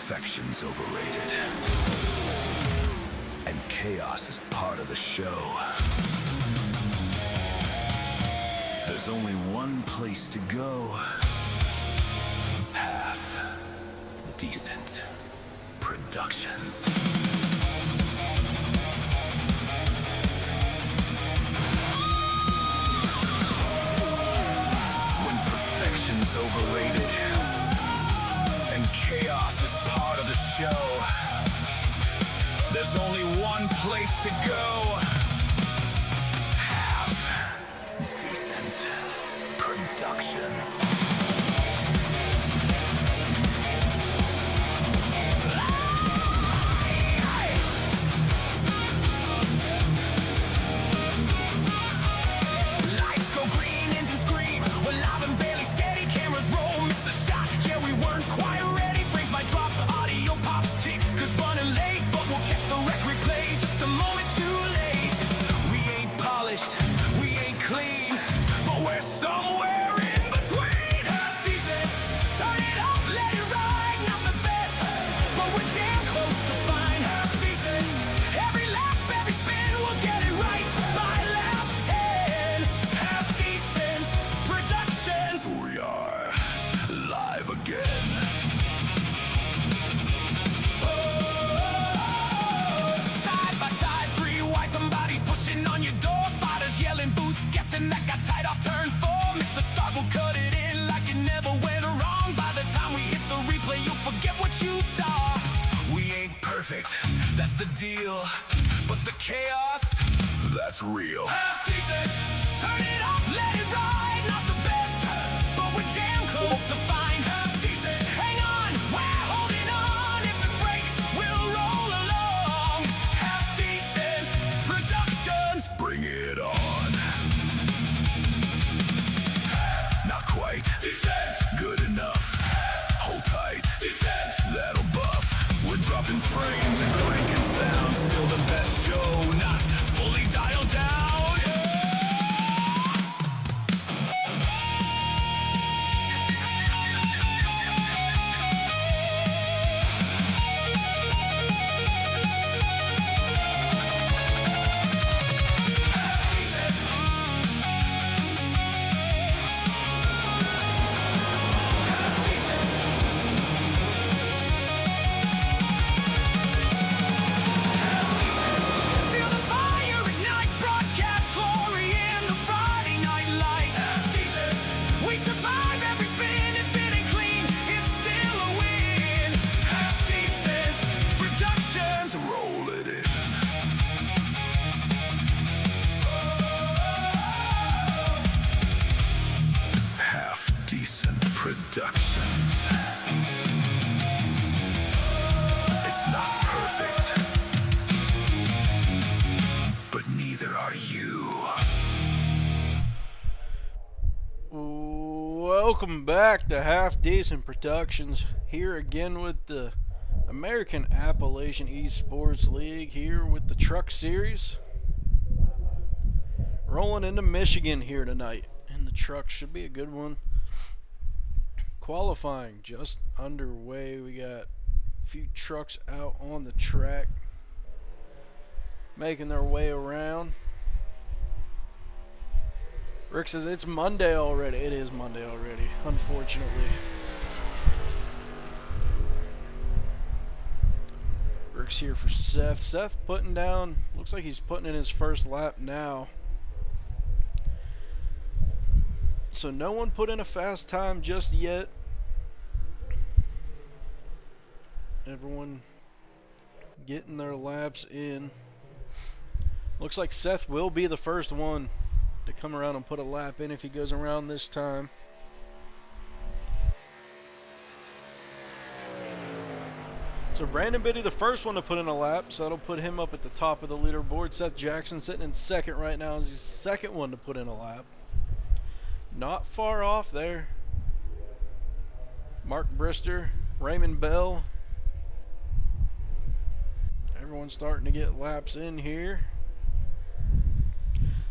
Perfection's overrated. And chaos is part of the show. There's only one place to go. Half Decent Productions. When perfection's overrated and chaos is part of the show, there's only one place to go. Half Decent Productions. Lights go green, engines scream. We're live and barely steady. Cameras roll, miss the shot. Yeah, we weren't quite ready. Frames might drop, audio pops tick. Cause running late, but we'll catch the wreck replay. Just a moment too late. We ain't polished, we ain't clean, but we're somewhere in between. Half decent, turn it up, let it ride. Not the best, but we're damn close to fine. Half decent, every lap, every spin, we'll get it right by lap 10. Half Decent Productions. We are live again. Side by side, three wide, somebody's pushing on your door. Spotters yelling, boots guessing that got tight off turn 4. Mr. Start will cut it in like it never went wrong. By the time we hit the replay, you'll forget what you saw. We ain't perfect, that's the deal, but the chaos, that's real. Half decent, turn it up, let it ride. Not the best, but we're damn close to fine. Half decent, hang on, we're holding on. If it breaks, we'll roll along. Half Decent Productions, bring it on. Not quite decent, good enough. Hold tight, decent, that'll buff. We're dropping frames and cranking sound. Still the best show, not fully dialed down. Feel the fire ignite, broadcast glory in the Friday night lights. We survive every spin. If it ain't clean, it's still a win. Half Decent Productions, roll it in. Half Decent Productions. It's not perfect, but neither are you. Welcome back to Half Decent Productions. Here again with the American Appalachian Esports League, here with the Truck Series. Rolling into Michigan here tonight, and the truck should be a good one. Qualifying just underway. We got a few trucks out on the track, making their way around. Rick says it's Monday already. It is Monday already, unfortunately. Rick's here for Seth. Seth putting down, looks like he's putting in his first lap now. So no one put in a fast time just yet. Everyone getting their laps in. Looks like Seth will be the first one to come around and put a lap in if he goes around this time. So Brandon Biddy, the first one to put in a lap, so that'll put him up at the top of the leaderboard. Seth Jackson sitting in second right now is the second one to put in a lap. Not far off there. Mark Brister, Raymond Bell. Everyone's starting to get laps in here.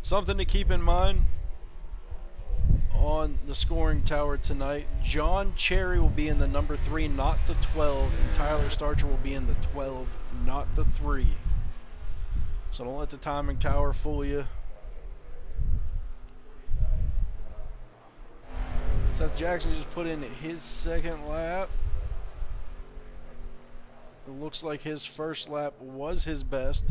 Something to keep in mind. on the scoring tower tonight. John Cherry will be in the number 3, not the 12, and Tyler Starcher will be in the 12, not the 3. So don't let the timing tower fool you. Seth Jackson just put in his second lap. It looks like his first lap was his best.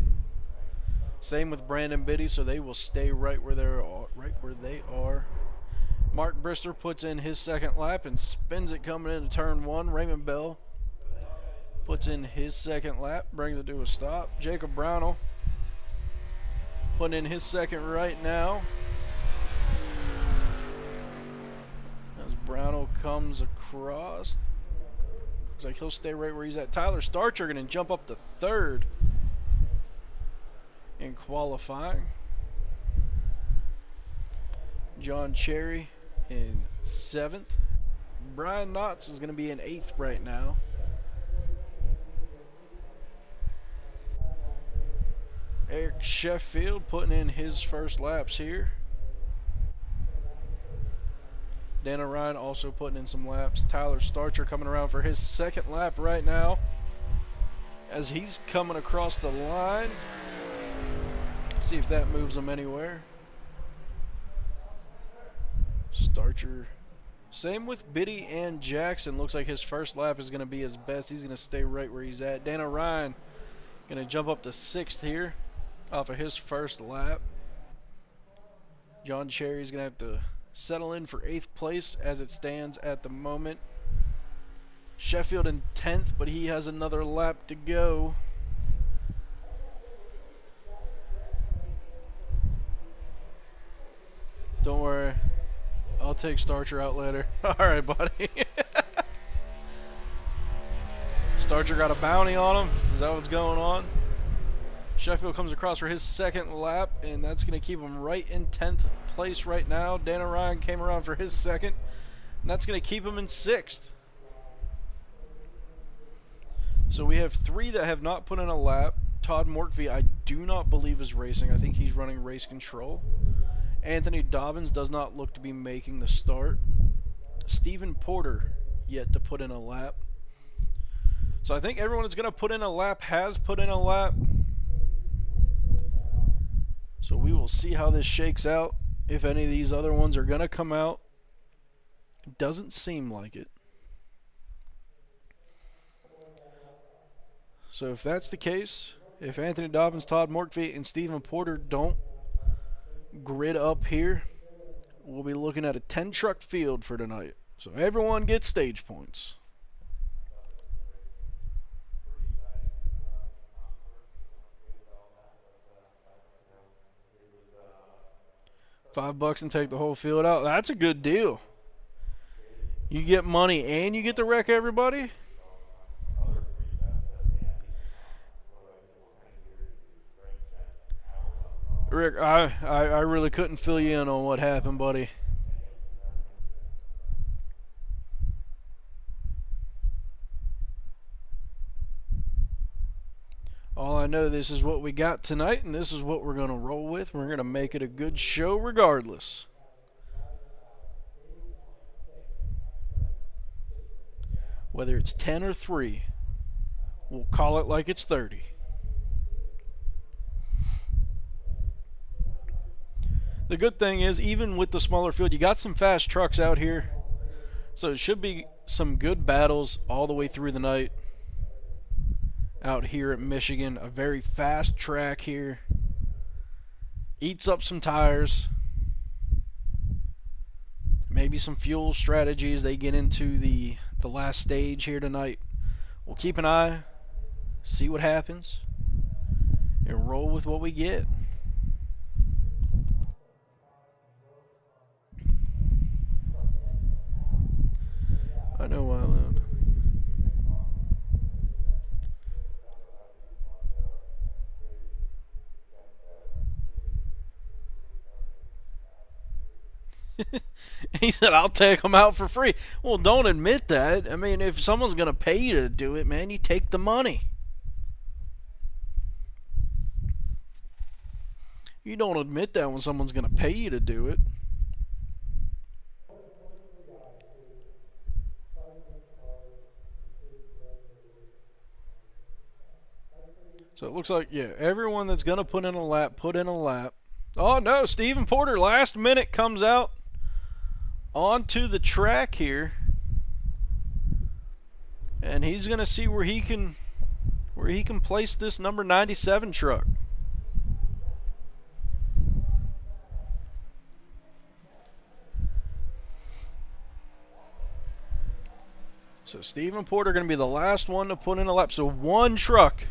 Same with Brandon Biddy, so they will stay right where they are. Mark Brister puts in his second lap and spins it coming into turn 1. Raymond Bell puts in his second lap, brings it to a stop. Jacob Brownell putting in his second right now. As Brownell comes across, looks like he'll stay right where he's at. Tyler Starcher going to jump up to 3rd in qualifying. John Cherry in 7th. Brian Knotts is going to be in 8th right now. Eric Sheffield putting in his first laps here. Dana Ryan also putting in some laps. Tyler Starcher coming around for his second lap right now as he's coming across the line. See if that moves him anywhere. Starcher. Same with Biddy and Jackson. Looks like his first lap is going to be his best. He's going to stay right where he's at. Dana Ryan going to jump up to 6th here off of his first lap. John Cherry's going to have to settle in for 8th place as it stands at the moment. Sheffield in 10th, but he has another lap to go. Don't worry, I'll take Starcher out later. Alright, buddy. Starcher got a bounty on him. Is that what's going on? Sheffield comes across for his second lap, and that's going to keep him right in 10th place right now. Dana Ryan came around for his second, and that's going to keep him in 6th. So we have 3 that have not put in a lap. Todd Morkvey, I do not believe is racing. I think he's running race control. Anthony Dobbins does not look to be making the start. Stephen Porter yet to put in a lap. So I think everyone that's going to put in a lap has put in a lap. So we will see how this shakes out. If any of these other ones are going to come out. It doesn't seem like it. So if that's the case, if Anthony Dobbins, Todd Morkvey, and Stephen Porter don't grid up here, we'll be looking at a 10-truck field for tonight. So everyone gets stage points. $5 and take the whole field out. That's a good deal. You get money and you get to wreck everybody. Rick, I really couldn't fill you in on what happened, buddy. All I know, this is what we got tonight, and this is what we're going to roll with. We're going to make it a good show regardless. Whether it's 10 or 3, we'll call it like it's 30. The good thing is, even with the smaller field, you got some fast trucks out here. So it should be some good battles all the way through the night. Out here at Michigan, a very fast track here. Eats up some tires. Maybe some fuel strategies they get into the last stage here tonight. We'll keep an eye, see what happens, and roll with what we get. I know why I loud. He said, I'll take them out for free. Well, don't admit that. I mean, if someone's going to pay you to do it, man, you take the money. You don't admit that when someone's going to pay you to do it. So it looks like, yeah, everyone that's going to put in a lap, put in a lap. Oh, no, Stephen Porter, last minute, comes out onto the track here. And he's going to see where he can place this number 97 truck. So Stephen Porter going to be the last one to put in a lap. So one truck,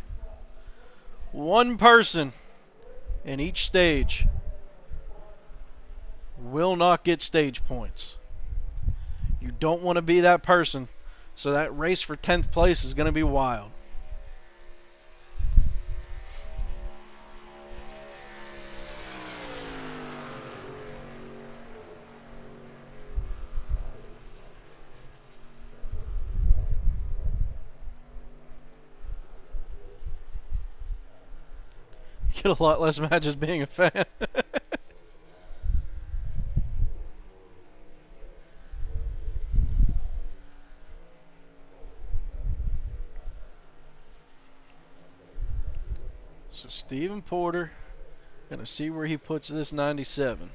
one person in each stage will not get stage points. You don't want to be that person. So that race for 10th place is going to be wild. Get a lot less matches being a fan. So Stephen Porter, gonna see where he puts this 97.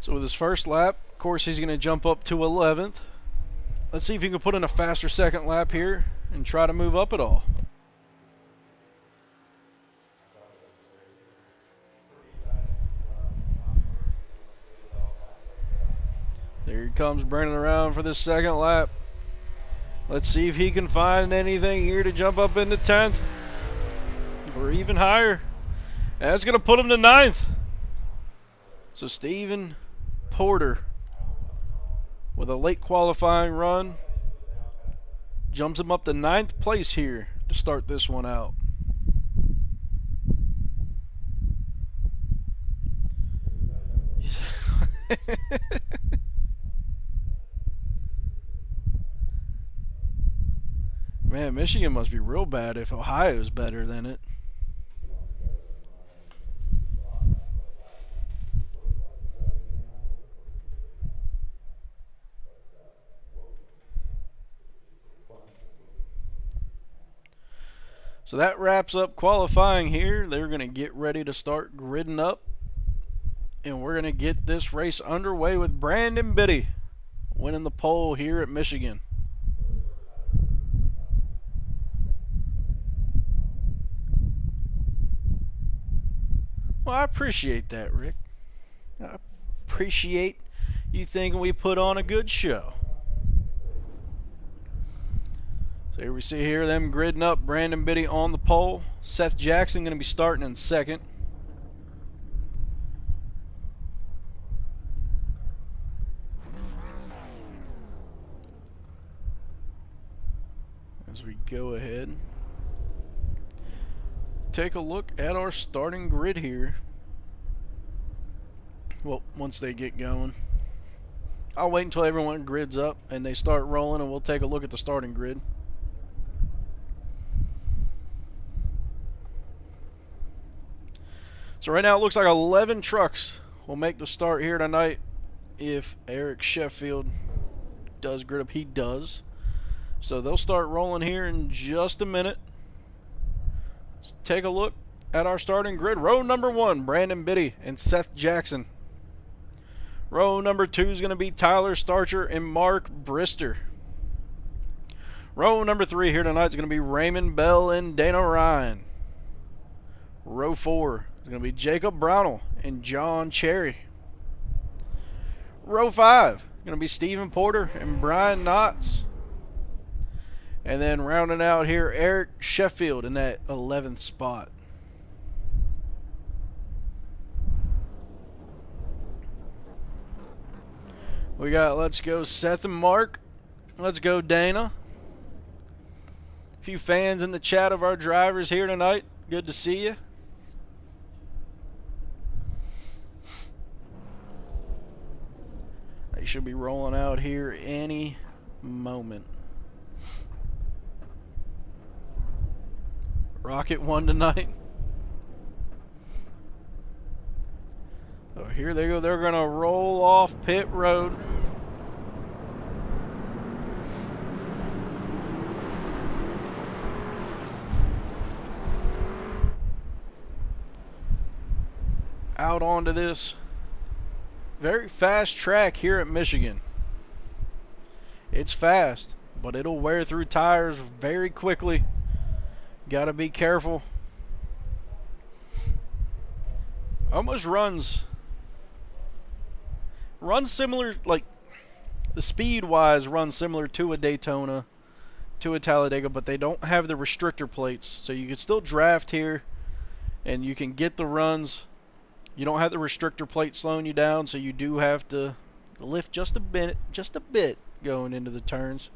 So with his first lap, of course, he's going to jump up to 11th. Let's see if he can put in a faster second lap here and try to move up at all. There he comes, burning around for this second lap. Let's see if he can find anything here to jump up into 10th or even higher. That's going to put him to 9th. So Stephen Porter, with a late qualifying run, jumps him up to 9th place here to start this one out. Man, Michigan must be real bad if Ohio's better than it. So that wraps up qualifying here. They're going to get ready to start gridding up. And we're going to get this race underway with Brandon Biddy winning the pole here at Michigan. Well, I appreciate that, Rick. I appreciate you thinking we put on a good show. So here we see here them gridding up. Brandon Biddy on the pole. Seth Jackson going to be starting in second. As we go ahead, take a look at our starting grid here. Well, once they get going, I'll wait until everyone grids up and they start rolling, and we'll take a look at the starting grid. So right now it looks like 11 trucks will make the start here tonight if Eric Sheffield does grid up. He does. So they'll start rolling here in just a minute. Let's take a look at our starting grid. Row number 1, Brandon Biddy and Seth Jackson. Row number 2 is going to be Tyler Starcher and Mark Brister. Row number 3 here tonight is going to be Raymond Bell and Dana Ryan. Row 4 is going to be Jacob Brownell and John Cherry. Row 5 is going to be Stephen Porter and Brian Knotts. And then rounding out here, Eric Sheffield in that 11th spot. We got Let's Go Seth and Mark. Let's Go Dana. A few fans in the chat of our drivers here tonight. Good to see you. should be rolling out here any moment. Rocket 1 tonight. So here they go. They're going to roll off pit road. Out onto this very fast track here at Michigan. It's fast, but it'll wear through tires very quickly. Gotta be careful. Almost runs similar, like the speed wise runs similar to a Daytona, to a Talladega, but they don't have the restrictor plates, so you can still draft here and you can get the runs. You don't have the restrictor plate slowing you down, so you do have to lift just a bit going into the turns.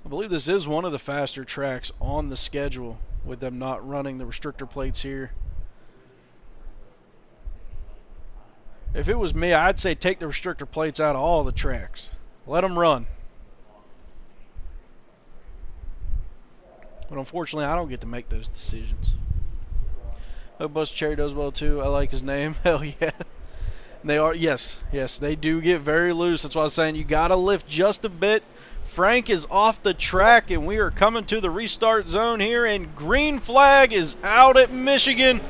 I believe this is one of the faster tracks on the schedule, with them not running the restrictor plates here. If it was me, I'd say take the restrictor plates out of all the tracks. Let them run. But unfortunately, I don't get to make those decisions. Hope Buzz Cherry does well too. I like his name. Hell yeah. They are, yes, they do get very loose. That's why I was saying you got to lift just a bit. Frank is off the track, and we are coming to the restart zone here, and green flag is out at Michigan.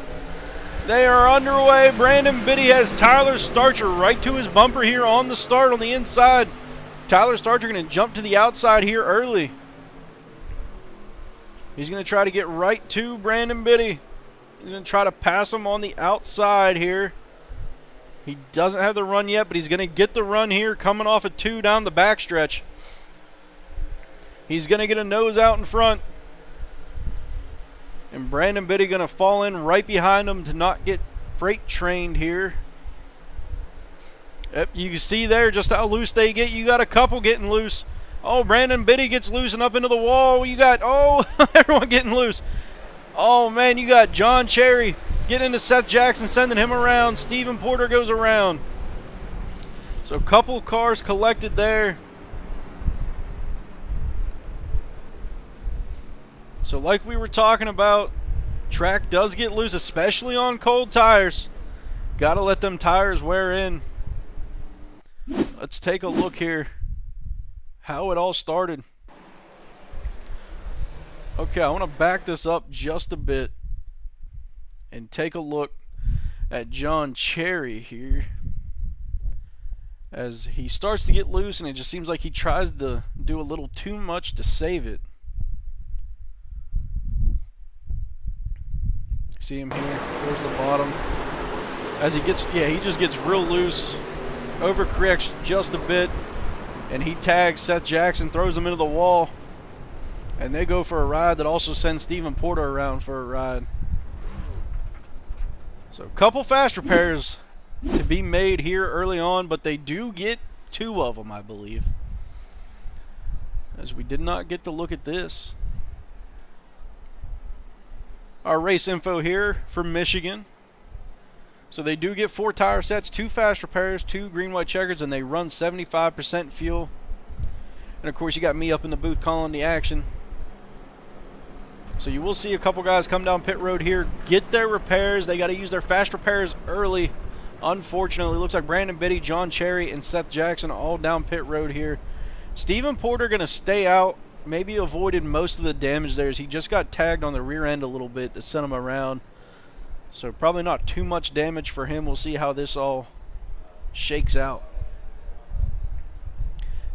They are underway. Brandon Biddy has Tyler Starcher right to his bumper here on the start on the inside. Tyler Starcher going to jump to the outside here early. He's going to try to get right to Brandon Biddy. He's going to try to pass him on the outside here. He doesn't have the run yet, but he's going to get the run here coming off a 2 down the backstretch. He's going to get a nose out in front. And Brandon Biddy going to fall in right behind him to not get freight trained here. Yep, you can see there just how loose they get. You got a couple getting loose. Oh, Brandon Biddy gets loose and up into the wall. You got, oh, everyone getting loose. Oh, man, you got John Cherry getting into Seth Jackson, sending him around. Stephen Porter goes around. So a couple cars collected there. So like we were talking about, track does get loose, especially on cold tires. Got to let them tires wear in. Let's take a look here how it all started. Okay, I want to back this up just a bit and take a look at John Cherry here as he starts to get loose, and it just seems like he tries to do a little too much to save it. See him here towards the bottom as he gets, yeah, he just gets real loose, overcorrects just a bit, and he tags Seth Jackson, throws him into the wall, and they go for a ride that also sends Stephen Porter around for a ride. So a couple fast repairs to be made here early on, but they do get 2 of them, I believe, as we did not get to look at this. Our race info here for Michigan. So they do get 4 tire sets, 2 fast repairs, 2 green white checkers, and they run 75% fuel. And of course you got me up in the booth calling the action. So you will see a couple guys come down pit road here, get their repairs. They got to use their fast repairs early. Unfortunately, it looks like Brandon Biddy, John Cherry, and Seth Jackson all down pit road here. Stephen Porter going to stay out. Maybe avoided most of the damage there as he just got tagged on the rear end a little bit that sent him around. So probably not too much damage for him. We'll see how this all shakes out.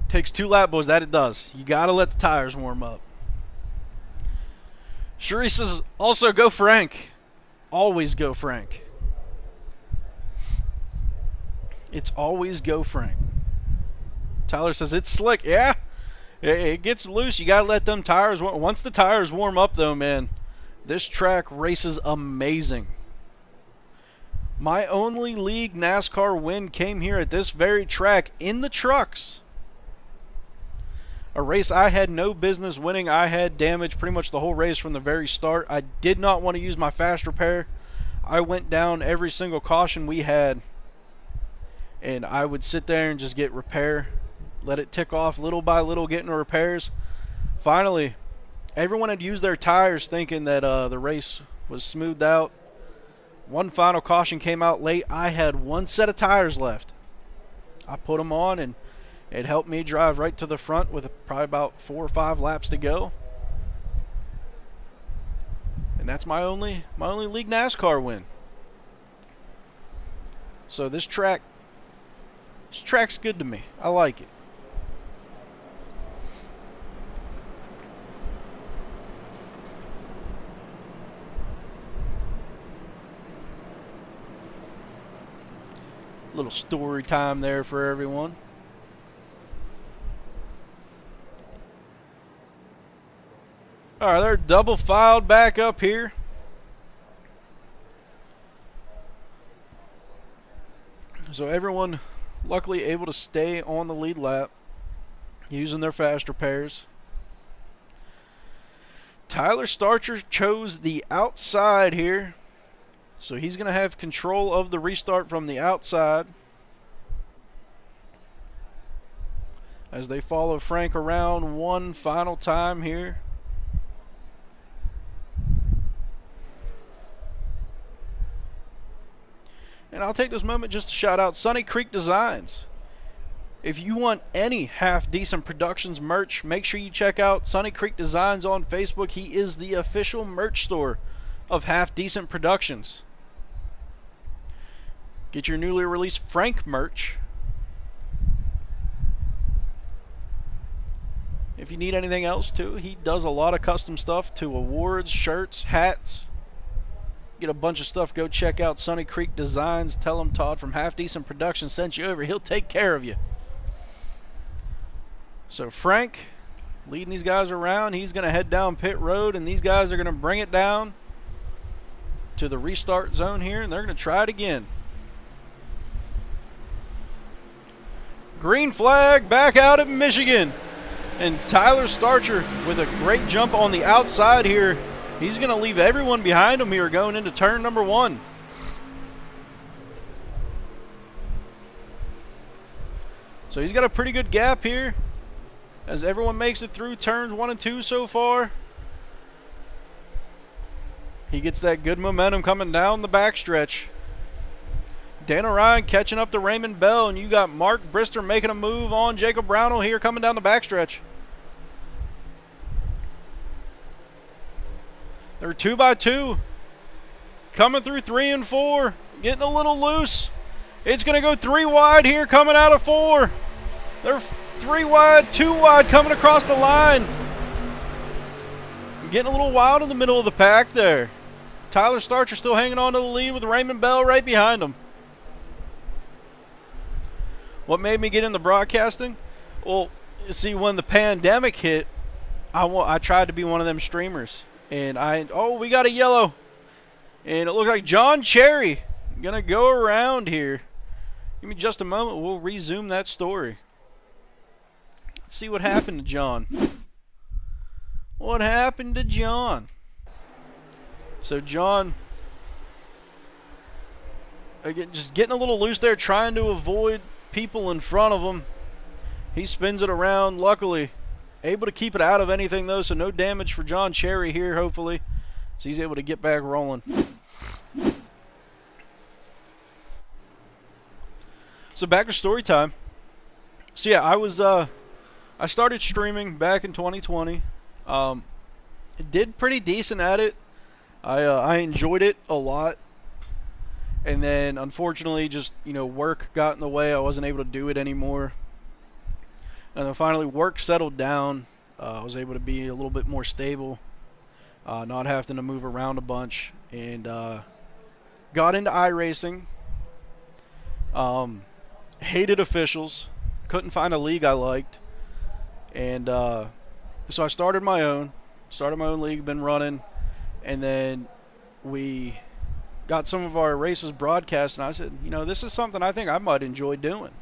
Takes 2 lap, boys. That it does. You got to let the tires warm up. Sheree says, also go Frank. Always go Frank. It's always go Frank. Tyler says, it's slick. Yeah. It gets loose. You got to let them tires warm. Once the tires warm up, though, man, this track races amazing. My only league NASCAR win came here at this very track in the trucks. A race I had no business winning. I had damage pretty much the whole race from the very start. I did not want to use my fast repair. I went down every single caution we had, and I would sit there and just get repair, let it tick off little by little, getting repairs. Finally, everyone had used their tires thinking that the race was smoothed out. One final caution came out late. I had one set of tires left. I put them on, and it helped me drive right to the front with probably about 4 or 5 laps to go. And that's my only league NASCAR win. So this track's good to me. I like it. Little story time there for everyone. All right, they're double filed back up here. So everyone luckily able to stay on the lead lap using their fast repairs. Tyler Starcher chose the outside here. So he's going to have control of the restart from the outside as they follow Frank around one final time here. And I'll take this moment just to shout out Sunny Creek Designs. If you want any Half Decent Productions merch, make sure you check out Sunny Creek Designs on Facebook. He is the official merch store of Half Decent Productions. Get your newly released Frank merch. If you need anything else too, he does a lot of custom stuff to awards, shirts, hats. Get a bunch of stuff. Go check out Sunny Creek Designs. Tell him Todd from Half Decent Productions sent you over. He'll take care of you. So Frank leading these guys around. He's going to head down pit road, and these guys are going to bring it down to the restart zone here, and they're going to try it again. Green flag back out of Michigan. And Tyler Starcher with a great jump on the outside here. He's going to leave everyone behind him here going into turn number 1. So he's got a pretty good gap here as everyone makes it through turns 1 and 2 so far. He gets that good momentum coming down the backstretch. Dana Ryan catching up to Raymond Bell, and you got Mark Brister making a move on Jacob Brownell here coming down the backstretch. They're 2 by 2. Coming through 3 and 4. Getting a little loose. It's going to go 3 wide here coming out of 4. They're 3 wide, 2 wide coming across the line. Getting a little wild in the middle of the pack there. Tyler Starcher still hanging on to the lead with Raymond Bell right behind him. What made me get into broadcasting? Well, you see, when the pandemic hit, I tried to be one of them streamers. And we got a yellow. And it looked like John Cherry gonna go around here. Give me just a moment. We'll resume that story. Let's see what happened to John. What happened to John? So John, again, just getting a little loose there, trying to avoid people in front of him. He spins it around, luckily able to keep it out of anything though, so no damage for John Cherry here, hopefully. So he's able to get back rolling. So back to story time. So yeah, I started streaming back in 2020. Did pretty decent at it. I enjoyed it a lot. And then, unfortunately, just, work got in the way. I wasn't able to do it anymore. And then finally, work settled down. I was able to be a little bit more stable, not having to move around a bunch. And got into iRacing. Hated officials. Couldn't find a league I liked. And so I started my own. Started my own league, been running. And then we got some of our races broadcast, and I said, this is something I think I might enjoy doing.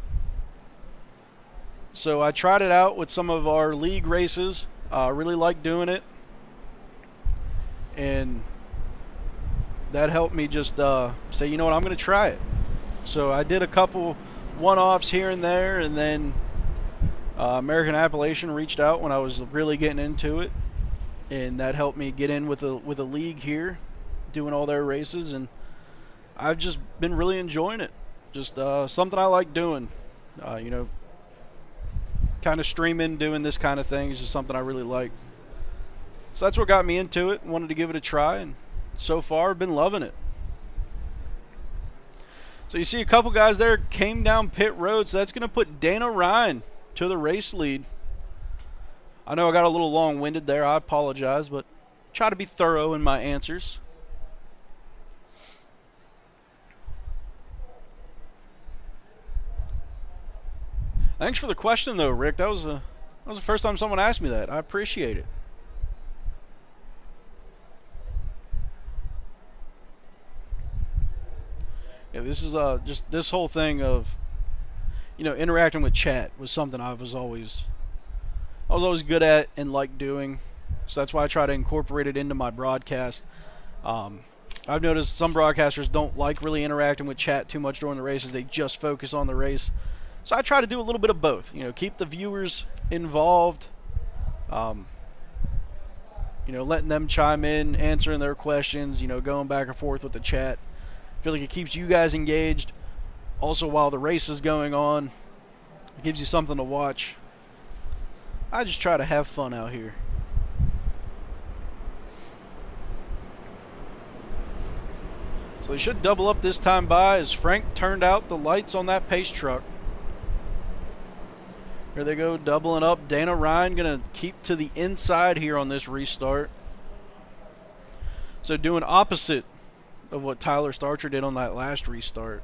So I tried it out with some of our league races. Really liked doing it. And that helped me just say, you know what, I'm going to try it. So I did a couple one-offs here and there, and then American Appalachian reached out when I was really getting into it, and that helped me get in with a league here, doing all their races, and I've just been really enjoying it. Just something I like doing. You know, kind of streaming, doing this kind of thing is just something I really like. So that's what got me into it. Wanted to give it a try, and so far I've been loving it. So you see a couple guys there came down pit road, so that's going to put Dana Ryan to the race lead. I know I got a little long-winded there. I apologize, but try to be thorough in my answers. Thanks for the question, though, Rick. That was the first time someone asked me that. I appreciate it. Yeah, this is just this whole thing of, you know, interacting with chat was something I was always good at and liked doing. So that's why I try to incorporate it into my broadcast. I've noticed some broadcasters don't like really interacting with chat too much during the races. They just focus on the race. So I try to do a little bit of both. You know, keep the viewers involved. You know, letting them chime in, answering their questions. You know, going back and forth with the chat. I feel like it keeps you guys engaged. Also, while the race is going on, it gives you something to watch. I just try to have fun out here. So they should double up this time by as Frank turned out the lights on that pace truck. Here they go, doubling up. Dana Ryan going to keep to the inside here on this restart. So doing opposite of what Tyler Starcher did on that last restart.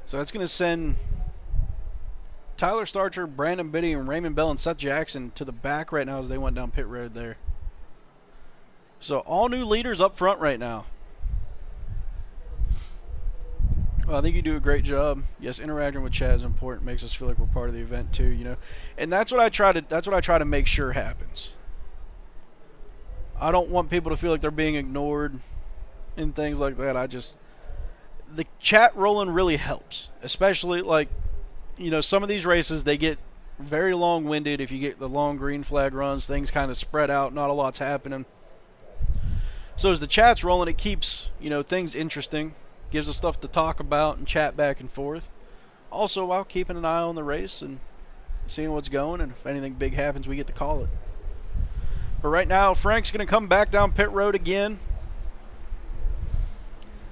So that's going to send Tyler Starcher, Brandon Biddy, and Raymond Bell and Seth Jackson to the back right now as they went down pit road there. So all new leaders up front right now. Well, I think you do a great job. Yes, interacting with chat is important. Makes us feel like we're part of the event too, you know. And that's what I try to make sure happens. I don't want people to feel like they're being ignored and things like that. The chat rolling really helps, especially like, you know, some of these races they get very long-winded. If you get the long green flag runs, things kind of spread out, not a lot's happening. So as the chat's rolling, it keeps, you know, things interesting, gives us stuff to talk about and chat back and forth. Also while keeping an eye on the race and seeing what's going, and if anything big happens, we get to call it. But right now, Frank's going to come back down pit road again.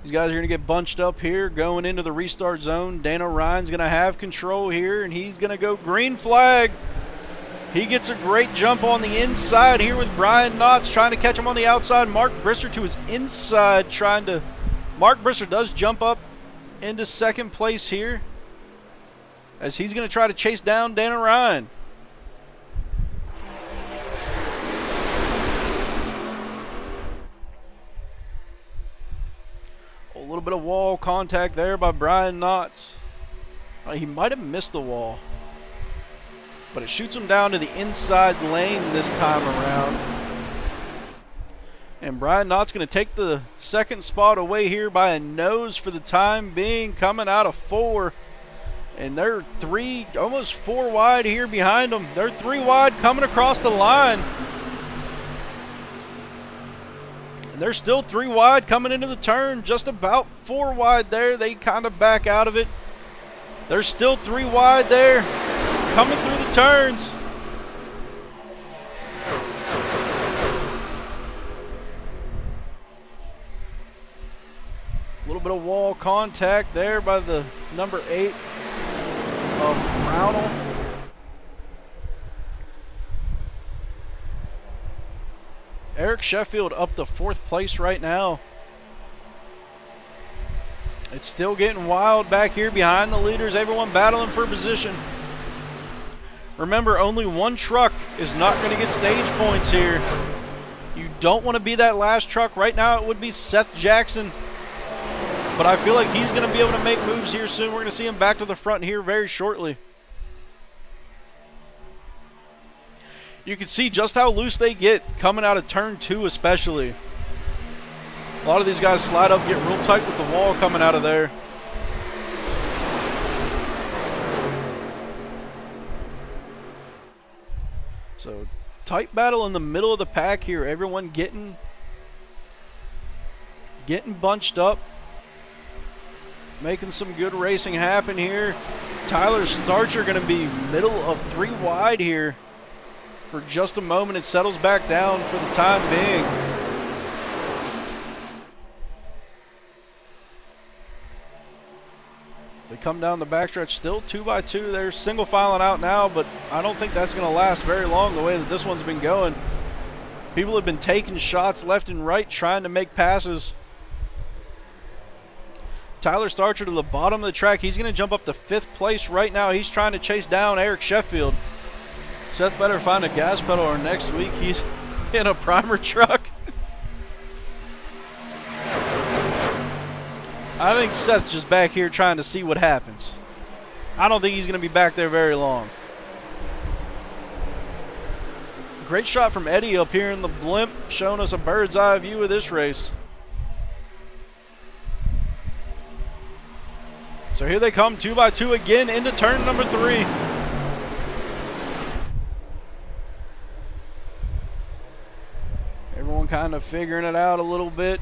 These guys are going to get bunched up here going into the restart zone. Dana Ryan's going to have control here, and he's going to go green flag. He gets a great jump on the inside here with Brian Knotts trying to catch him on the outside. Mark Brister to his inside Mark Brister does jump up into second place here as he's going to try to chase down Dana Ryan. A little bit of wall contact there by Brian Knotts. He might have missed the wall, but it shoots him down to the inside lane this time around. And Brian Knott's going to take the second spot away here by a nose for the time being, coming out of 4. And they're almost 4 wide here behind them. They're 3 wide coming across the line. And they're still 3 wide coming into the turn, just about 4 wide there. They kind of back out of it. They're still 3 wide there, coming through the turns. A little bit of wall contact there by the number 8 of Brownell. Eric Sheffield up to 4th place right now. It's still getting wild back here behind the leaders. Everyone battling for position. Remember, only one truck is not going to get stage points here. You don't want to be that last truck. Right now it would be Seth Jackson. But I feel like he's going to be able to make moves here soon. We're going to see him back to the front here very shortly. You can see just how loose they get coming out of turn 2 especially. A lot of these guys slide up, get real tight with the wall coming out of there. So, tight battle in the middle of the pack here. Everyone getting bunched up. Making some good racing happen here. Tyler Starcher going to be middle of 3 wide here for just a moment. It settles back down for the time being. They come down the backstretch, still 2x2. They're single filing out now, but I don't think that's going to last very long the way that this one's been going. People have been taking shots left and right, trying to make passes. Tyler Starcher to the bottom of the track. He's going to jump up to 5th place right now. He's trying to chase down Eric Sheffield. Seth better find a gas pedal or next week he's in a primer truck. I think Seth's just back here trying to see what happens. I don't think he's going to be back there very long. Great shot from Eddie up here in the blimp, showing us a bird's eye view of this race. So here they come, 2x2 again into turn number 3. Everyone kind of figuring it out a little bit.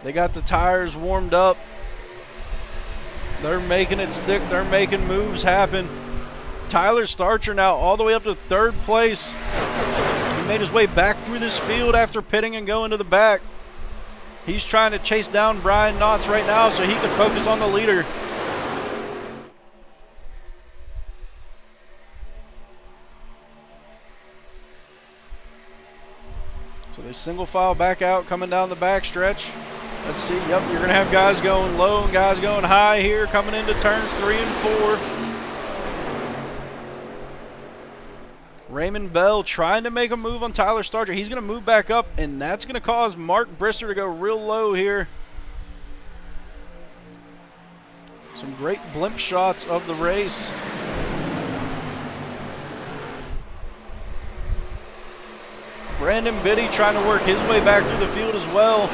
They got the tires warmed up. They're making it stick. They're making moves happen. Tyler Starcher now all the way up to 3rd place. He made his way back through this field after pitting and going to the back. He's trying to chase down Brian Knotts right now so he can focus on the leader. So they single file back out, coming down the back stretch. Let's see, yep, you're going to have guys going low and guys going high here coming into turns 3 and 4. Raymond Bell trying to make a move on Tyler Starcher. He's going to move back up, and that's going to cause Mark Brister to go real low here. Some great blimp shots of the race. Brandon Biddy trying to work his way back through the field as well,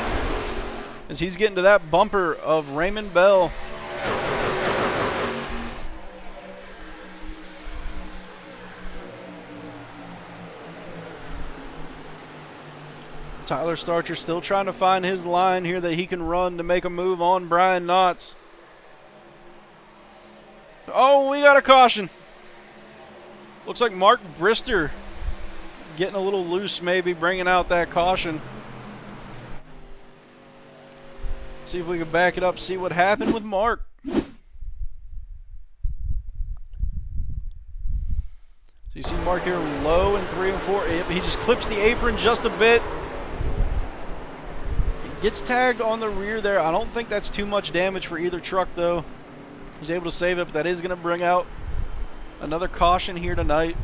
as he's getting to that bumper of Raymond Bell. Tyler Starcher still trying to find his line here that he can run to make a move on Brian Knotts. Oh, we got a caution. Looks like Mark Brister getting a little loose, maybe bringing out that caution. See if we can back it up, see what happened with Mark. So you see Mark here low in 3 and 4. He just clips the apron just a bit. Gets tagged on the rear there. I don't think that's too much damage for either truck, though. He's able to save it, but that is going to bring out another caution here tonight.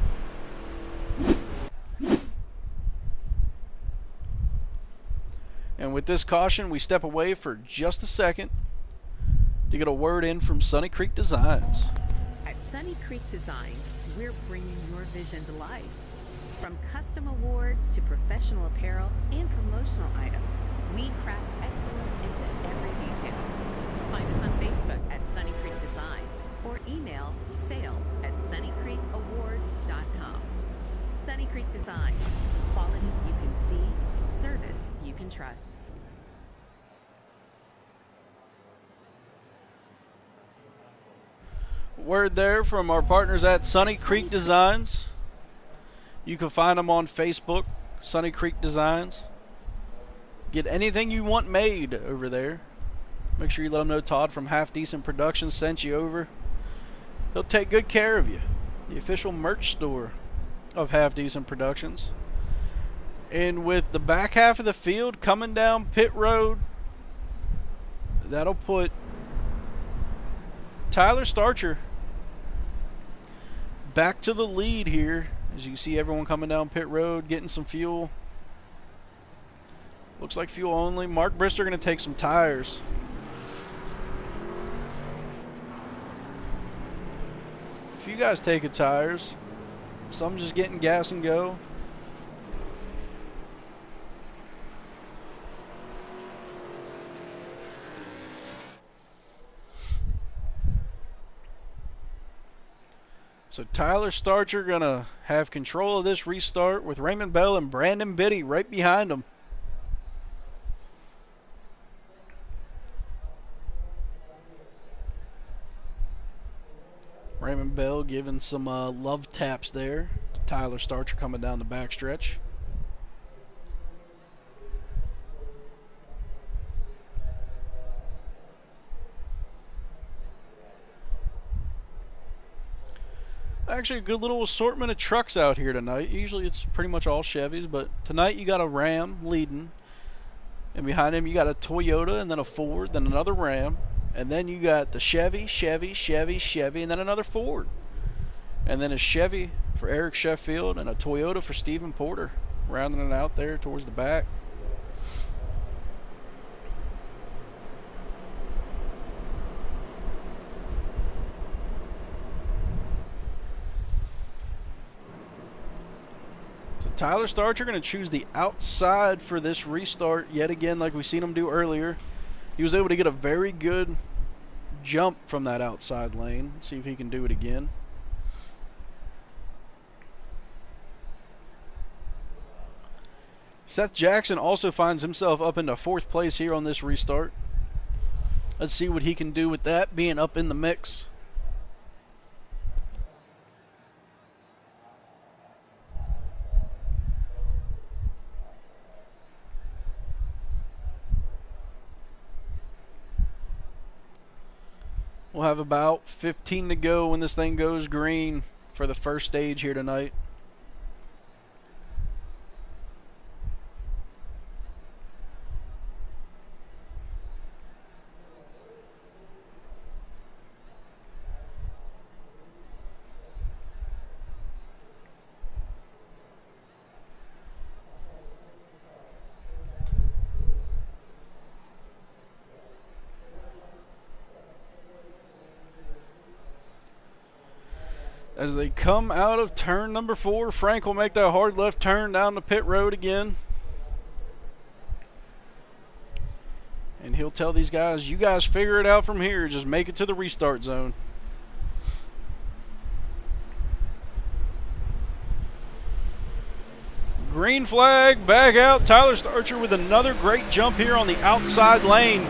And with this caution, we step away for just a second to get a word in from Sunny Creek Designs. At Sunny Creek Designs, we're bringing your vision to life. From custom awards to professional apparel and promotional items, we craft excellence into every detail. Find us on Facebook at Sunny Creek Design or email sales@sunnycreekawards.com. Sunny Creek Designs, quality you can see, service you can trust. Word there from our partners at Sunny Creek Designs. You can find them on Facebook, Sunny Creek Designs. Get anything you want made over there. Make sure you let them know Todd from Half Decent Productions sent you over. He'll take good care of you. The official merch store of Half Decent Productions. And with the back half of the field coming down pit road, that'll put Tyler Starcher back to the lead here. As you can see, everyone coming down pit road, getting some fuel. Looks like fuel only. Mark Brister going to take some tires. A few guys taking tires. Some just getting gas and go. So Tyler Starcher going to have control of this restart with Raymond Bell and Brandon Biddy right behind him. Raymond Bell giving some love taps there to Tyler Starcher coming down the backstretch. Actually, a good little assortment of trucks out here tonight. Usually it's pretty much all Chevys, but tonight you got a Ram leading, and behind him you got a Toyota, and then a Ford, then another Ram, and then you got the Chevy, and then another Ford, and then a Chevy for Eric Sheffield and a Toyota for Stephen Porter, rounding it out there towards the back. Tyler Starcher going to choose the outside for this restart yet again, like we seen him do earlier. He was able to get a very good jump from that outside lane. Let's see if he can do it again. Seth Jackson also finds himself up into 4th place here on this restart. Let's see what he can do with that, being up in the mix. We'll have about 15 to go when this thing goes green for the first stage here tonight. As they come out of turn number 4, Frank will make that hard left turn down the pit road again. And he'll tell these guys, you guys figure it out from here. Just make it to the restart zone. Green flag, back out. Tyler Starcher with another great jump here on the outside lane.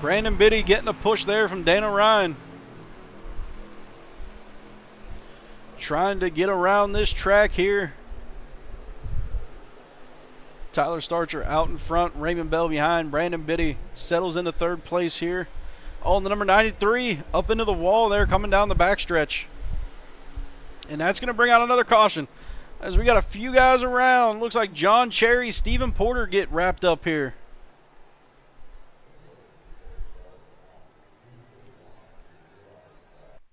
Brandon Biddy getting a push there from Dana Ryan. Trying to get around this track here. Tyler Starcher out in front, Raymond Bell behind. Brandon Biddy settles into 3rd place here. On the number 93, up into the wall there, coming down the backstretch. And that's going to bring out another caution. As we got a few guys around. Looks like John Cherry, Stephen Porter get wrapped up here.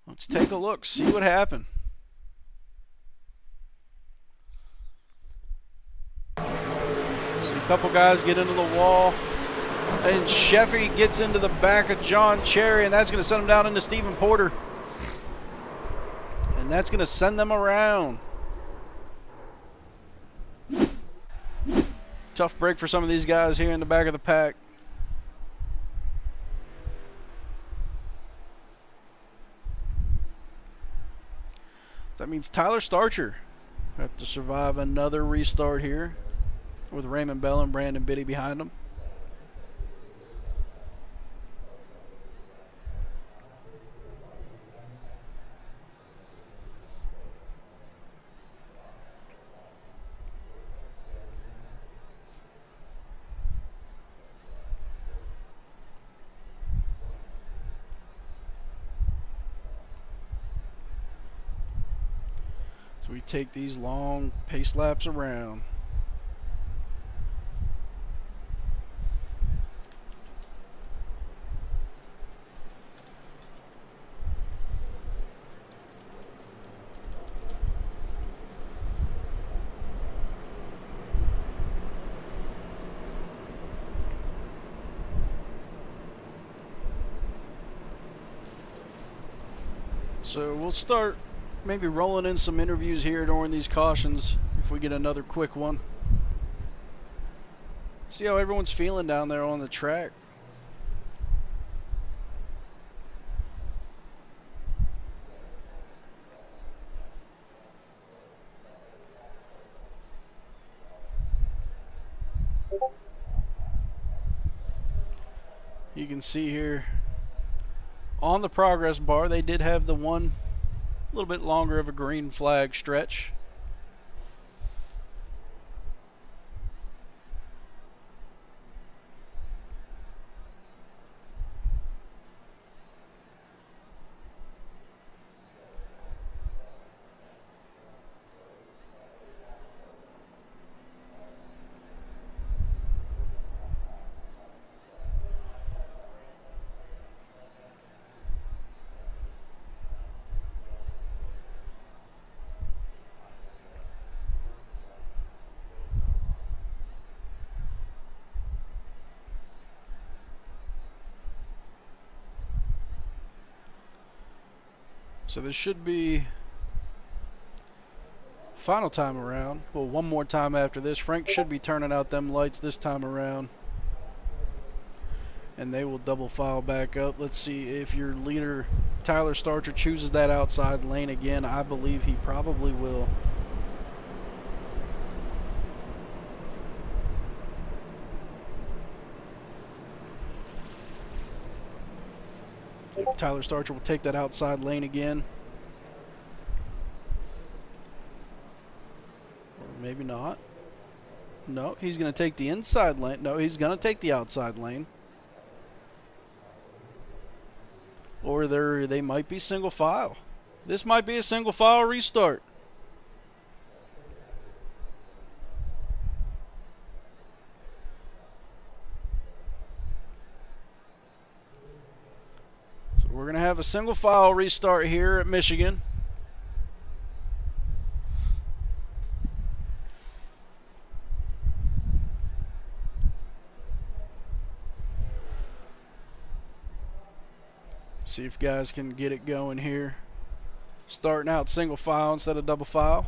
Let's take a look, see what happened. See a couple guys get into the wall. And Sheffy gets into the back of John Cherry, and that's going to send him down into Stephen Porter. And that's going to send them around. Tough break for some of these guys here in the back of the pack. That means Tyler Starcher have to survive another restart here with Raymond Bell and Brandon Biddy behind him. So we take these long pace laps around. So we'll start maybe rolling in some interviews here during these cautions if we get another quick one. See how everyone's feeling down there on the track. You can see here on the progress bar, they did have the one a little bit longer of a green flag stretch. So this should be final time around. Well, one more time after this. Frank should be turning out them lights this time around. And they will double file back up. Let's see if your leader, Tyler Starcher, chooses that outside lane again. I believe he probably will. Tyler Starcher will take that outside lane again. Or maybe not. No, he's going to take the inside lane. No, he's going to take the outside lane. Or they might be single file. This might be a single file restart. We're going to have a single file restart here at Michigan. See if guys can get it going here. Starting out single file instead of double file.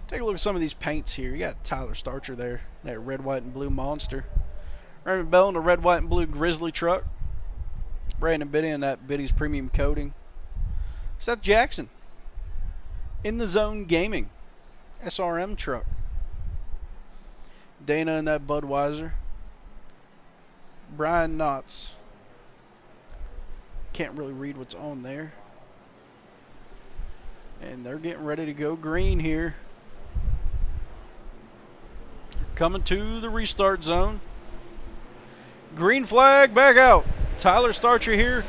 Take a look at some of these paints here. You got Tyler Starcher there, that red, white, and blue monster. Raymond Bell in the red, white, and blue Grizzly truck. Brandon Biddy in that Biddy's premium coating. Seth Jackson in the Zone Gaming SRM truck. Dana in that Budweiser. Brian Knotts. Can't really read what's on there. And they're getting ready to go green here. Coming to the restart zone. Green flag back out. Tyler Starcher here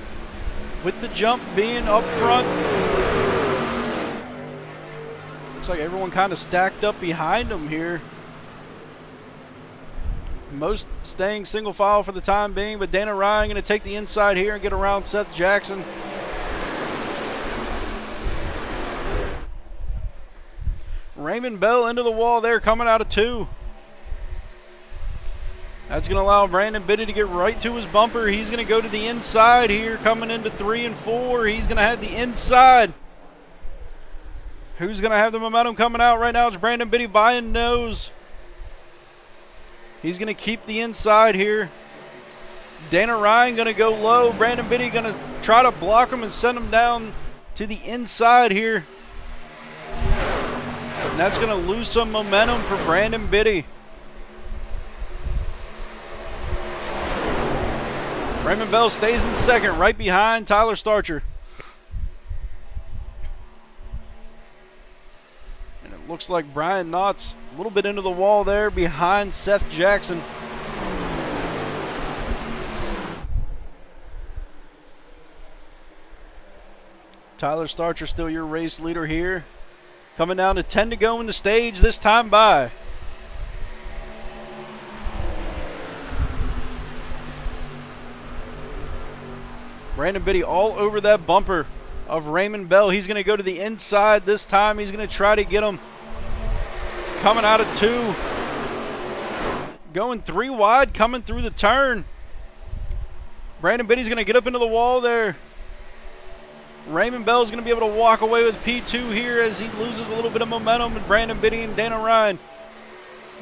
with the jump being up front. Looks like everyone kind of stacked up behind him here. Most staying single file for the time being, but Dana Ryan going to take the inside here and get around Seth Jackson. Raymond Bell into the wall there, coming out of 2. That's going to allow Brandon Biddy to get right to his bumper. He's going to go to the inside here, coming into 3 and 4. He's going to have the inside. Who's going to have the momentum coming out right now? It's Brandon Biddy buying nose. He's going to keep the inside here. Dana Ryan going to go low. Brandon Biddy going to try to block him and send him down to the inside here. And that's going to lose some momentum for Brandon Biddy. Raymond Bell stays in second, right behind Tyler Starcher. And it looks like Brian Knotts a little bit into the wall there behind Seth Jackson. Tyler Starcher still your race leader here. Coming down to 10 to go in the stage this time by. Brandon Biddy all over that bumper of Raymond Bell. He's going to go to the inside this time. He's going to try to get him. Coming out of 2. Going 3 wide, coming through the turn. Brandon Biddy's going to get up into the wall there. Raymond Bell's going to be able to walk away with P2 here as he loses a little bit of momentum with Brandon Biddy and Dana Ryan.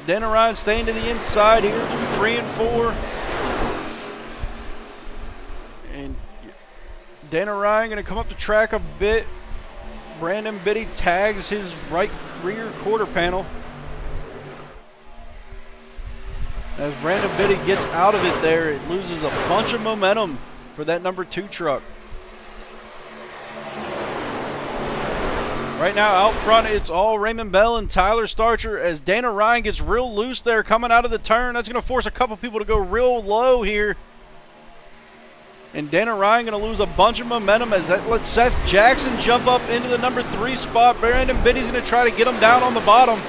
Dana Ryan staying to the inside here through 3 and 4. And Dana Ryan going to come up the track a bit. Brandon Biddy tags his right rear quarter panel. As Brandon Biddy gets out of it there, it loses a bunch of momentum for that number 2 truck. Right now out front, it's all Raymond Bell and Tyler Starcher as Dana Ryan gets real loose there coming out of the turn. That's going to force a couple people to go real low here. And Dana Ryan going to lose a bunch of momentum as that lets Seth Jackson jump up into the number 3 spot. Brandon Biddy's going to try to get him down on the bottom.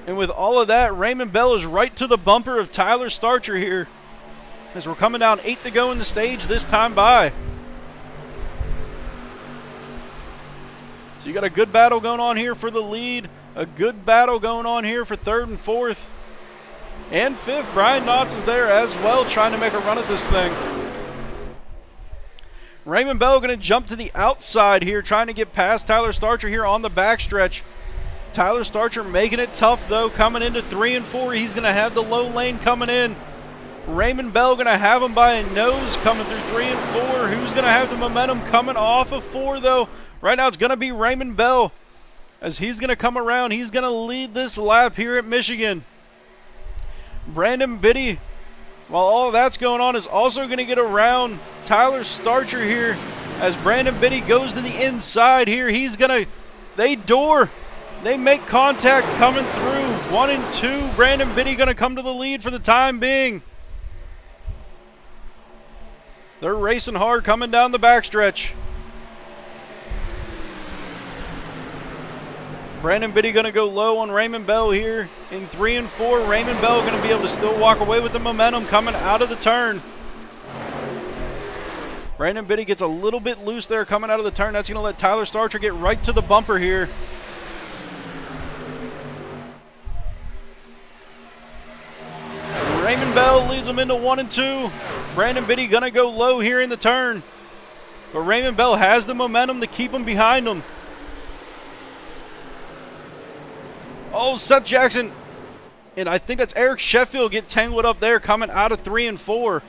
And with all of that, Raymond Bell is right to the bumper of Tyler Starcher here as we're coming down 8 to go in the stage this time by. So you got a good battle going on here for the lead. A good battle going on here for 3rd and 4th. And 5th, Brian Knotts is there as well, trying to make a run at this thing. Raymond Bell going to jump to the outside here, trying to get past Tyler Starcher here on the backstretch. Tyler Starcher making it tough, though, coming into 3 and 4. He's going to have the low lane coming in. Raymond Bell going to have him by a nose coming through 3 and 4. Who's going to have the momentum coming off of 4, though? Right now it's going to be Raymond Bell as he's going to come around. He's going to lead this lap here at Michigan. Brandon Biddy, while all that's going on, is also going to get around Tyler Starcher here as Brandon Biddy goes to the inside here. He's going to, they make contact coming through 1 and 2. Brandon Biddy going to come to the lead for the time being. They're racing hard coming down the backstretch. Brandon Biddy going to go low on Raymond Bell here in 3 and 4. Raymond Bell going to be able to still walk away with the momentum coming out of the turn. Brandon Biddy gets a little bit loose there coming out of the turn. That's going to let Tyler Starcher get right to the bumper here. Raymond Bell leads them into 1 and 2. Brandon Biddy going to go low here in the turn. But Raymond Bell has the momentum to keep him behind him. Oh, Seth Jackson, and I think that's Eric Sheffield get tangled up there coming out of 3 and 4.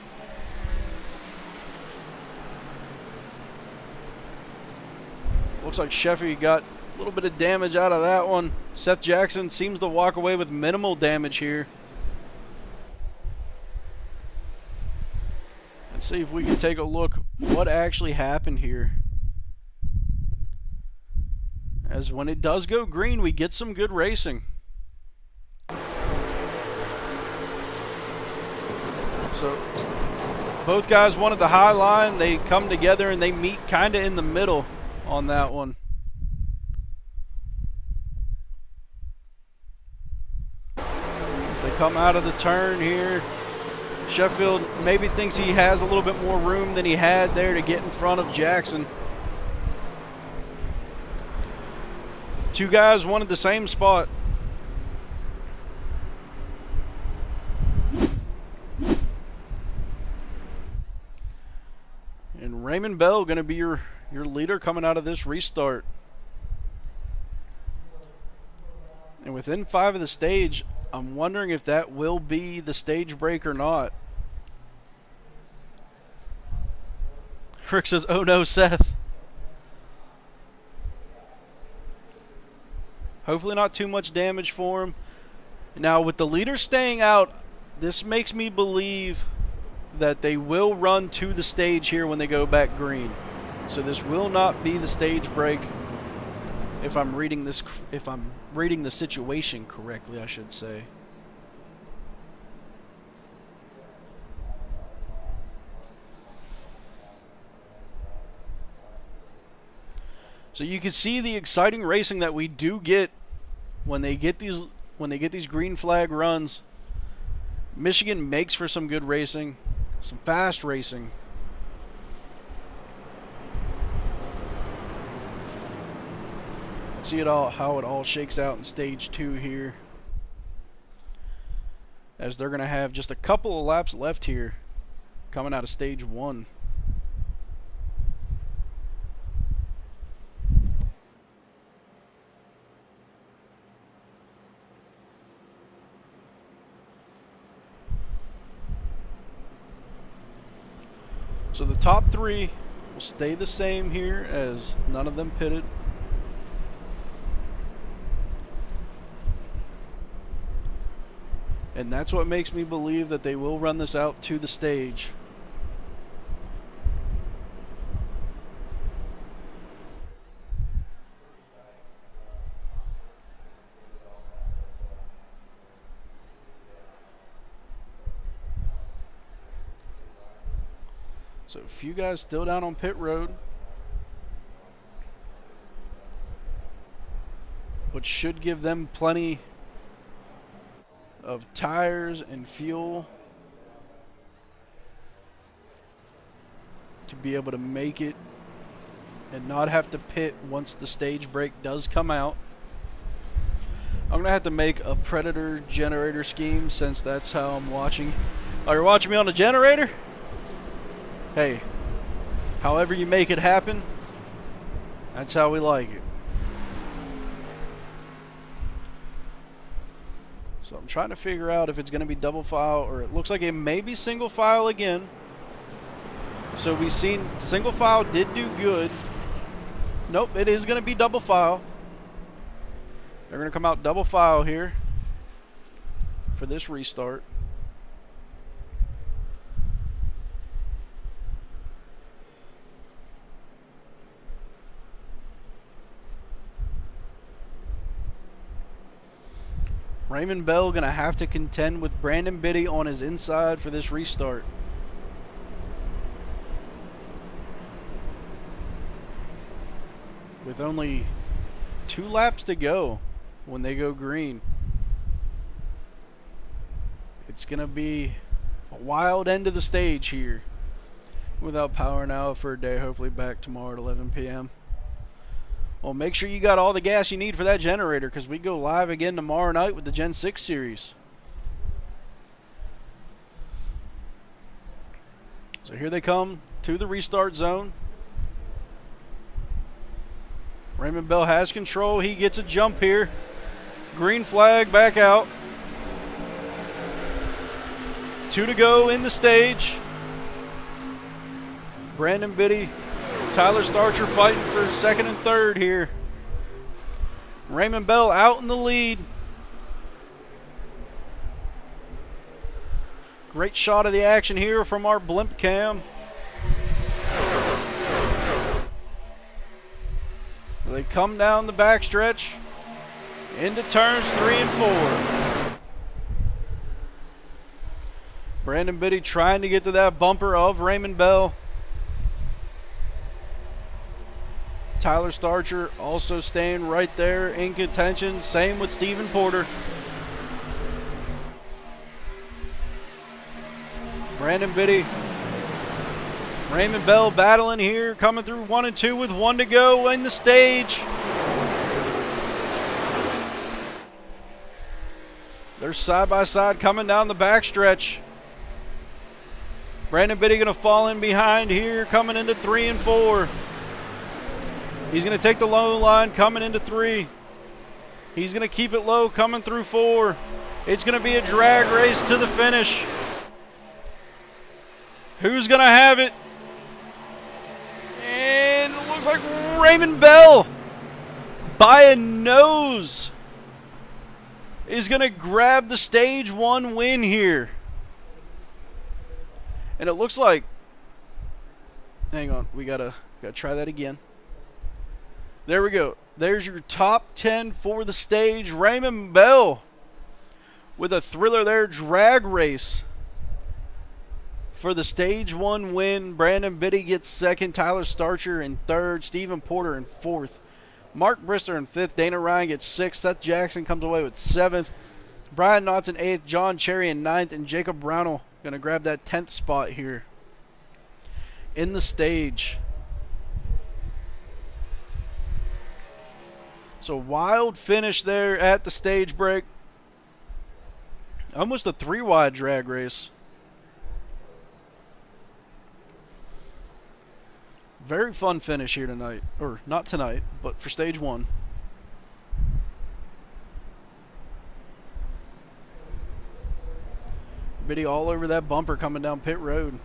Looks like Sheffield got a little bit of damage out of that one. Seth Jackson seems to walk away with minimal damage here. Let's see if we can take a look what actually happened here. As when it does go green, we get some good racing. So both guys wanted the high line. They come together and they meet kind of in the middle on that one. As they come out of the turn here, Sheffield maybe thinks he has a little bit more room than he had there to get in front of Jackson. Two guys wanted the same spot. And Raymond Bell going to be your leader coming out of this restart. And within 5 of the stage, I'm wondering if that will be the stage break or not. Rick says, oh no, Seth. Hopefully not too much damage for him. Now, with the leader staying out, this makes me believe that they will run to the stage here when they go back green. So this will not be the stage break. If I'm reading the situation correctly, I should say. So you can see the exciting racing that we do get when they get these green flag runs. Michigan makes for some good racing, some fast racing. Let's see how it all shakes out in stage 2 here. as they're going to have just a couple of laps left here coming out of stage 1. So the top 3 will stay the same here as none of them pitted. And that's what makes me believe that they will run this out to the stage. So a few guys still down on pit road, which should give them plenty of tires and fuel to be able to make it and not have to pit once the stage break does come out. I'm going to have to make a Predator generator scheme since that's how I'm watching. Oh, you're watching me on a generator? Hey, however you make it happen, that's how we like it. So I'm trying to figure out if it's going to be double file, or it looks like it may be single file again. So we've seen single file did do good. Nope, it is going to be double file. They're going to come out double file here for this restart. Raymond Bell going to have to contend with Brandon Biddy on his inside for this restart. With only 2 laps to go when they go green. It's going to be a wild end of the stage here. Without power now for a day, hopefully back tomorrow at 11 p.m. Well, make sure you got all the gas you need for that generator, because we go live again tomorrow night with the Gen 6 series. So here they come to the restart zone. Raymond Bell has control. He gets a jump here. Green flag back out. 2 to go in the stage. Brandon Biddy, Tyler Starcher fighting for 2nd and 3rd here. Raymond Bell out in the lead. Great shot of the action here from our blimp cam. They come down the backstretch into turns 3 and 4. Brandon Biddy trying to get to that bumper of Raymond Bell. Tyler Starcher also staying right there in contention. Same with Stephen Porter. Brandon Biddy, Raymond Bell battling here, coming through 1 and 2 with 1 to go in the stage. They're side by side coming down the backstretch. Brandon Biddy going to fall in behind here, coming into 3 and 4. He's going to take the low line coming into 3. He's going to keep it low coming through 4. It's going to be a drag race to the finish. Who's going to have it? And it looks like Raymond Bell, by a nose, is going to grab the stage 1 win here. And it looks like, hang on, we gotta try that again. There we go. There's your top 10 for the stage. Raymond Bell with a thriller there, drag race for the stage 1 win. Brandon Biddy gets 2nd, Tyler Starcher in 3rd, Stephen Porter in 4th, Mark Brister in 5th, Dana Ryan gets 6th, Seth Jackson comes away with 7th, Brian Knotts in 8th, John Cherry in 9th, and Jacob Brownell going to grab that 10th spot here in the stage. So wild finish there at the stage break. Almost a 3-wide drag race. Very fun finish here tonight. Or not tonight, but for stage 1. Biddy all over that bumper coming down pit road.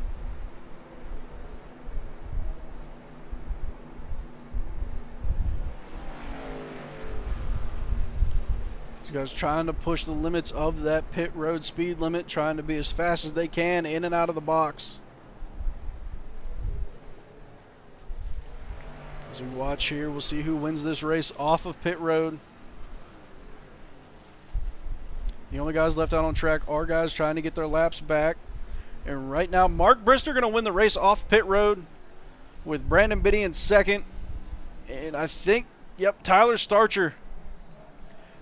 These guys trying to push the limits of that pit road speed limit, trying to be as fast as they can in and out of the box. As we watch here, we'll see who wins this race off of pit road. The only guys left out on track are guys trying to get their laps back. And right now, Mark Brister going to win the race off pit road with Brandon Biddy in second. And I think, yep, Tyler Starcher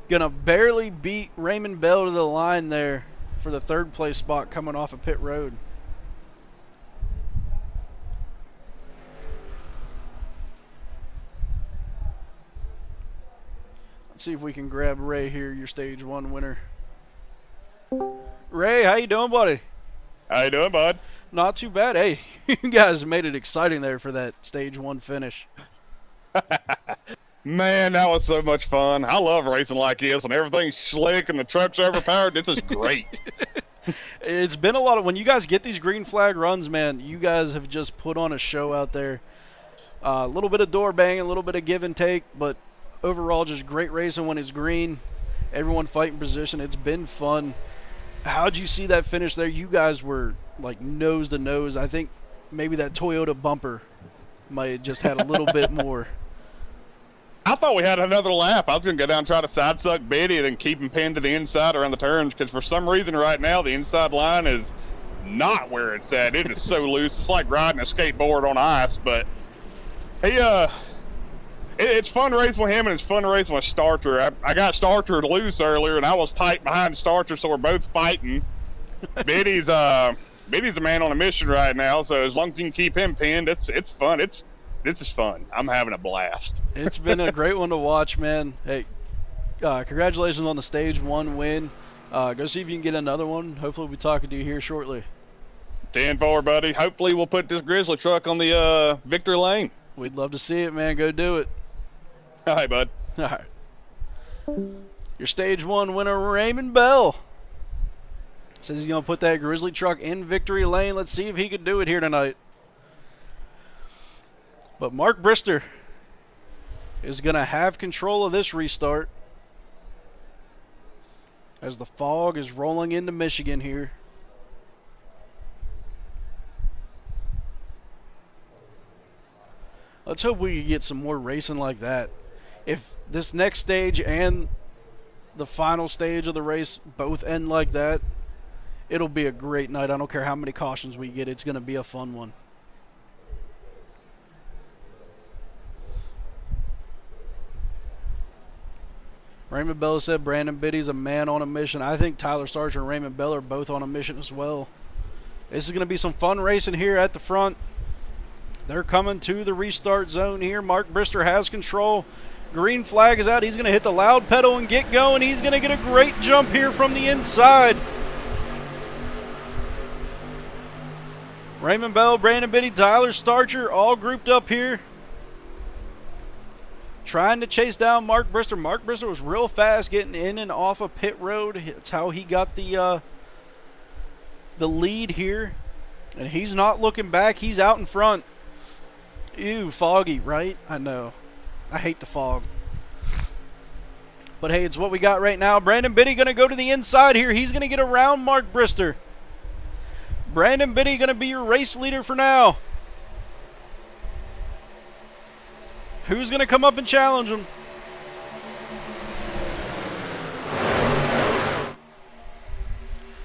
going to barely beat Raymond Bell to the line there for the 3rd place spot coming off of pit road. Let's see if we can grab Ray here, your stage 1 winner. Ray, how you doing, buddy? How you doing, bud? Not too bad. Hey, you guys made it exciting there for that stage 1 finish. Man, that was so much fun. I love racing like this when everything's slick and the truck's overpowered. This is great. It's been a lot of, when you guys get these green flag runs, man, you guys have just put on a show out there. A little bit of door banging, a little bit of give and take, but overall just great racing when it's green. Everyone fighting position. It's been fun. How'd you see that finish there? You guys were like nose to nose. I think maybe that Toyota bumper might have just had a little bit more. I thought we had another lap. I was going to go down and try to side suck Biddy and then keep him pinned to the inside around the turns because for some reason right now the inside line is not where it's at. It is so loose. It's like riding a skateboard on ice. But he, it's fun racing with him and it's fun racing with Starcher. I got Starcher loose earlier and I was tight behind Starcher, so we're both fighting. Biddy's the man on a mission right now, so as long as you can keep him pinned, it's fun. This is fun. I'm having a blast. It's been a great one to watch, man. Hey, congratulations on the stage 1 win. Go see if you can get another one. Hopefully we'll be talking to you here shortly. 10-4, buddy. Hopefully we'll put this Grizzly truck on the victory lane. We'd love to see it, man. Go do it. All right, bud. All right. Your stage 1 winner, Raymond Bell. Says he's going to put that Grizzly truck in victory lane. Let's see if he can do it here tonight. But Mark Brister is going to have control of this restart as the fog is rolling into Michigan here. Let's hope we can get some more racing like that. If this next stage and the final stage of the race both end like that, it'll be a great night. I don't care how many cautions we get. It's going to be a fun one. Raymond Bell said Brandon Biddy's a man on a mission. I think Tyler Starcher and Raymond Bell are both on a mission as well. This is going to be some fun racing here at the front. They're coming to the restart zone here. Mark Brister has control. Green flag is out. He's going to hit the loud pedal and get going. He's going to get a great jump here from the inside. Raymond Bell, Brandon Biddy, Tyler Starcher all grouped up here, trying to chase down Mark Brister. Mark Brister was real fast getting in and off of pit road. That's how he got the lead here. And he's not looking back. He's out in front. Ew, foggy, right? I know. I hate the fog. But hey, it's what we got right now. Brandon Biddy going to go to the inside here. He's going to get around Mark Brister. Brandon Biddy going to be your race leader for now. Who's going to come up and challenge him?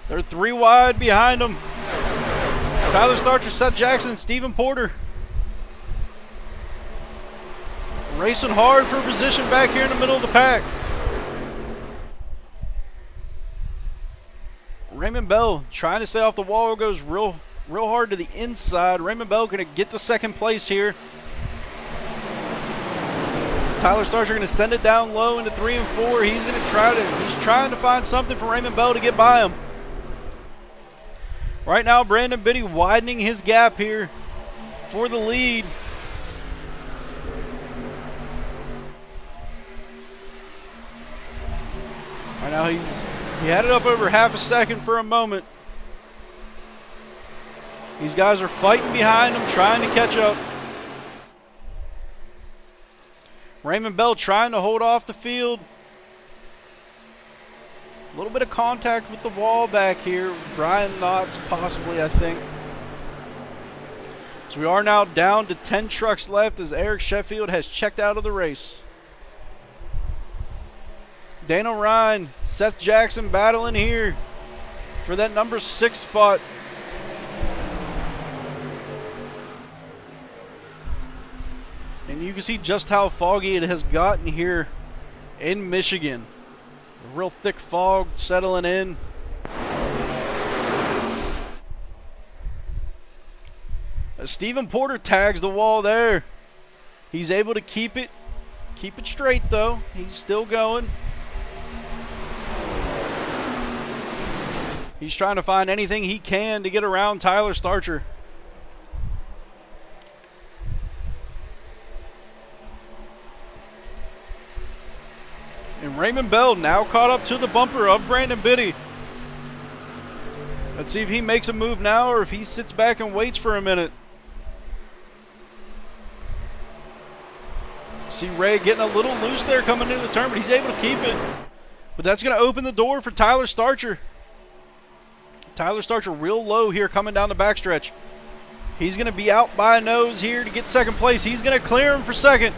They're 3 wide behind him. Tyler Starcher, Seth Jackson, Stephen Porter. Racing hard for position back here in the middle of the pack. Raymond Bell trying to stay off the wall, goes real hard to the inside. Raymond Bell going to get to second place here. Tyler Starcher going to send it down low into 3 and 4. He's trying to find something for Raymond Bell to get by him. Right now, Brandon Biddy widening his gap here for the lead. Right now, he had it up over half a second for a moment. These guys are fighting behind him, trying to catch up. Raymond Bell trying to hold off the field. A little bit of contact with the wall back here. Brian Knotts possibly, I think. So we are now down to 10 trucks left as Eric Sheffield has checked out of the race. Dana Ryan, Seth Jackson battling here for that number 6 spot. And you can see just how foggy it has gotten here in Michigan. A real thick fog settling in. Stephen Porter tags the wall there. He's able to keep it straight though. He's still going. He's trying to find anything he can to get around Tyler Starcher. And Raymond Bell now caught up to the bumper of Brandon Biddy. Let's see if he makes a move now or if he sits back and waits for a minute. See Ray getting a little loose there coming into the turn, but he's able to keep it. But that's going to open the door for Tyler Starcher. Tyler Starcher real low here coming down the backstretch. He's going to be out by a nose here to get second place. He's going to clear him for second.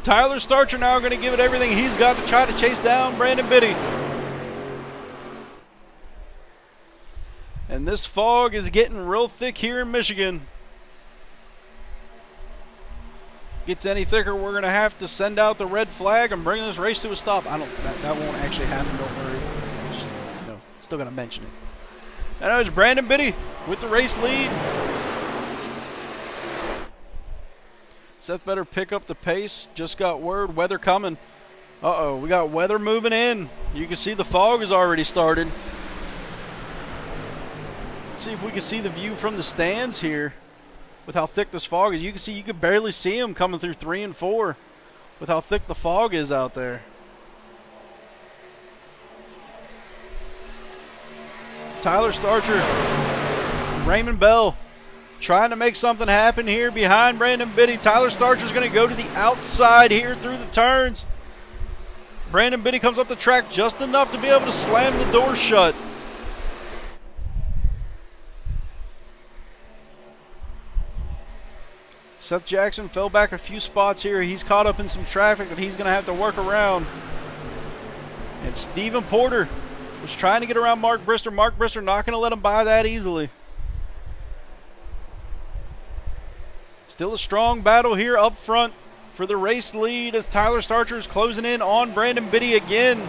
Tyler Starcher now going to give it everything he's got to try to chase down Brandon Biddy. And this fog is getting real thick here in Michigan. Gets any thicker, we're going to have to send out the red flag and bring this race to a stop. That won't actually happen, don't worry. Just, still going to mention it. And now it's Brandon Biddy with the race lead. Seth better pick up the pace. Just got word, weather coming. Uh-oh, we got weather moving in. You can see the fog has already started. Let's see if we can see the view from the stands here with how thick this fog is. You can see, you could barely see him coming through 3 and 4 with how thick the fog is out there. Tyler Starcher, Raymond Bell trying to make something happen here behind Brandon Biddy. Tyler Starcher's going to go to the outside here through the turns. Brandon Biddy comes up the track just enough to be able to slam the door shut. Seth Jackson fell back a few spots here. He's caught up in some traffic that he's going to have to work around. And Stephen Porter was trying to get around Mark Brister. Mark Brister not going to let him by that easily. Still a strong battle here up front for the race lead as Tyler Starcher is closing in on Brandon Biddy again.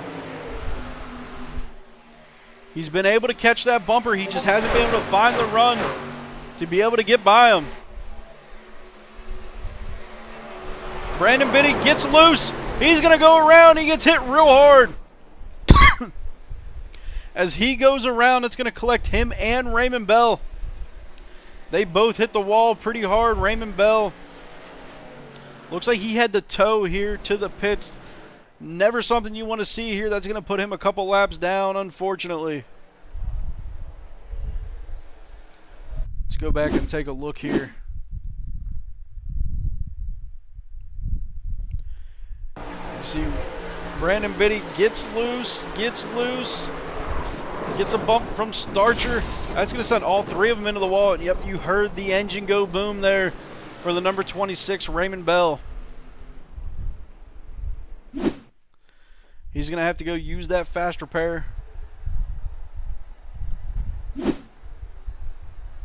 He's been able to catch that bumper. He just hasn't been able to find the run to be able to get by him. Brandon Biddy gets loose. He's going to go around. He gets hit real hard. As he goes around, it's going to collect him and Raymond Bell. They both hit the wall pretty hard. Raymond Bell looks like he had to tow here to the pits. Never something you want to see here. That's going to put him a couple laps down, unfortunately. Let's go back and take a look here. See, Brandon Biddy gets loose, gets a bump from Starcher. That's going to send all 3 of them into the wall. And yep, you heard the engine go boom there for the number 26, Raymond Bell. He's going to have to go use that fast repair.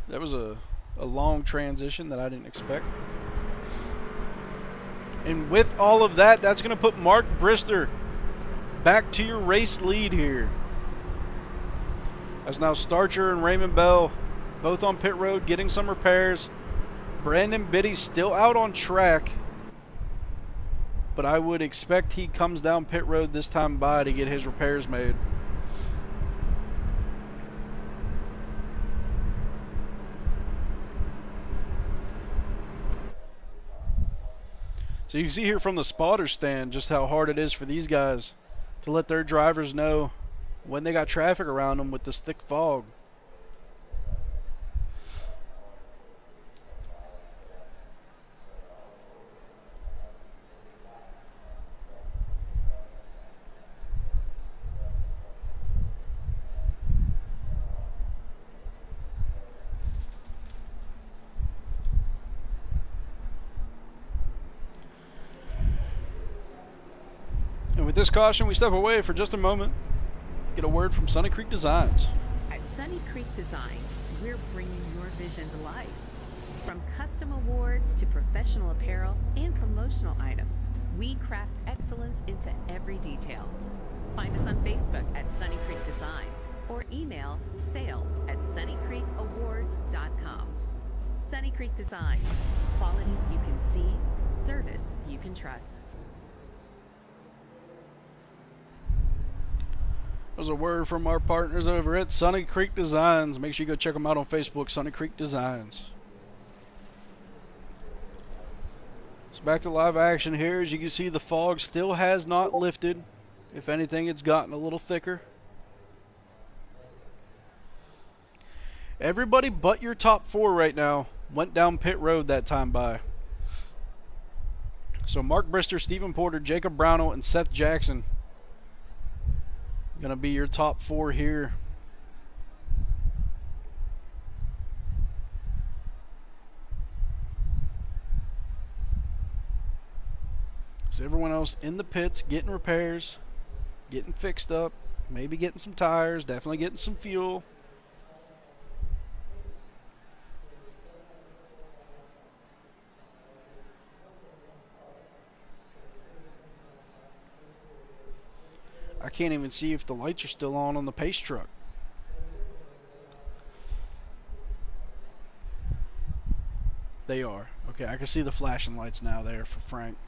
That was a long transition that I didn't expect. And with all of that, that's going to put Mark Brister back to your race lead here. As now Starcher and Raymond Bell both on pit road getting some repairs. Brandon Biddy still out on track, but I would expect he comes down pit road this time by to get his repairs made. So you can see here from the spotter stand just how hard it is for these guys to let their drivers know when they got traffic around them with this thick fog. And with this caution, we step away for just a moment. Get a word from Sunny Creek Designs. At Sunny Creek Designs, we're bringing your vision to life. From custom awards to professional apparel and promotional items, we craft excellence into every detail. Find us on Facebook at Sunny Creek Design or email sales@sunnycreekawards.com. Sunny Creek Designs, quality you can see, service you can trust. There's a word from our partners over at Sunny Creek Designs. Make sure you go check them out on Facebook, Sunny Creek Designs. So back to live action here. As you can see, the fog still has not lifted. If anything, it's gotten a little thicker. Everybody but your top 4 right now went down pit road that time by. So Mark Brister, Stephen Porter, Jacob Brownell, and Seth Jackson gonna be your top 4 here. So everyone else in the pits getting repairs, getting fixed up, maybe getting some tires, definitely getting some fuel. I can't even see if the lights are still on the pace truck. They are. Okay, I can see the flashing lights now there for Frank.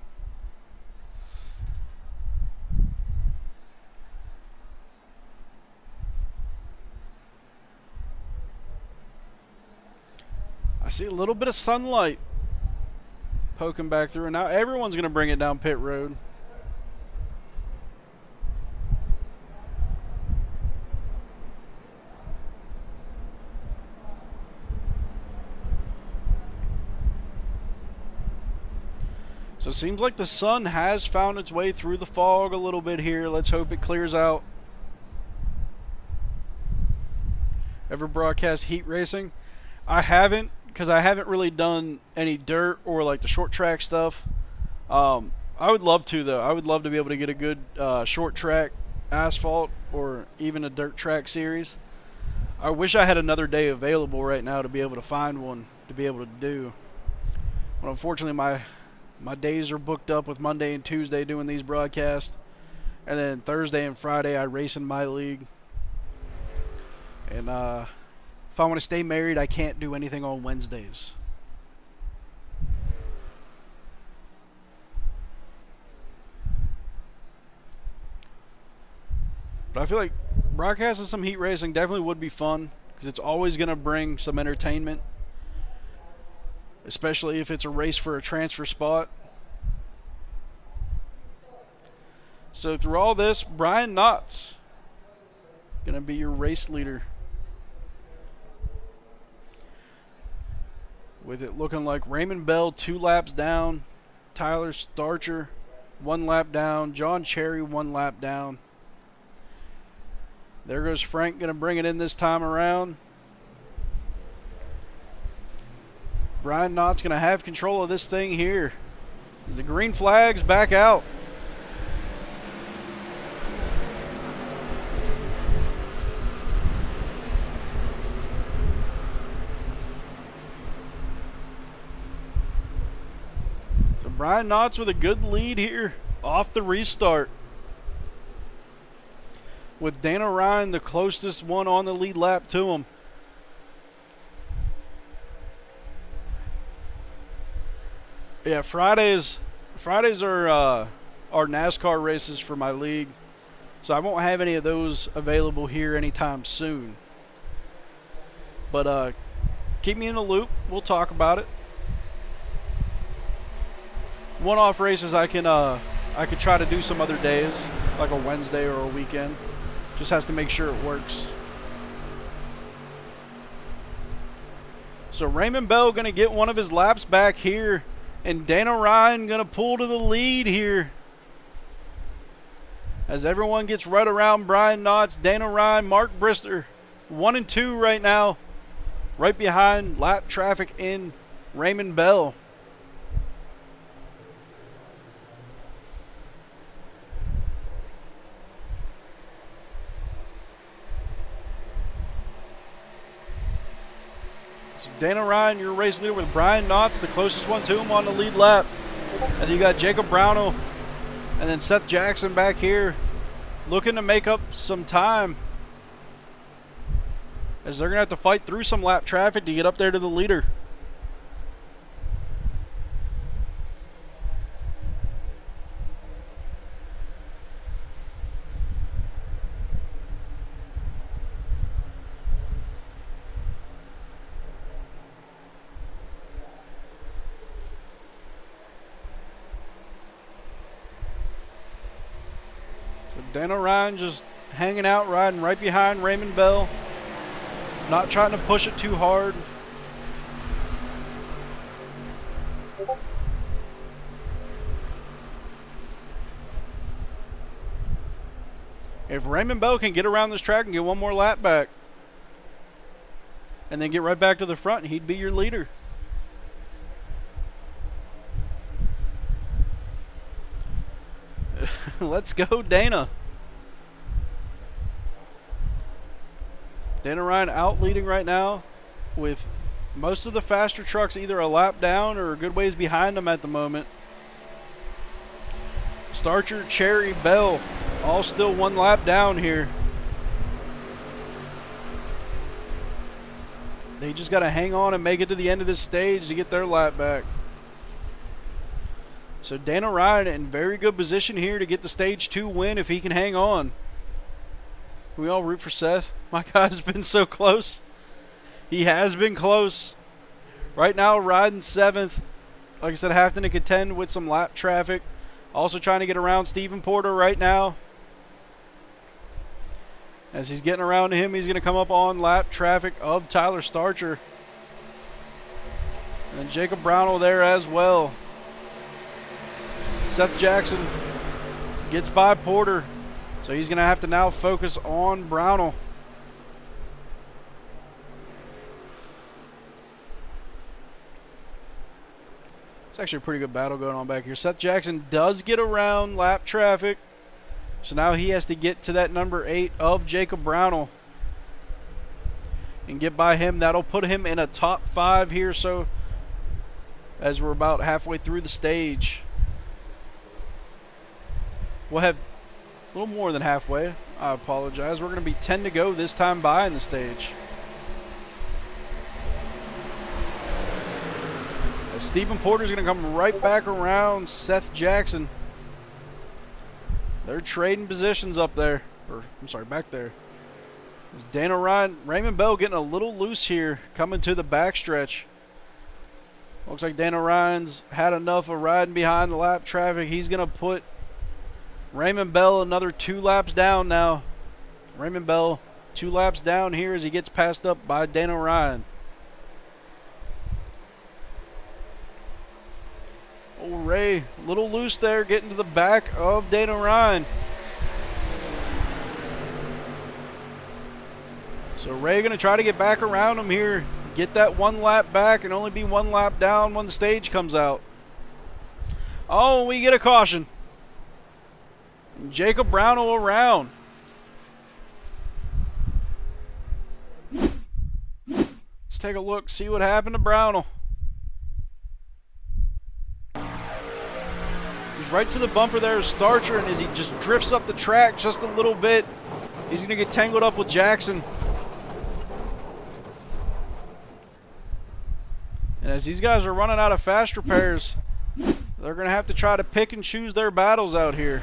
I see a little bit of sunlight poking back through. Now everyone's going to bring it down pit road. So it seems like the sun has found its way through the fog a little bit here. Let's hope it clears out. Ever broadcast heat racing? I haven't, because I haven't really done any dirt or like the short track stuff. I would love to, though. I would love to be able to get a good short track asphalt or even a dirt track series. I wish I had another day available right now to be able to find one to be able to do. But unfortunately, my days are booked up with Monday and Tuesday doing these broadcasts. And then Thursday and Friday I race in my league. And if I want to stay married, I can't do anything on Wednesdays. But I feel like broadcasting some heat racing definitely would be fun, because it's always going to bring some entertainment, especially if it's a race for a transfer spot. So through all this, Brian Knott's going to be your race leader, with it looking like Raymond Bell 2 laps down, Tyler Starcher 1 lap down, John Cherry 1 lap down. There goes Frank, going to bring it in this time around. Brian Knott's going to have control of this thing here as the green flag's back out. So Brian Knott's with a good lead here off the restart, with Dana Ryan the closest one on the lead lap to him. Yeah, Fridays are our NASCAR races for my league, so I won't have any of those available here anytime soon. But keep me in the loop. We'll talk about it. one-off races I could try to do some other days, like a Wednesday or a weekend. Just has to make sure it works. So Raymond Bell going to get one of his laps back here, and Dana Ryan going to pull to the lead here. As everyone gets right around Brian Knotts, Dana Ryan, Mark Brister, 1 and 2 right now, right behind lap traffic in Raymond Bell. So Dana Ryan, your race leader, with Brian Knotts, the closest one to him on the lead lap. And you got Jacob Brownell and then Seth Jackson back here looking to make up some time, as they're going to have to fight through some lap traffic to get up there to the leader. Dana Ryan just hanging out, riding right behind Raymond Bell. Not trying to push it too hard. If Raymond Bell can get around this track and get one more lap back, and then get right back to the front, he'd be your leader. Let's go, Dana. Dana Ryan out leading right now, with most of the faster trucks either a lap down or a good ways behind them at the moment. Starcher, Cherry, Bell, all still one lap down here. They just got to hang on and make it to the end of this stage to get their lap back. So Dana Ryan in very good position here to get the stage 2 win if he can hang on. We all root for Seth. My guy's been so close. He has been close. Right now riding 7th. Like I said, having to contend with some lap traffic. Also trying to get around Stephen Porter right now. As he's getting around him, he's going to come up on lap traffic of Tyler Starcher. And Jacob Brownell there as well. Seth Jackson gets by Porter. So he's going to have to now focus on Brownell. It's actually a pretty good battle going on back here. Seth Jackson does get around lap traffic. So now he has to get to that number 8 of Jacob Brownell and get by him. That'll put him in a top 5 here, so as we're about halfway through the stage. We'll have a little more than halfway. I apologize. We're going to be 10 to go this time by in the stage. As Stephen Porter's going to come right back around Seth Jackson. They're trading positions up there. Or, I'm sorry, back there. There's Dana Ryan. Raymond Bell getting a little loose here, coming to the backstretch. Looks like Dana Ryan's had enough of riding behind the lap traffic. He's going to put Raymond Bell another 2 laps down now. Raymond Bell 2 laps down here as he gets passed up by Dana Ryan. Oh, Ray, a little loose there, getting to the back of Dana Ryan. So Ray going to try to get back around him here, get that 1 lap back, and only be 1 lap down when the stage comes out. Oh, we get a caution. Jacob Brownell around. Let's take a look, see what happened to Brownell. He's right to the bumper there, Starcher, and as he just drifts up the track just a little bit, he's going to get tangled up with Jackson. And as these guys are running out of fast repairs, they're going to have to try to pick and choose their battles out here.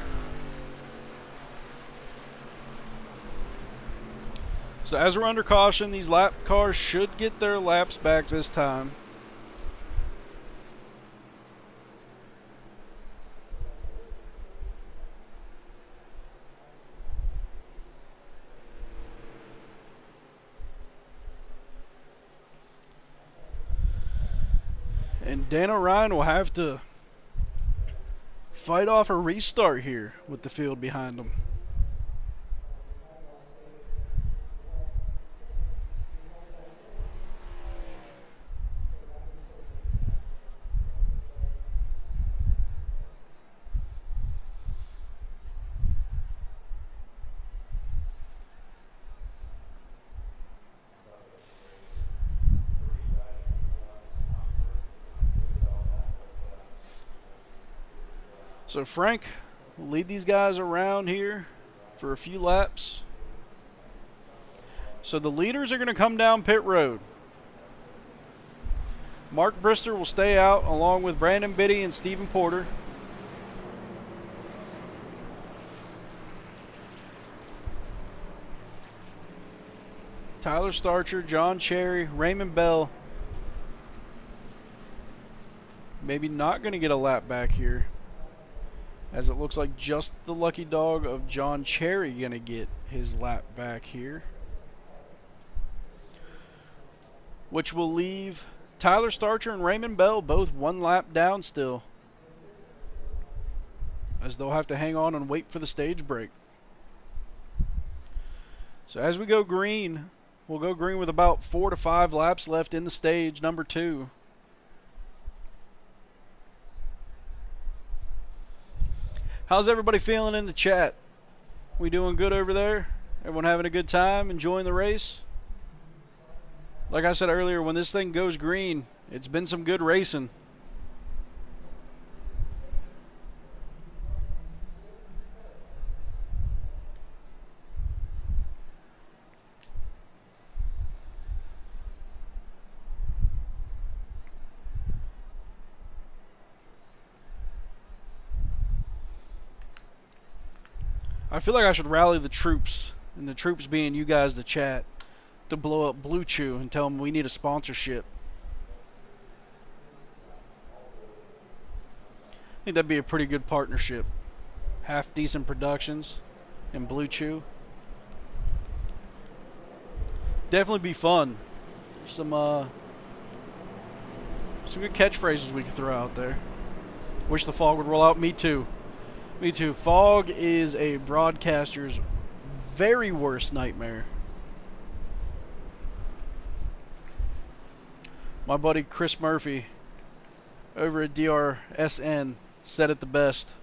So as we're under caution, these lap cars should get their laps back this time. And Dan O'Ryan will have to fight off a restart here with the field behind him. So Frank will lead these guys around here for a few laps. So the leaders are going to come down pit road. Mark Brister will stay out along with Brandon Biddy and Stephen Porter. Tyler Starcher, John Cherry, Raymond Bell. Maybe not going to get a lap back here, as it looks like just the lucky dog of John Cherry going to get his lap back here. Which will leave Tyler Starcher and Raymond Bell both one lap down still, as they'll have to hang on and wait for the stage break. So as we go green, we'll go green with about 4 to 5 laps left in the stage number 2. How's everybody feeling in the chat? We doing good over there? Everyone having a good time, enjoying the race? Like I said earlier, when this thing goes green, it's been some good racing. I feel like I should rally the troops, and the troops being you guys, the chat, to blow up Blue Chew and tell them we need a sponsorship. I think that'd be a pretty good partnership. Half Decent Productions and Blue Chew. Definitely be fun. Some good catchphrases we could throw out there. Wish the fog would roll out. Me too. Me too. Fog is a broadcaster's very worst nightmare. My buddy Chris Murphy over at DRSN said it the best.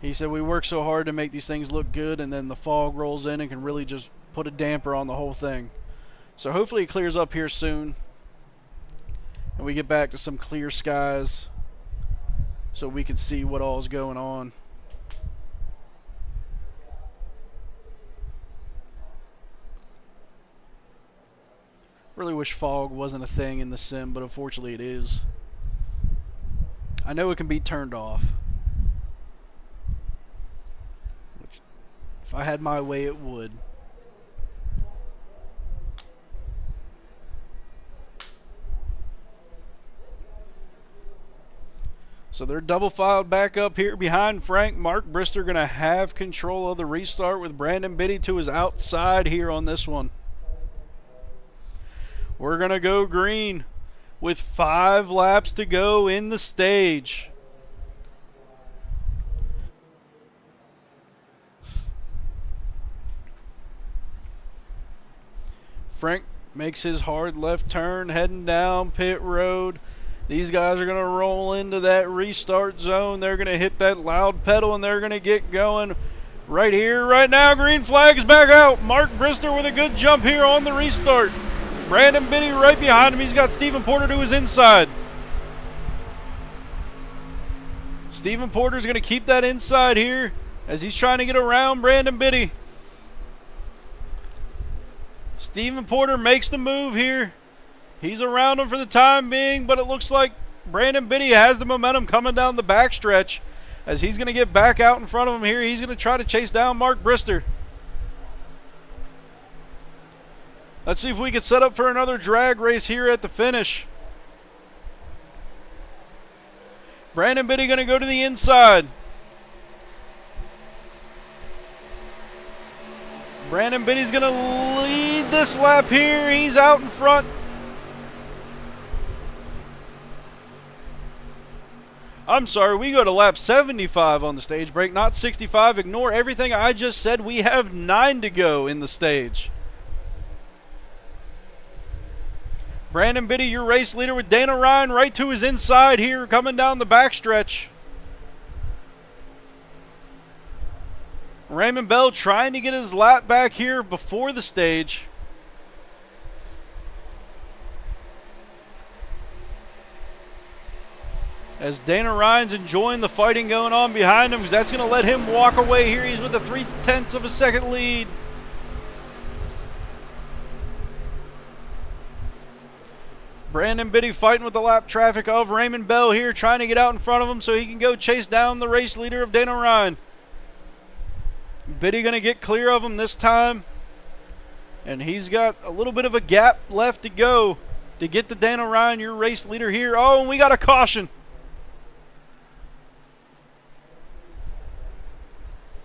He said we work so hard to make these things look good, and then the fog rolls in and can really just put a damper on the whole thing. So hopefully it clears up here soon, and we get back to some clear skies so we can see what all is going on. Really wish fog wasn't a thing in the sim, but unfortunately it is. I know it can be turned off, which, if I had my way, it would. So they're double filed back up here behind Frank. Mark Brister going to have control of the restart with Brandon Biddy to his outside here on this one. We're going to go green with 5 laps to go in the stage. Frank makes his hard left turn heading down pit road. These guys are going to roll into that restart zone. They're going to hit that loud pedal and they're going to get going right here, right now. Green flag is back out. Mark Brister with a good jump here on the restart. Brandon Biddy right behind him. He's got Stephen Porter to his inside. Stephen Porter's going to keep that inside here as he's trying to get around Brandon Biddy. Stephen Porter makes the move here. He's around him for the time being, but it looks like Brandon Biddy has the momentum coming down the backstretch as he's going to get back out in front of him here. He's going to try to chase down Mark Brister. Let's see if we can set up for another drag race here at the finish. Brandon Biddy going to go to the inside. Brandon Biddy's going to lead this lap here. He's out in front. I'm sorry, we go to lap 75 on the stage break, not 65. Ignore everything I just said. We have 9 to go in the stage. Brandon Biddy, your race leader, with Dana Ryan right to his inside here, coming down the backstretch. Raymond Bell trying to get his lap back here before the stage. As Dana Ryan's enjoying the fighting going on behind him, because that's going to let him walk away here. He's with a 0.3 of a second lead. Brandon Biddy fighting with the lap traffic of Raymond Bell here, trying to get out in front of him so he can go chase down the race leader of Dana Ryan. Biddy going to get clear of him this time. And he's got a little bit of a gap left to go to get to Dana Ryan, your race leader here. Oh, and we got a caution.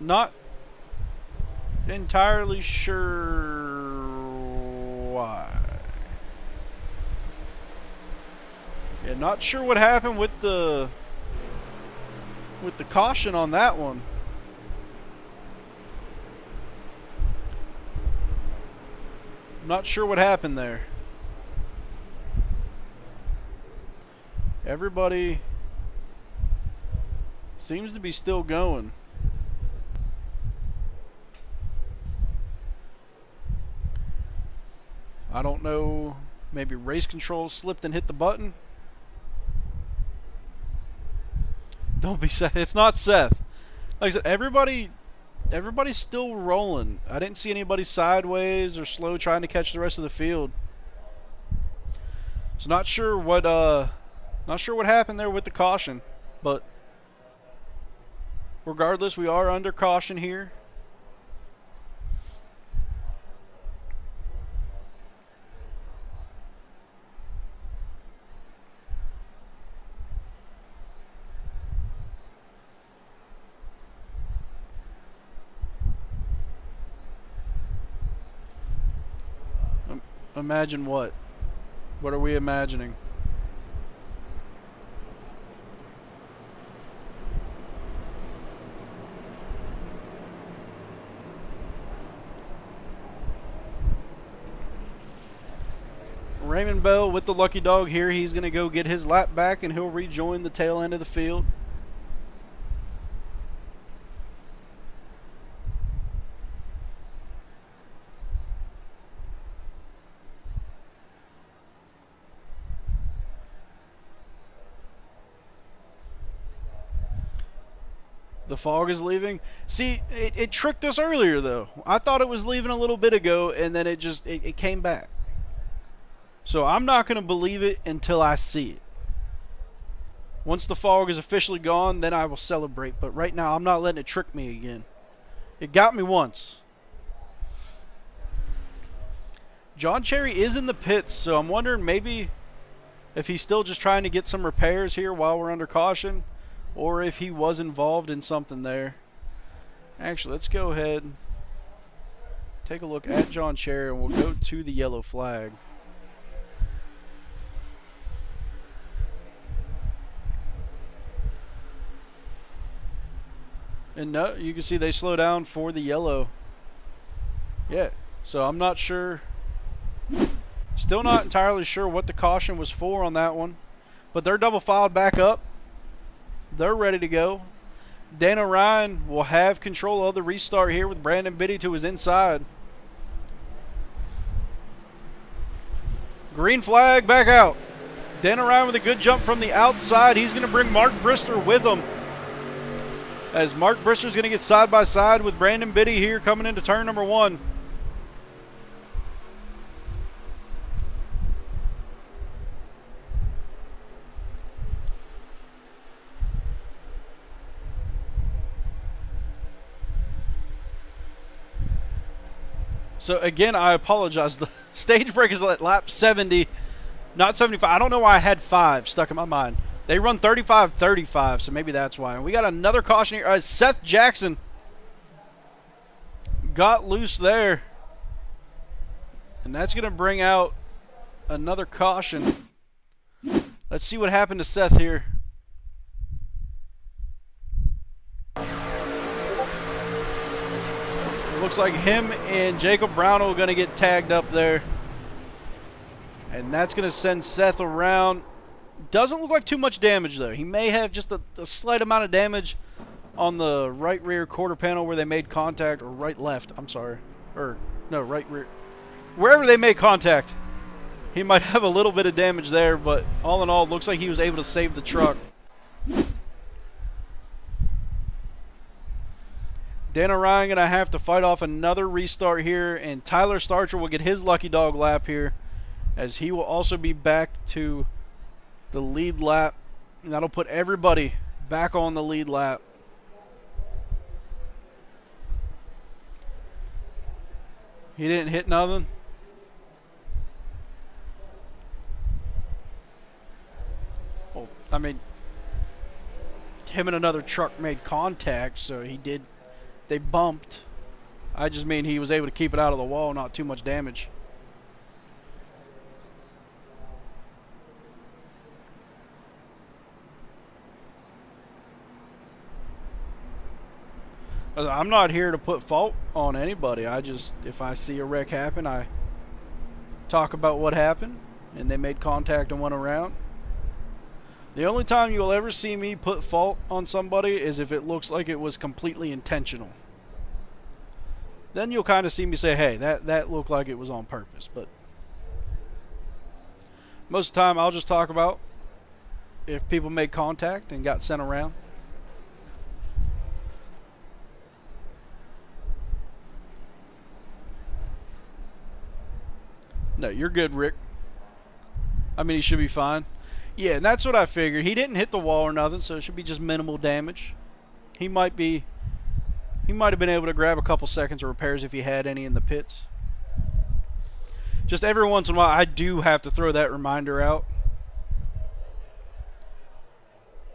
Not entirely sure why. Yeah, not sure what happened with the caution on that one. Not sure what happened there. Everybody seems to be still going. I don't know, maybe race control slipped and hit the button. Don't be Seth. It's not Seth. Like I said, everybody's still rolling. I didn't see anybody sideways or slow trying to catch the rest of the field. So not sure what happened there with the caution, but regardless, we are under caution here. Imagine what? What are we imagining? Raymond Bell with the lucky dog here. He's going to go get his lap back and he'll rejoin the tail end of the field. The fog is leaving. See, it tricked us earlier, though. I thought it was leaving a little bit ago, and then it came back. So I'm not going to believe it until I see it. Once the fog is officially gone, then I will celebrate. But right now, I'm not letting it trick me again. It got me once. John Cherry is in the pits, so I'm wondering maybe if he's still just trying to get some repairs here while we're under caution, or if he was involved in something there. Actually, let's go ahead and take a look at John Cherry, and we'll go to the yellow flag. And no, you can see they slow down for the yellow. Yeah, so I'm not sure. Still not entirely sure what the caution was for on that one. But they're double filed back up. They're ready to go. Dana Ryan will have control of the restart here with Brandon Biddy to his inside. Green flag back out. Dana Ryan with a good jump from the outside. He's going to bring Mark Brister with him, as Mark Brister's going to get side by side with Brandon Biddy here coming into turn number 1. So again, I apologize. The stage break is at lap 70, not 75. I don't know why I had 5 stuck in my mind. They run 35-35, so maybe that's why. And we got another caution here. Seth Jackson got loose there. And that's going to bring out another caution. Let's see what happened to Seth here. looks like him and Jacob Brownell are going to get tagged up there. And that's going to send Seth around. Doesn't look like too much damage, though. He may have just a slight amount of damage on the right rear quarter panel where they made contact, or right left, I'm sorry. Or, no, right rear. Wherever they made contact, he might have a little bit of damage there, but all in all, it looks like he was able to save the truck. Dana Ryan going to have to fight off another restart here, and Tyler Starcher will get his lucky dog lap here, as he will also be back to the lead lap. And that'll put everybody back on the lead lap. He didn't hit nothing. Well, I mean, him and another truck made contact, so he did. They bumped. I just mean he was able to keep it out of the wall, not too much damage. I'm not here to put fault on anybody. I just, if I see a wreck happen, I talk about what happened, and they made contact and went around. The only time you'll ever see me put fault on somebody is if it looks like it was completely intentional. Then you'll kind of see me say, hey, that looked like it was on purpose. But most of the time, I'll just talk about if people made contact and got sent around. No, you're good, Rick. I mean, he should be fine. Yeah, and that's what I figured. He didn't hit the wall or nothing, so it should be just minimal damage. He might have been able to grab a couple seconds of repairs if he had any in the pits. Just every once in a while, I do have to throw that reminder out,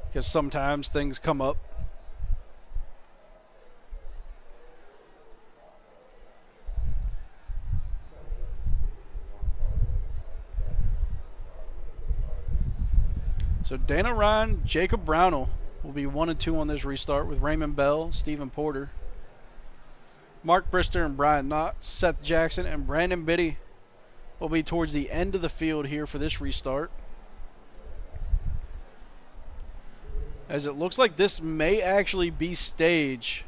because sometimes things come up. So Dana Ryan, Jacob Brownell will be 1 and 2 on this restart, with Raymond Bell, Stephen Porter, Mark Brister and Brian Knott. Seth Jackson and Brandon Biddy will be towards the end of the field here for this restart, as it looks like this may actually be stage.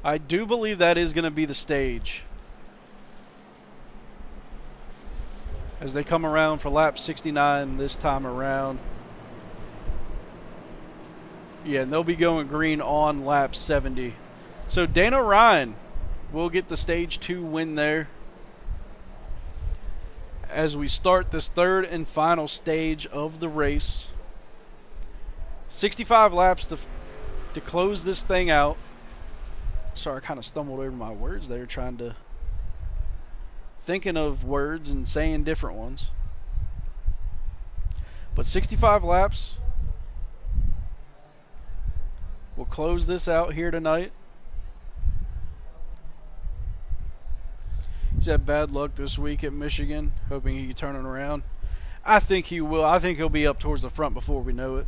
I do believe that is going to be the stage, as they come around for lap 69 this time around. Yeah, and they'll be going green on lap 70. So Dana Ryan will get the stage 2 win there, as we start this third and final stage of the race. 65 laps to close this thing out. Sorry, I kind of stumbled over my words there, thinking of words and saying different ones. But 65 laps will close this out here tonight. He's had bad luck this week at Michigan, hoping he can turn it around. I think he will. I think he'll be up towards the front before we know it.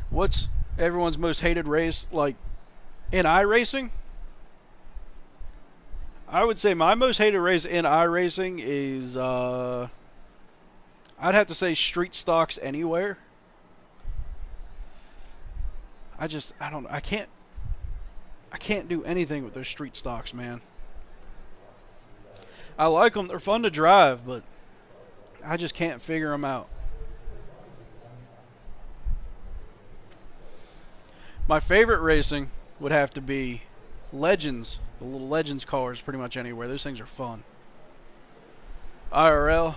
What's everyone's most hated race like in iRacing? I would say my most hated race in iRacing is, I'd have to say street stocks anywhere. I can't do anything with those street stocks, man. I like them. They're fun to drive, but I just can't figure them out. My favorite racing would have to be Legends. The little Legends cars, pretty much anywhere. Those things are fun. IRL.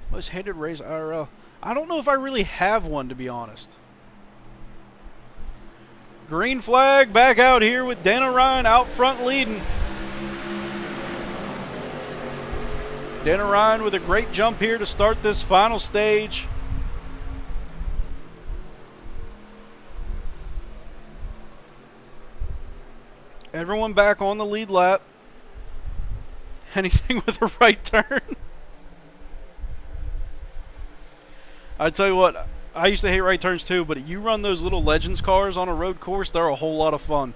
Most hated race IRL. I don't know if I really have one, to be honest. Green flag back out here with Dana Ryan out front leading. Dana Ryan with a great jump here to start this final stage. Everyone back on the lead lap. Anything with a right turn. I tell you what, I used to hate right turns too, but you run those little Legends cars on a road course, they're a whole lot of fun.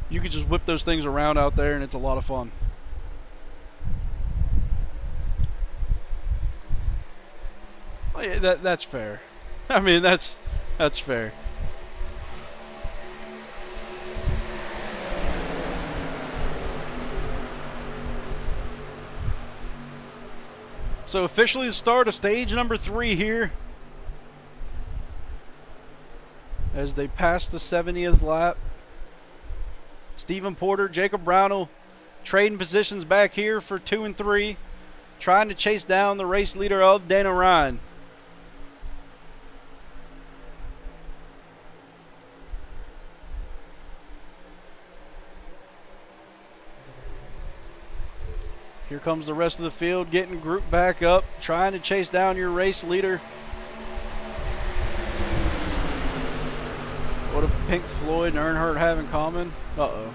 You could just whip those things around out there, and it's a lot of fun. Oh, yeah, that's fair. I mean, that's fair. So officially the start of stage number 3 here, as they pass the 70th lap. Stephen Porter, Jacob Brownell trading positions back here for 2 and 3, trying to chase down the race leader of Dana Ryan. Here comes the rest of the field getting grouped back up, trying to chase down your race leader. What do Pink Floyd and Earnhardt have in common? Uh-oh.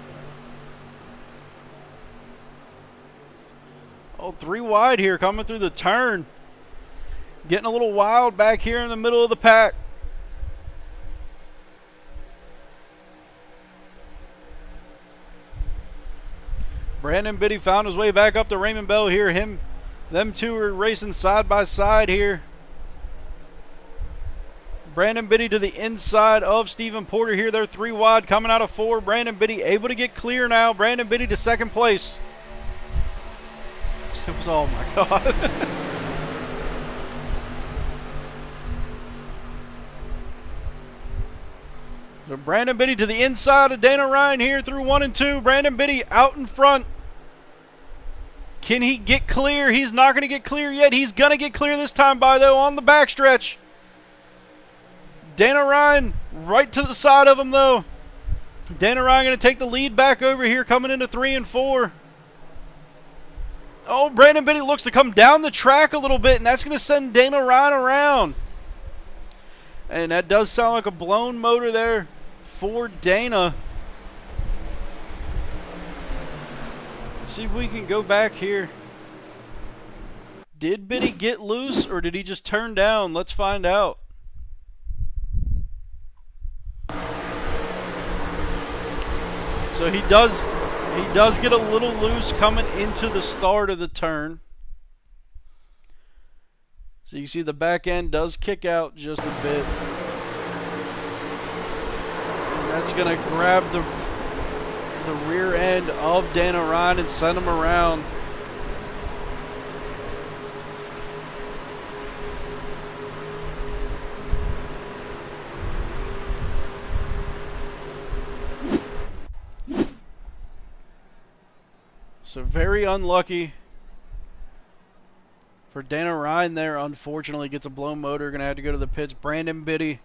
Oh, 3 wide here coming through the turn. Getting a little wild back here in the middle of the pack. Brandon Biddy found his way back up to Raymond Bell here. Them two are racing side by side here. Brandon Biddy to the inside of Stephen Porter here. They're 3 wide coming out of 4. Brandon Biddy able to get clear now. Brandon Biddy to second place. It was, oh my God. So Brandon Biddy to the inside of Dana Ryan here through 1 and 2. Brandon Biddy out in front. Can he get clear? He's not going to get clear yet. He's going to get clear this time by, though, on the backstretch. Dana Ryan right to the side of him, though. Dana Ryan going to take the lead back over here coming into 3 and 4. Oh, Brandon Biddy looks to come down the track a little bit, and that's going to send Dana Ryan around. And that does sound like a blown motor there for Dana. Let's see if we can go back here. Did Biddy get loose, or did he just turn down? Let's find out. So he does get a little loose coming into the start of the turn. So you can see the back end does kick out just a bit. And that's going to grab the rear end of Dana Ryan and send him around. So very unlucky for Dana Ryan there. Unfortunately, gets a blown motor. Going to have to go to the pits. Brandon Biddy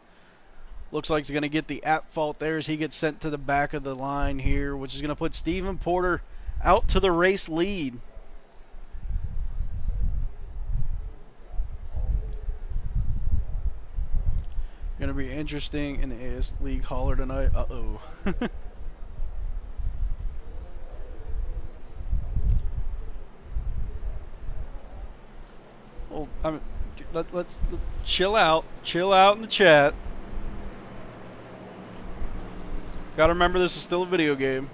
looks like he's going to get the at fault there as he gets sent to the back of the line here, which is going to put Stephen Porter out to the race lead. Going to be interesting in the AS League hauler tonight. Uh-oh. Well, let's chill out. Chill out in the chat. Gotta remember this is still a video game.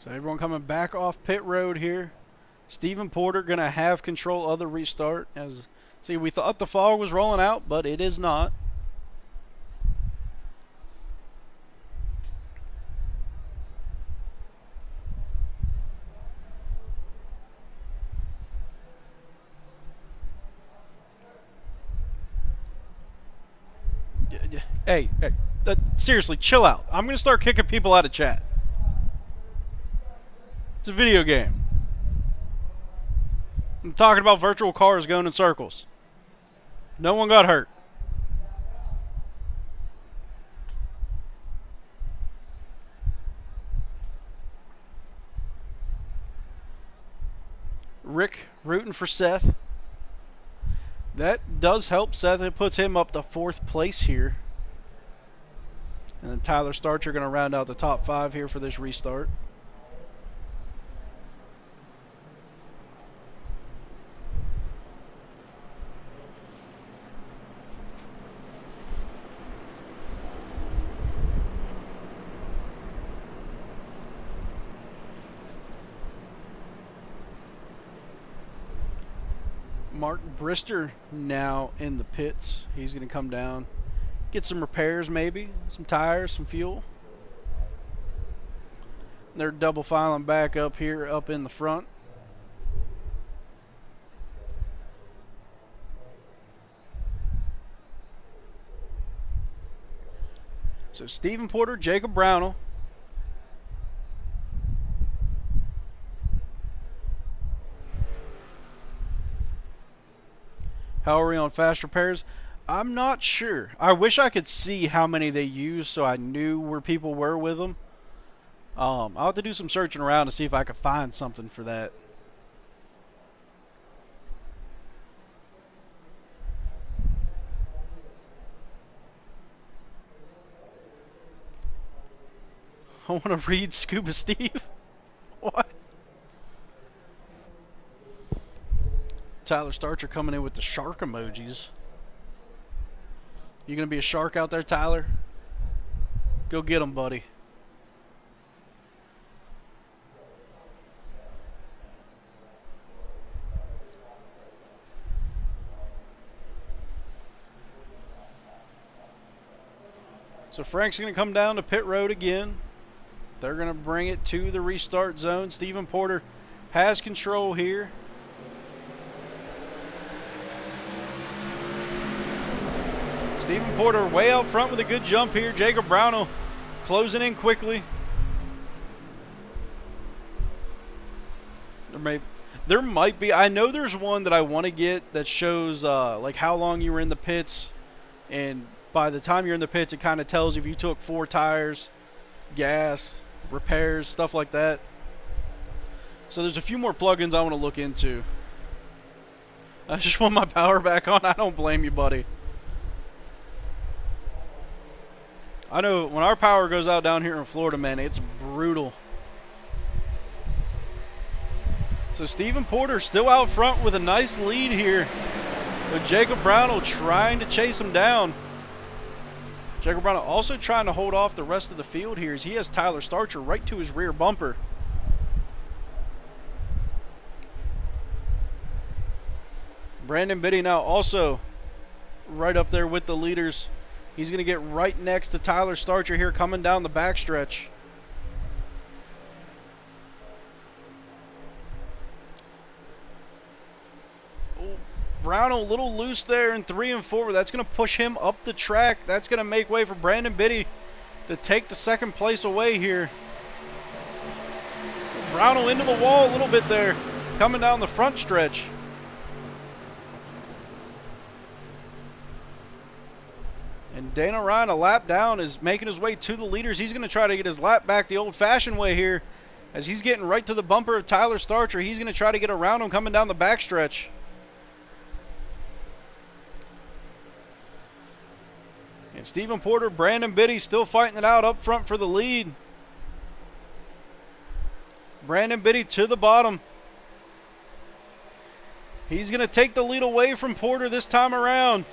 So everyone coming back off pit road here. Stephen Porter going to have control of the restart. See, we thought the fog was rolling out, but it is not. Hey, seriously, chill out. I'm going to start kicking people out of chat. It's a video game. I'm talking about virtual cars going in circles. No one got hurt. Rick rooting for Seth. That does help Seth. It puts him up to 4th place here. And then Tyler Starcher going to round out the top 5 here for this restart. Mark Brister now in the pits. He's going to come down, get some repairs maybe, some tires, some fuel. They're double filing back up here, up in the front. So Stephen Porter, Jacob Brownell. How are we on fast repairs? I'm not sure. I wish I could see how many they use so I knew where people were with them. I'll have to do some searching around to see if I could find something for that. I want to read Scuba Steve. What? Tyler Starcher coming in with the shark emojis. You gonna be a shark out there, Tyler? Go get him, buddy. So Frank's gonna come down to pit road again. They're gonna bring it to the restart zone. Stephen Porter has control here. Stephen Porter way out front with a good jump here. Jacob Brownell closing in quickly. There might be. I know there's one that I want to get that shows like how long you were in the pits, and by the time you're in the pits, it kind of tells if you took 4 tires, gas, repairs, stuff like that. So there's a few more plugins I want to look into. I just want my power back on. I don't blame you, buddy. I know when our power goes out down here in Florida, man, it's brutal. So Stephen Porter still out front with a nice lead here, with Jacob Brownell trying to chase him down. Jacob Brownell also trying to hold off the rest of the field here as he has Tyler Starcher right to his rear bumper. Brandon Biddy now also right up there with the leaders. He's going to get right next to Tyler Starcher here coming down the backstretch. Brownell a little loose there in 3 and 4. That's going to push him up the track. That's going to make way for Brandon Biddy to take the 2nd place away here. Brownell into the wall a little bit there, coming down the front stretch. And Dana Ryan, a lap down, is making his way to the leaders. He's going to try to get his lap back the old-fashioned way here. As he's getting right to the bumper of Tyler Starcher, he's going to try to get around him coming down the backstretch. And Stephen Porter, Brandon Biddy still fighting it out up front for the lead. Brandon Biddy to the bottom. He's going to take the lead away from Porter this time around.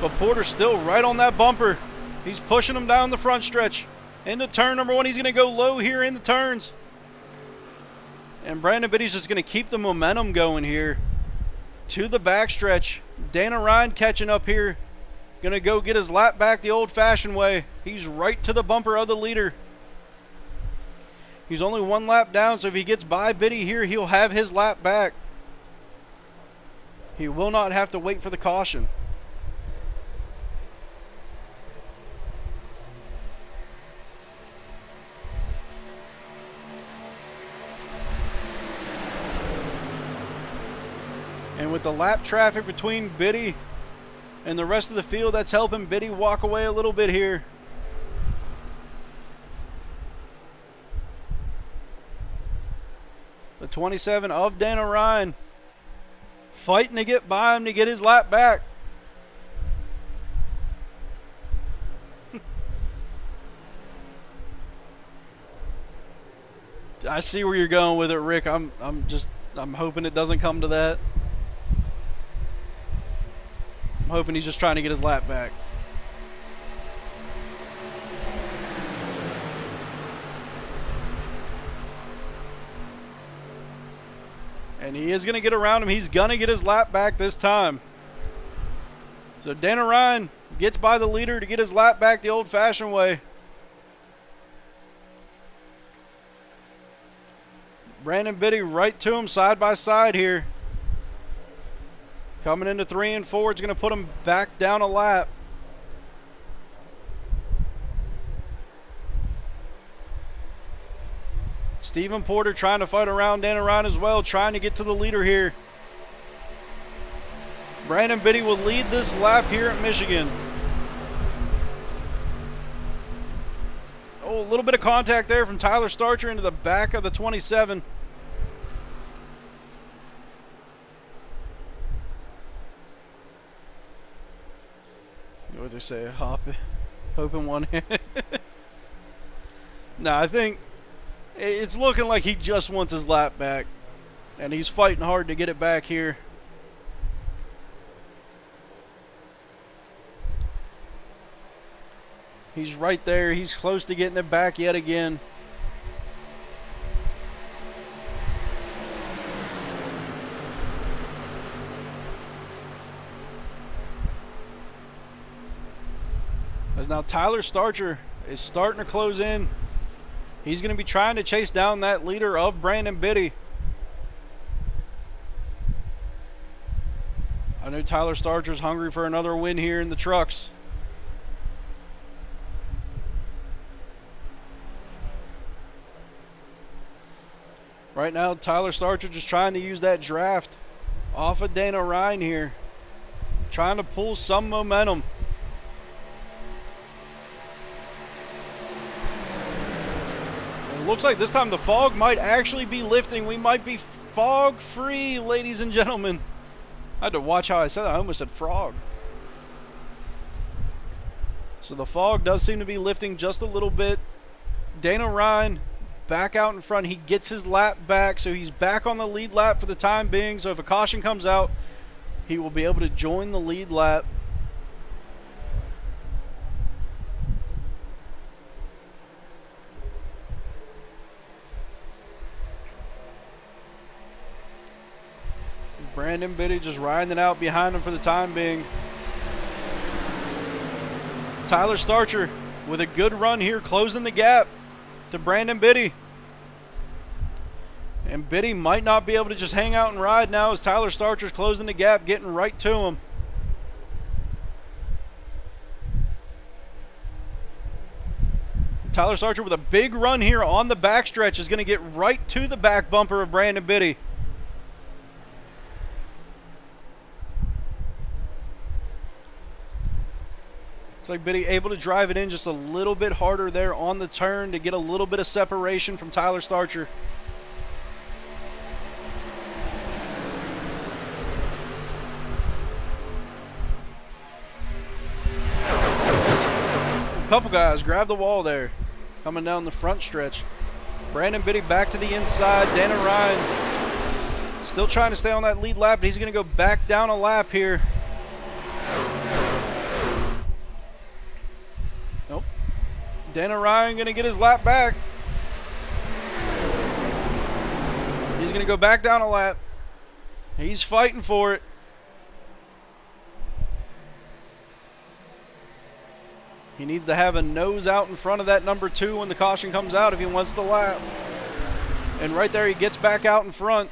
But Porter's still right on that bumper. He's pushing him down the front stretch. Into turn number 1, he's going to go low here in the turns. And Brandon Biddy's just going to keep the momentum going here to the backstretch. Dana Ryan catching up here. Going to go get his lap back the old-fashioned way. He's right to the bumper of the leader. He's only 1 lap down, so if he gets by Biddy here, he'll have his lap back. He will not have to wait for the caution. And with the lap traffic between Biddy and the rest of the field, that's helping Biddy walk away a little bit here. 27 of Dana Ryan. Fighting to get by him to get his lap back. I see where you're going with it, Rick. I'm hoping it doesn't come to that. I'm hoping he's just trying to get his lap back. And he is going to get around him. He's going to get his lap back this time. So Dana Ryan gets by the leader to get his lap back the old-fashioned way. Brandon Biddy right to him side by side here. Coming into 3 and 4. It's going to put him back down a lap. Stephen Porter trying to fight around Dana Ryan as well, trying to get to the leader here. Brandon Biddy will lead this lap here at Michigan. Oh, a little bit of contact there from Tyler Starcher into the back of the 27. You know what they say, hoping one hand. No, I think it's looking like he just wants his lap back. And he's fighting hard to get it back here. He's right there. He's close to getting it back yet again. As now Tyler Starcher is starting to close in. He's going to be trying to chase down that leader of Brandon Biddy. I know Tyler Starcher's hungry for another win here in the trucks. Right now, Tyler Starcher just trying to use that draft off of Dana Ryan here. Trying to pull some momentum. It looks like this time the fog might actually be lifting. We might be fog free, ladies and gentlemen. I had to watch how I said that. I almost said frog. So the fog does seem to be lifting just a little bit. Dana Ryan back out in front. He gets his lap back, so he's back on the lead lap for the time being. So if a caution comes out, he will be able to join the lead lap. Brandon Biddy just riding it out behind him for the time being. Tyler Starcher with a good run here, closing the gap to Brandon Biddy. And Biddy might not be able to just hang out and ride now as Tyler Starcher's closing the gap, getting right to him. Tyler Starcher with a big run here on the backstretch is going to get right to the back bumper of Brandon Biddy. Looks like Biddy able to drive it in just a little bit harder there on the turn to get a little bit of separation from Tyler Starcher. A couple guys grab the wall there coming down the front stretch. Brandon Biddy back to the inside. Dana Ryan still trying to stay on that lead lap, but he's going to go back down a lap here. Nope. Dana Ryan going to get his lap back. He's going to go back down a lap. He's fighting for it. He needs to have a nose out in front of that number 2 when the caution comes out if he wants the lap. And right there he gets back out in front.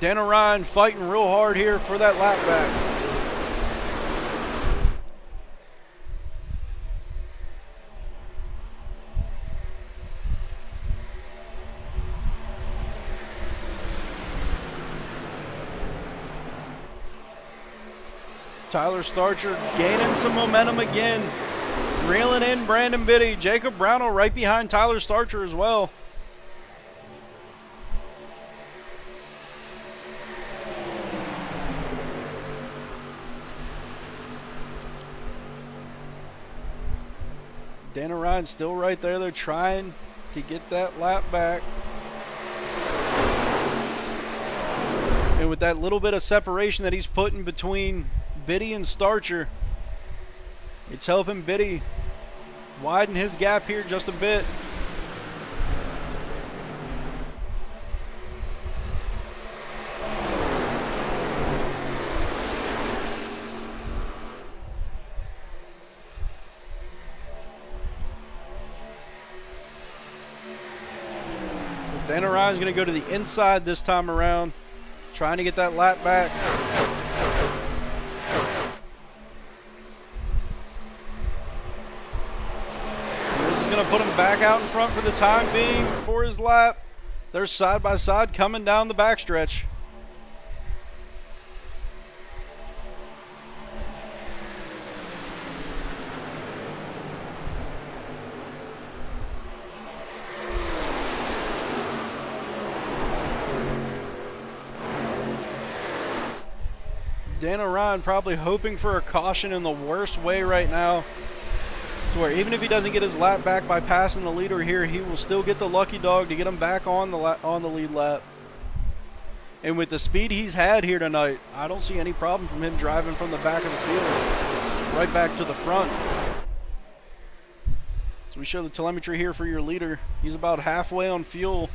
Dana Ryan fighting real hard here for that lap back. Tyler Starcher gaining some momentum again. Reeling in Brandon Biddy. Jacob Brownell right behind Tyler Starcher as well. Dana Ryan still right there. They're trying to get that lap back. And with that little bit of separation that he's putting between Biddy and Starcher, it's helping Biddy widen his gap here just a bit. So Dana Ryan's going to go to the inside this time around, trying to get that lap back. Going to put him back out in front for the time being for his lap. They're side by side coming down the backstretch. Dana Ryan probably hoping for a caution in the worst way right now, to where even if he doesn't get his lap back by passing the leader here, he will still get the lucky dog to get him back on the lead lap. And with the speed he's had here tonight, I don't see any problem from him driving from the back of the field right back to the front. So we show the telemetry here for your leader. He's about halfway on fuel.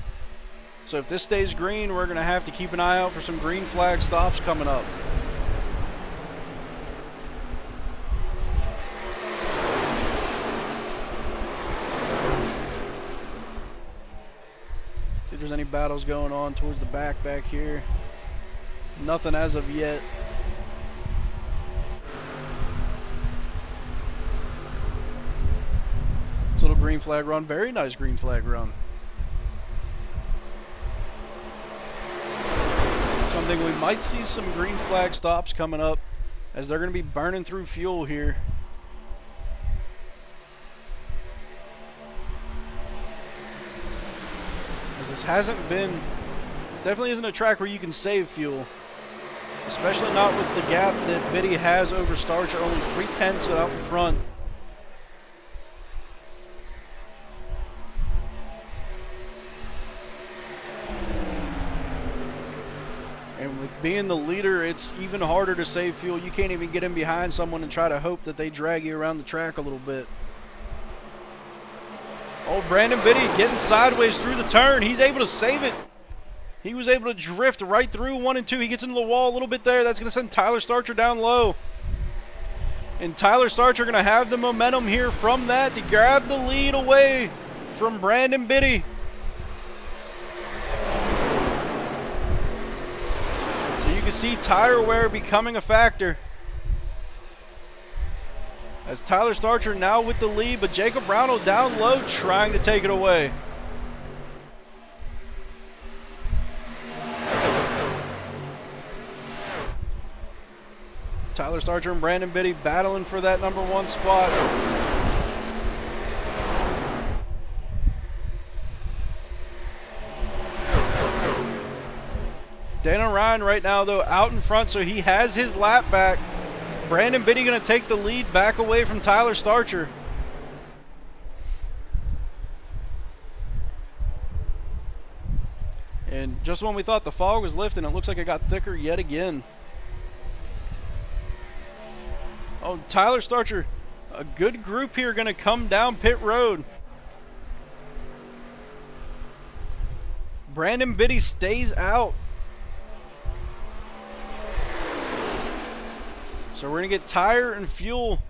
So if this stays green, we're going to have to keep an eye out for some green flag stops coming up. If there's any battles going on towards the back here. Nothing as of yet. This little green flag run, very nice green flag run. So I'm thinking we might see some green flag stops coming up as they're going to be burning through fuel here. This hasn't been, this definitely isn't a track where you can save fuel, especially not with the gap that Biddy has over Starcher, only 3/10 out in front. And with being the leader, it's even harder to save fuel. You can't even get in behind someone and try to hope that they drag you around the track a little bit. Oh, Brandon Biddy getting sideways through the turn. He's able to save it. He was able to drift right through 1 and 2. He gets into the wall a little bit there. That's going to send Tyler Starcher down low. And Tyler Starcher going to have the momentum here from that to grab the lead away from Brandon Biddy. So you can see tire wear becoming a factor, as Tyler Starcher now with the lead, but Jacob Brownell down low trying to take it away. Tyler Starcher and Brandon Biddy battling for that #1 spot. Dana Ryan right now, though, out in front, so he has his lap back. Brandon Biddy going to take the lead back away from Tyler Starcher. And just when we thought the fog was lifting, it looks like it got thicker yet again. Oh, Tyler Starcher, a good group here going to come down pit road. Brandon Biddy stays out. So we're going to get tire and fuel.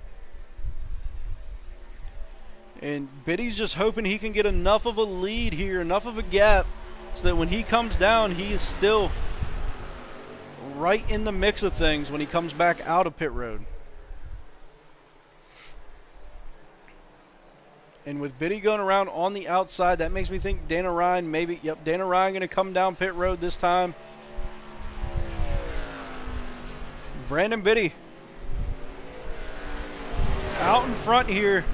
And Biddy's just hoping he can get enough of a lead here, enough of a gap, so that when he comes down, he is still right in the mix of things when he comes back out of pit road. And with Biddy going around on the outside, that makes me think Dana Ryan maybe, yep, Dana Ryan going to come down pit road this time. Brandon Biddy out in front here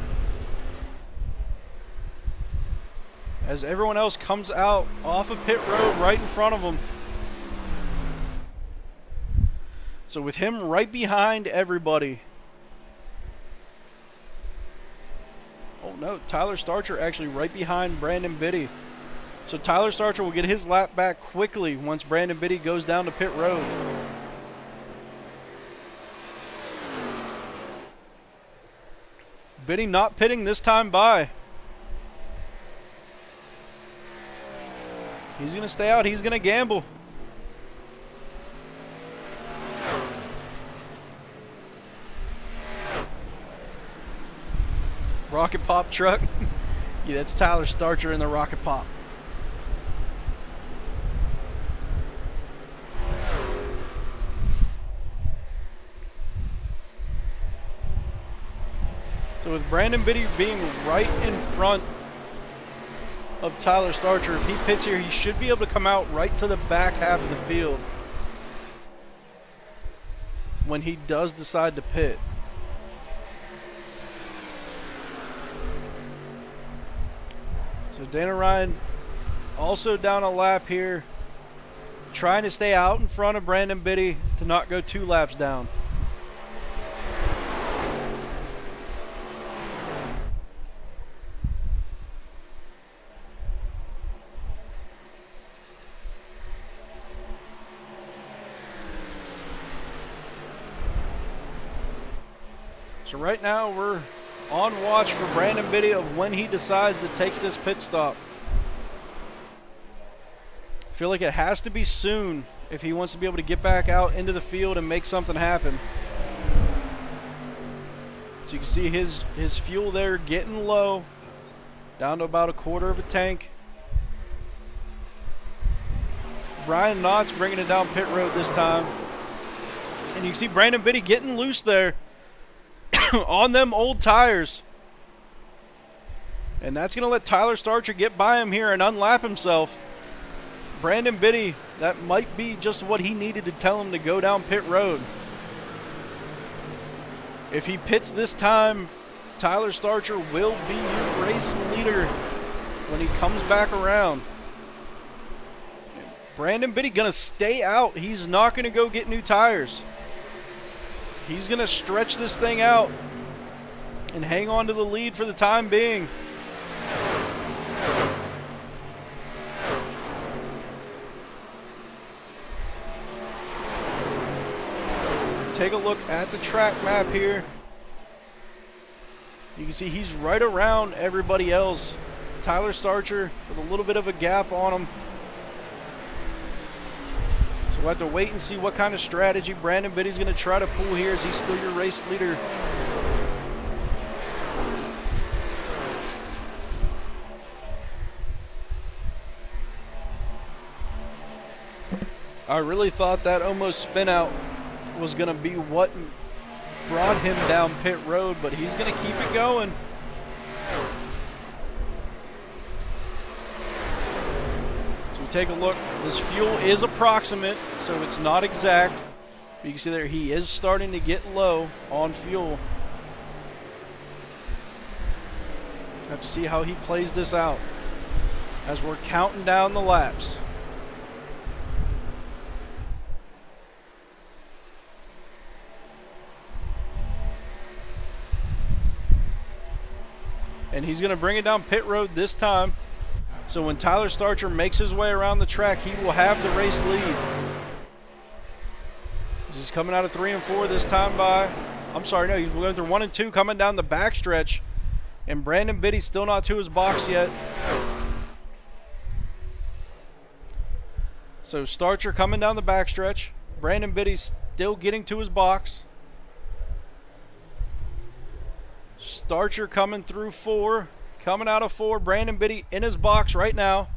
as everyone else comes out off of pit road right in front of him. So with him right behind everybody. Oh no, Tyler Starcher actually right behind Brandon Biddy. So Tyler Starcher will get his lap back quickly once Brandon Biddy goes down to pit road. Biddy not pitting this time by. He's going to stay out. He's going to gamble. Rocket Pop truck. Yeah, that's Tyler Starcher in the Rocket Pop. So with Brandon Biddy being right in front of Tyler Starcher, if he pits here, he should be able to come out right to the back half of the field when he does decide to pit. So Dana Ryan also down a lap here, trying to stay out in front of Brandon Biddy to not go 2 laps down. So right now we're on watch for Brandon Biddy of when he decides to take this pit stop. I feel like it has to be soon if he wants to be able to get back out into the field and make something happen. So you can see his fuel there getting low, down to about 1/4 of a tank. Brian Knott's bringing it down pit road this time. And you can see Brandon Biddy getting loose there on them old tires. And that's going to let Tyler Starcher get by him here and unlap himself. Brandon Biddy, that might be just what he needed to tell him to go down pit road. If he pits this time, Tyler Starcher will be your race leader when he comes back around. Brandon Biddy going to stay out. He's not going to go get new tires. He's going to stretch this thing out and hang on to the lead for the time being. Take a look at the track map here. You can see he's right around everybody else. Tyler Starcher with a little bit of a gap on him. We'll have to wait and see what kind of strategy Brandon Biddy's going to try to pull here, as he's still your race leader. I really thought that almost spin out was going to be what brought him down pit road, but he's going to keep it going. Take a look. This fuel is approximate, so it's not exact. But you can see there he is starting to get low on fuel. Have to see how he plays this out as we're counting down the laps. And he's going to bring it down pit road this time. So when Tyler Starcher makes his way around the track, he will have the race lead. He's coming out of 3 and 4 this time by, I'm sorry, no, he's going through 1 and 2 coming down the backstretch. And Brandon Biddy's still not to his box yet. So Starcher coming down the backstretch. Brandon Biddy's still getting to his box. Starcher coming through 4. Coming out of 4, Brandon Biddy in his box right now.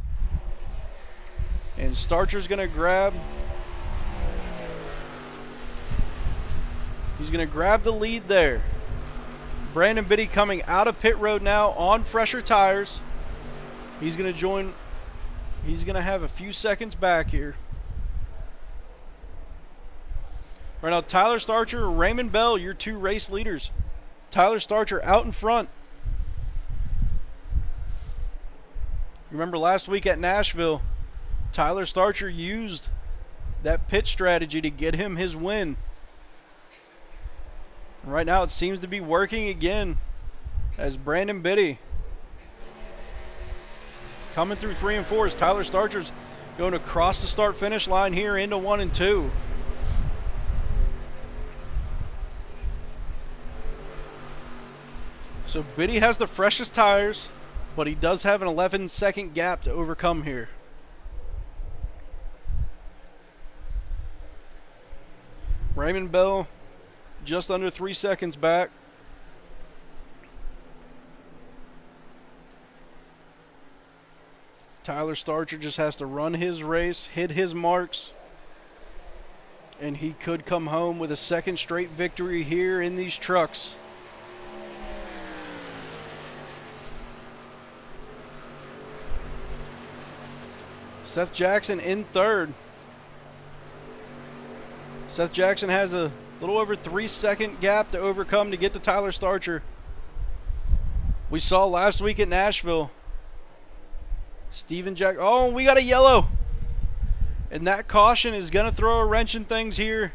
And Starcher's going to grab. He's going to grab the lead there. Brandon Biddy coming out of pit road now on fresher tires. He's going to join. He's going to have a few seconds back here. Right now, Tyler Starcher, Raymond Bell, your 2 race leaders. Tyler Starcher out in front. Remember last week at Nashville, Tyler Starcher used that pit strategy to get him his win. And right now it seems to be working again as Brandon Biddy coming through 3 and 4 as Tyler Starcher's going across the start-finish line here into 1 and 2. So Biddy has the freshest tires, but he does have an 11-second gap to overcome here. Raymond Bell just under 3 seconds back. Tyler Starcher just has to run his race, hit his marks, and he could come home with a second straight victory here in these trucks. Seth Jackson in third. Seth Jackson has a little over 3-second gap to overcome to get to Tyler Starcher. We saw last week at Nashville, Steven Jack. Oh, we got a yellow. And that caution is going to throw a wrench in things here.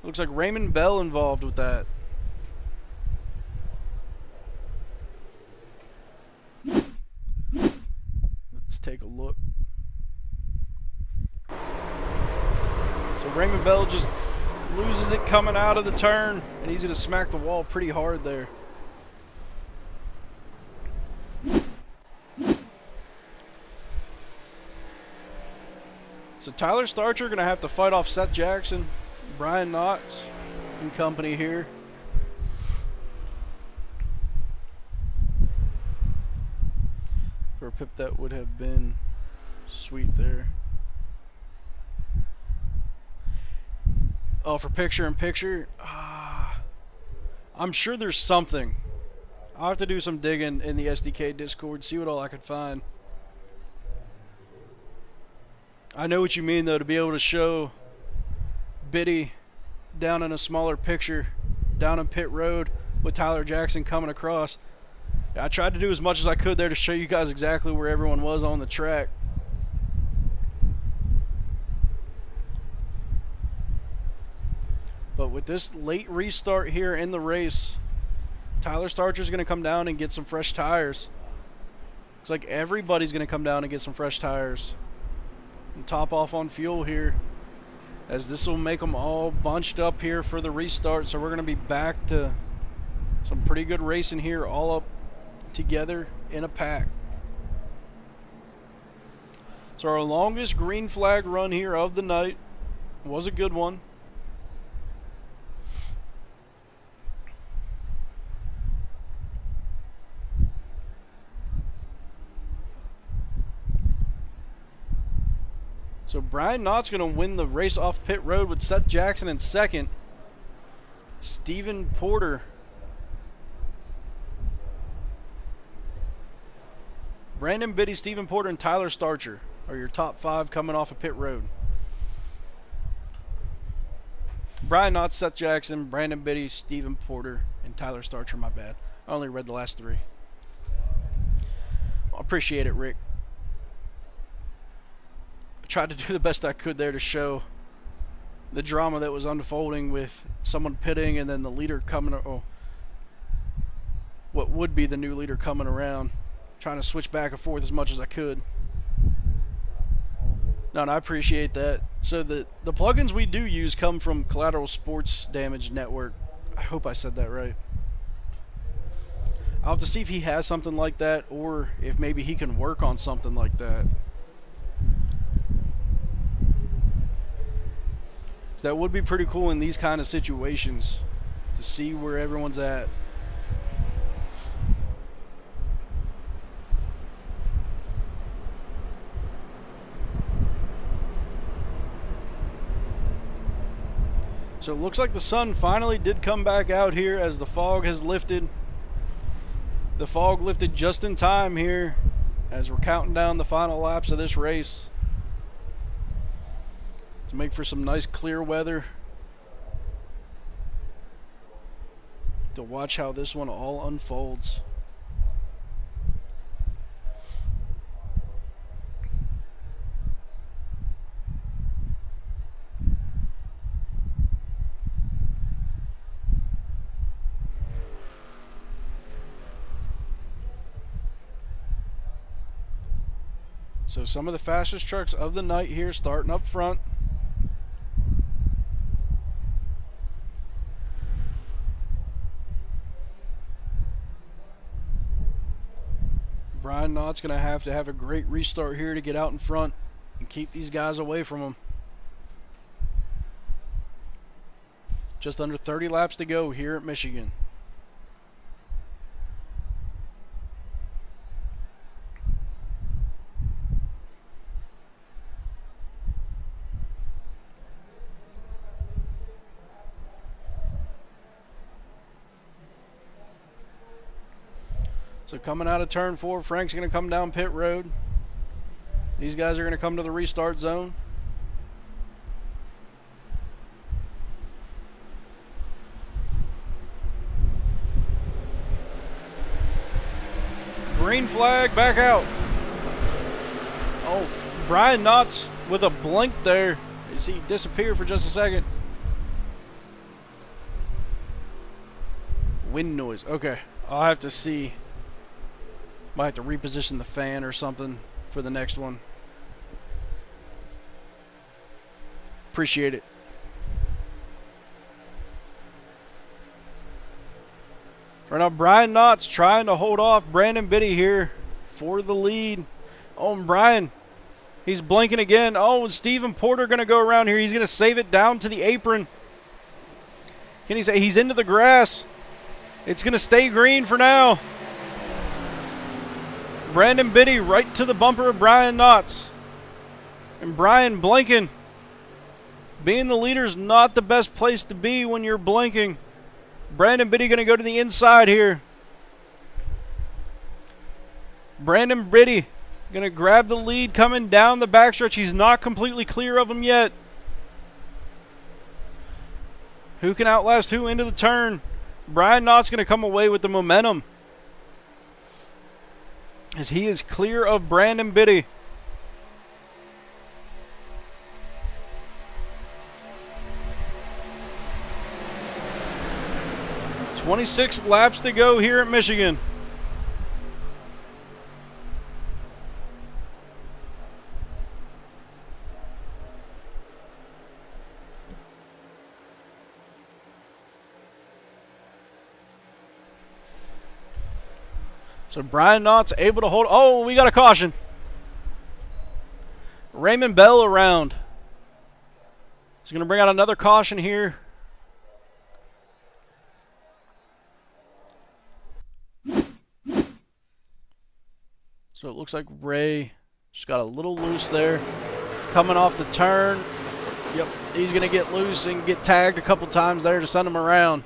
Looks like Raymond Bell involved with that. Let's take a look. So Raymond Bell just loses it coming out of the turn, and he's going to smack the wall pretty hard there. So Tyler Starcher going to have to fight off Seth Jackson, Brian Knotts and company here. For a pip that would have been sweet there. Oh, for picture-in-picture? I'm sure there's something. I'll have to do some digging in the SDK Discord, see what all I could find. I know what you mean, though, to be able to show Biddy down in a smaller picture, down in pit road with Tyler Jackson coming across. I tried to do as much as I could there to show you guys exactly where everyone was on the track. But with this late restart here in the race, Tyler Starcher's going to come down and get some fresh tires. Looks like everybody's going to come down and get some fresh tires. And top off on fuel here, as this will make them all bunched up here for the restart. So we're going to be back to some pretty good racing here, all up together in a pack. So our longest green flag run here of the night was a good one. So Brian Knott's going to win the race off pit road with Seth Jackson in second. Steven Porter. Brandon Biddy, Steven Porter, and Tyler Starcher are your top 5 coming off of pit road. Brian Knott, Seth Jackson, Brandon Biddy, Steven Porter, and Tyler Starcher, my bad. I only read the last 3. I appreciate it, Rick. I tried to do the best I could there to show the drama that was unfolding with someone pitting and then the leader coming, or what would be the new leader coming around. Trying to switch back and forth as much as I could. No, and I appreciate that. So the plugins we do use come from Collateral Sports Damage Network. I hope I said that right. I'll have to see if he has something like that, or if maybe he can work on something like that. That would be pretty cool in these kind of situations to see where everyone's at. So it looks like the sun finally did come back out here as the fog has lifted. The fog lifted just in time here as we're counting down the final laps of this race to make for some nice clear weather to watch how this one all unfolds. So some of the fastest trucks of the night here starting up front. Brian Knott's going to have a great restart here to get out in front and keep these guys away from him. Just under 30 laps to go here at Michigan. So coming out of turn 4, Frank's going to come down pit road. These guys are going to come to the restart zone. Green flag, back out. Oh, Brian Knott's with a blink there. You see, he disappeared for just a second. Wind noise. Okay, I'll have to see. Might have to reposition the fan or something for the next one. Appreciate it. Right now, Brian Knott's trying to hold off Brandon Biddy here for the lead. Oh, and Brian, he's blinking again. Oh, and Stephen Porter going to go around here. He's going to save it down to the apron. Can he say he's into the grass? It's going to stay green for now. Brandon Biddy right to the bumper of Brian Knott's. And Brian blinking. Being the leader's not the best place to be when you're blinking. Brandon Biddy going to go to the inside here. Brandon Biddy going to grab the lead coming down the backstretch. He's not completely clear of him yet. Who can outlast who into the turn? Brian Knott's going to come away with the momentum, as he is clear of Brandon Biddy. "26 laps to go here at Michigan." So Brian Knott's able to hold. Oh, we got a caution. Raymond Bell around. He's going to bring out another caution here. So it looks like Ray just got a little loose there. Coming off the turn. Yep, he's going to get loose and get tagged a couple times there to send him around.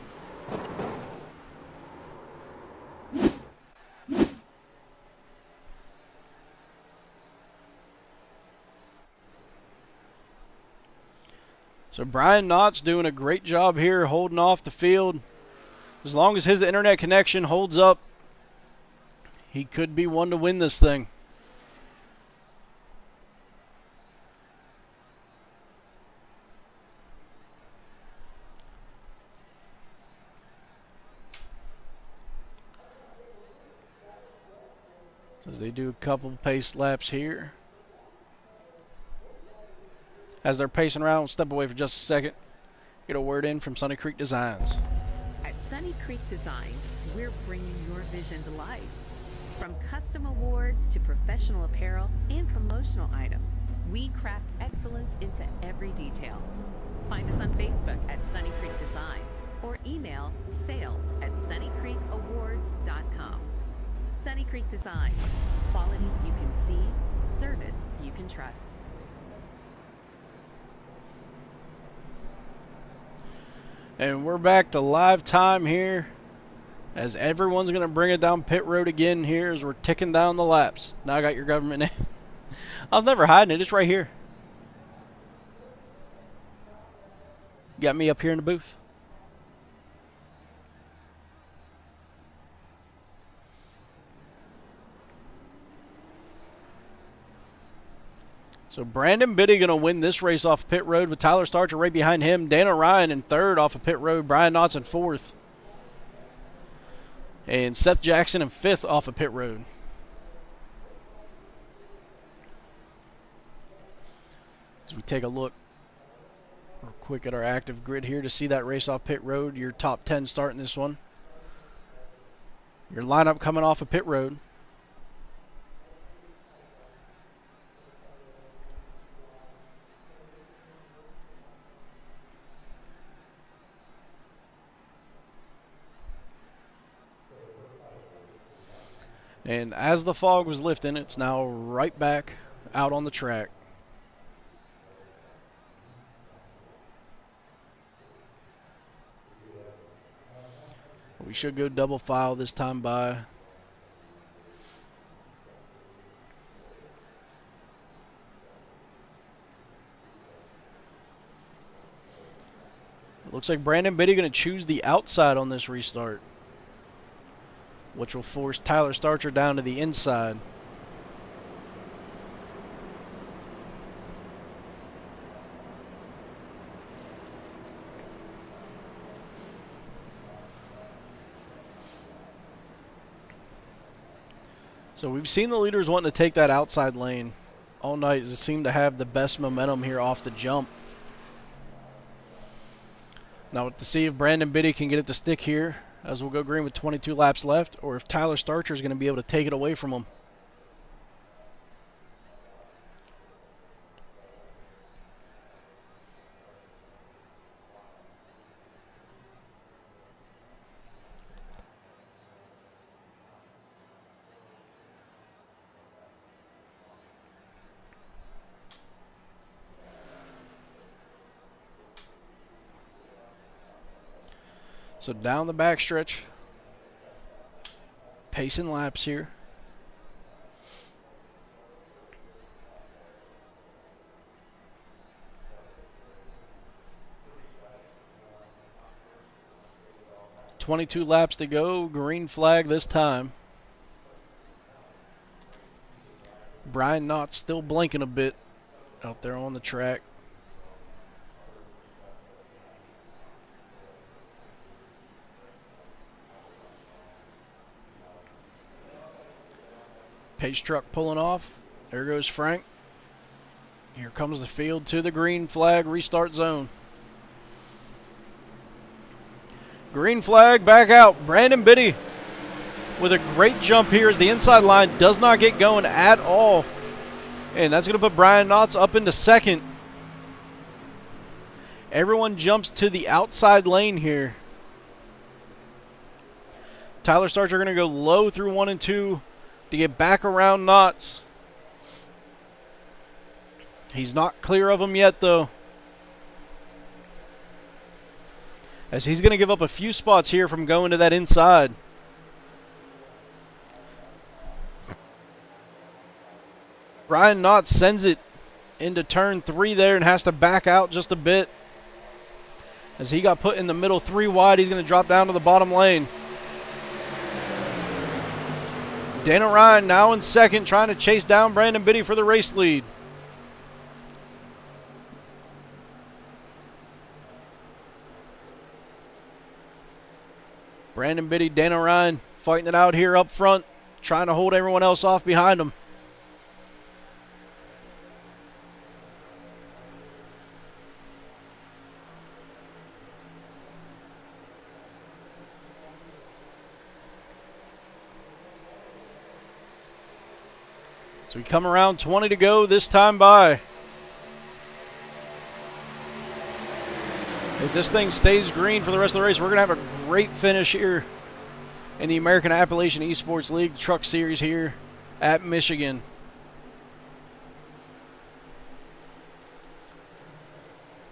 So Brian Knott's doing a great job here holding off the field. As long as his internet connection holds up, he could be one to win this thing. So as they do a couple pace laps here. As they're pacing around, we'll step away for just a second. Get a word in from Sunny Creek Designs. At Sunny Creek Designs, we're bringing your vision to life. From custom awards to professional apparel and promotional items, we craft excellence into every detail. Find us on Facebook at Sunny Creek Design or email sales@sunnycreekawards.com. Sunny Creek Designs. Quality you can see, service you can trust. And we're back to live time here, as everyone's going to bring it down pit road again here as we're ticking down the laps. Now I got your government name. I was never hiding it. It's right here. Got me up here in the booth. So Brandon Biddy going to win this race off pit road with Tyler Starcher right behind him. Dana Ryan in third off of pit road. Brian Knott's in fourth. And Seth Jackson in fifth off of pit road. As we take a look real quick at our active grid here to see that race off pit road, your top 10 starting this one. Your lineup coming off of pit road. And as the fog was lifting, it's now right back out on the track. We should go double file this time by. It looks like Brandon Biddy going to choose the outside on this restart, which will force Tyler Starcher down to the inside. So we've seen the leaders wanting to take that outside lane all night, as it seemed to have the best momentum here off the jump. Now to see if Brandon Biddy can get it to stick here, as we'll go green with 22 laps left, or if Tyler Starcher is going to be able to take it away from him. So down the backstretch, pacing laps here. .22 laps to go, green flag this time. Brian Knott still blinking a bit out there on the track. Pace truck pulling off. There goes Frank. Here comes the field to the green flag restart zone. Green flag back out. Brandon Biddy with a great jump here as the inside line does not get going at all. And that's going to put Brian Knotts up into second. Everyone jumps to the outside lane here. Tyler Starcher going to go low through 1 and 2 to get back around Knotts. He's not clear of him yet, though, as he's going to give up a few spots here from going to that inside. Brian Knotts sends it into turn 3 there and has to back out just a bit, as he got put in the middle 3 wide. He's going to drop down to the bottom lane. Dana Ryan now in second, trying to chase down Brandon Biddy for the race lead. Brandon Biddy, Dana Ryan fighting it out here up front, trying to hold everyone else off behind him. So we come around 20 to go this time by. If this thing stays green for the rest of the race, we're going to have a great finish here in the American Appalachian Esports League Truck Series here at Michigan.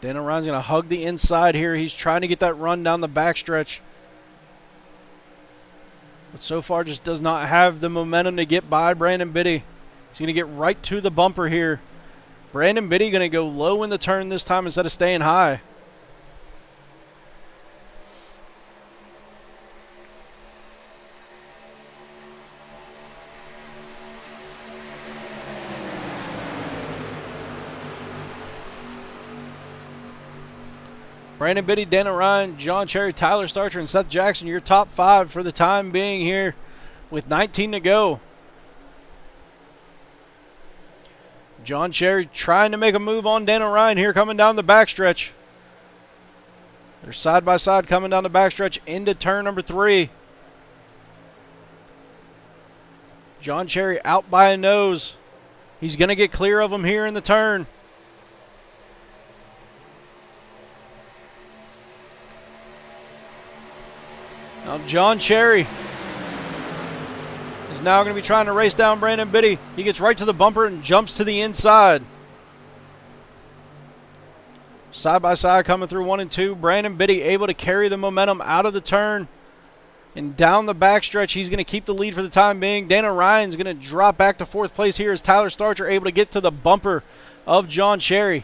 Dana Ryan's going to hug the inside here. He's trying to get that run down the backstretch, but so far just does not have the momentum to get by Brandon Biddy. He's going to get right to the bumper here. Brandon Biddy going to go low in the turn this time instead of staying high. Brandon Biddy, Dana Ryan, John Cherry, Tyler Starcher, and Seth Jackson, your top 5 for the time being here with 19 to go. John Cherry trying to make a move on Dana Ryan here coming down the backstretch. They're side by side coming down the backstretch into turn number 3. John Cherry out by a nose. He's going to get clear of him here in the turn. Now John Cherry is now going to be trying to race down Brandon Biddy. He gets right to the bumper and jumps to the inside. Side by side coming through 1 and 2. Brandon Biddy able to carry the momentum out of the turn and down the backstretch. He's going to keep the lead for the time being. Dana Ryan's going to drop back to 4th place here as Tyler Starcher able to get to the bumper of John Cherry.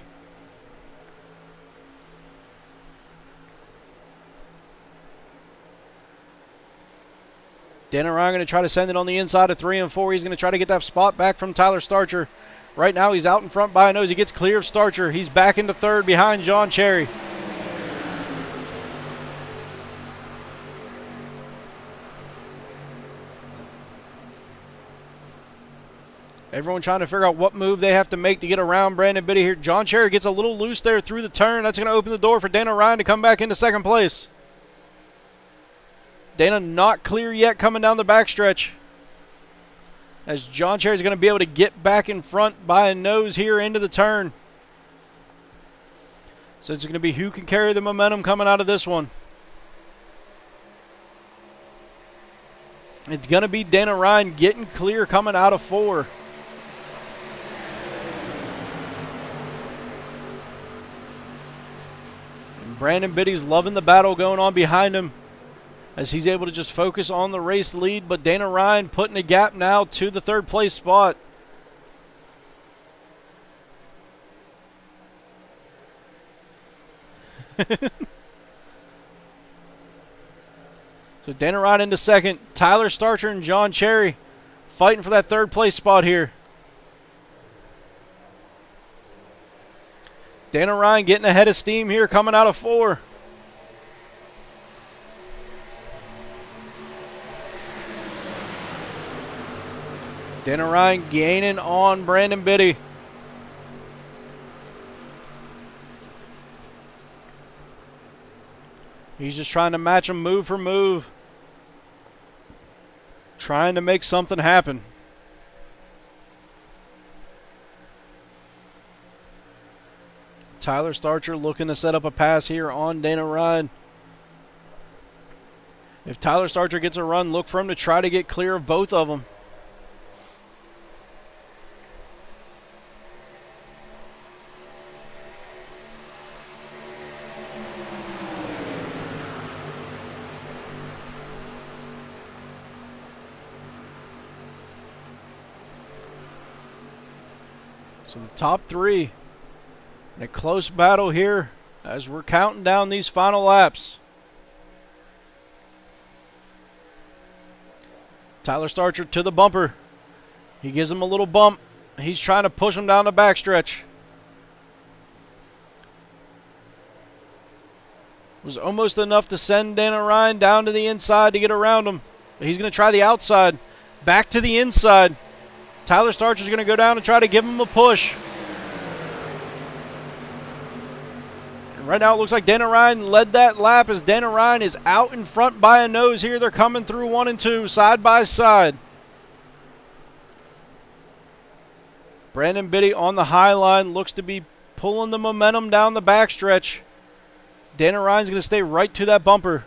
Dana Ryan going to try to send it on the inside of 3 and 4. He's going to try to get that spot back from Tyler Starcher. Right now he's out in front by a nose. He gets clear of Starcher. He's back into 3rd behind John Cherry. Everyone trying to figure out what move they have to make to get around Brandon Biddy here. John Cherry gets a little loose there through the turn. That's going to open the door for Dana Ryan to come back into 2nd place. Dana not clear yet coming down the backstretch, as John Cherry is going to be able to get back in front by a nose here into the turn. So it's going to be who can carry the momentum coming out of this one. It's going to be Dana Ryan getting clear coming out of 4. And Brandon Biddy's loving the battle going on behind him, as he's able to just focus on the race lead, but Dana Ryan putting a gap now to the 3rd place spot. So Dana Ryan into 2nd. Tyler Starcher and John Cherry fighting for that 3rd place spot here. Dana Ryan getting ahead of steam here coming out of 4. Dana Ryan gaining on Brandon Biddy. He's just trying to match him move for move, trying to make something happen. Tyler Starcher looking to set up a pass here on Dana Ryan. If Tyler Starcher gets a run, look for him to try to get clear of both of them. So the top 3 in a close battle here as we're counting down these final laps. Tyler Starcher to the bumper. He gives him a little bump. He's trying to push him down the backstretch. Was almost enough to send Dana Ryan down to the inside to get around him. But he's going to try the outside. Back to the inside. Tyler Starcher's going to go down and try to give him a push. And right now it looks like Dana Ryan led that lap, as Dana Ryan is out in front by a nose here. They're coming through 1 and 2 side by side. Brandon Biddy on the high line looks to be pulling the momentum down the backstretch. Dana Ryan's going to stay right to that bumper.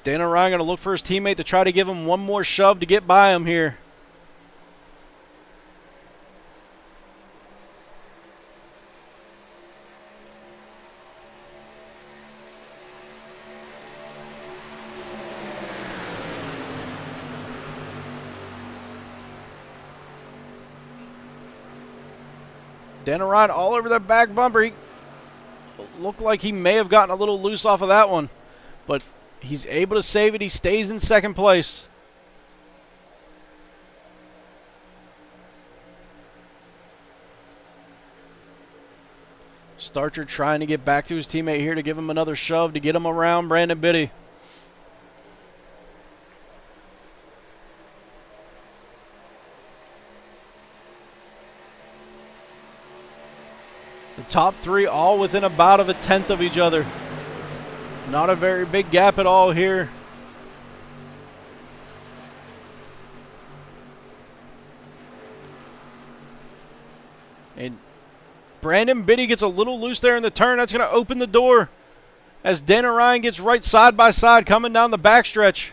Dana Ryan going to look for his teammate to try to give him one more shove to get by him here. Dana Ryan all over that back bumper. He looked like he may have gotten a little loose off of that one, but he's able to save it. He stays in 2nd place. Starcher trying to get back to his teammate here to give him another shove to get him around Brandon Biddy. The top three all within about of a tenth of each other. Not a very big gap at all here. And Brandon Biddy gets a little loose there in the turn. That's going to open the door as Dan and Ryan gets right side by side coming down the backstretch.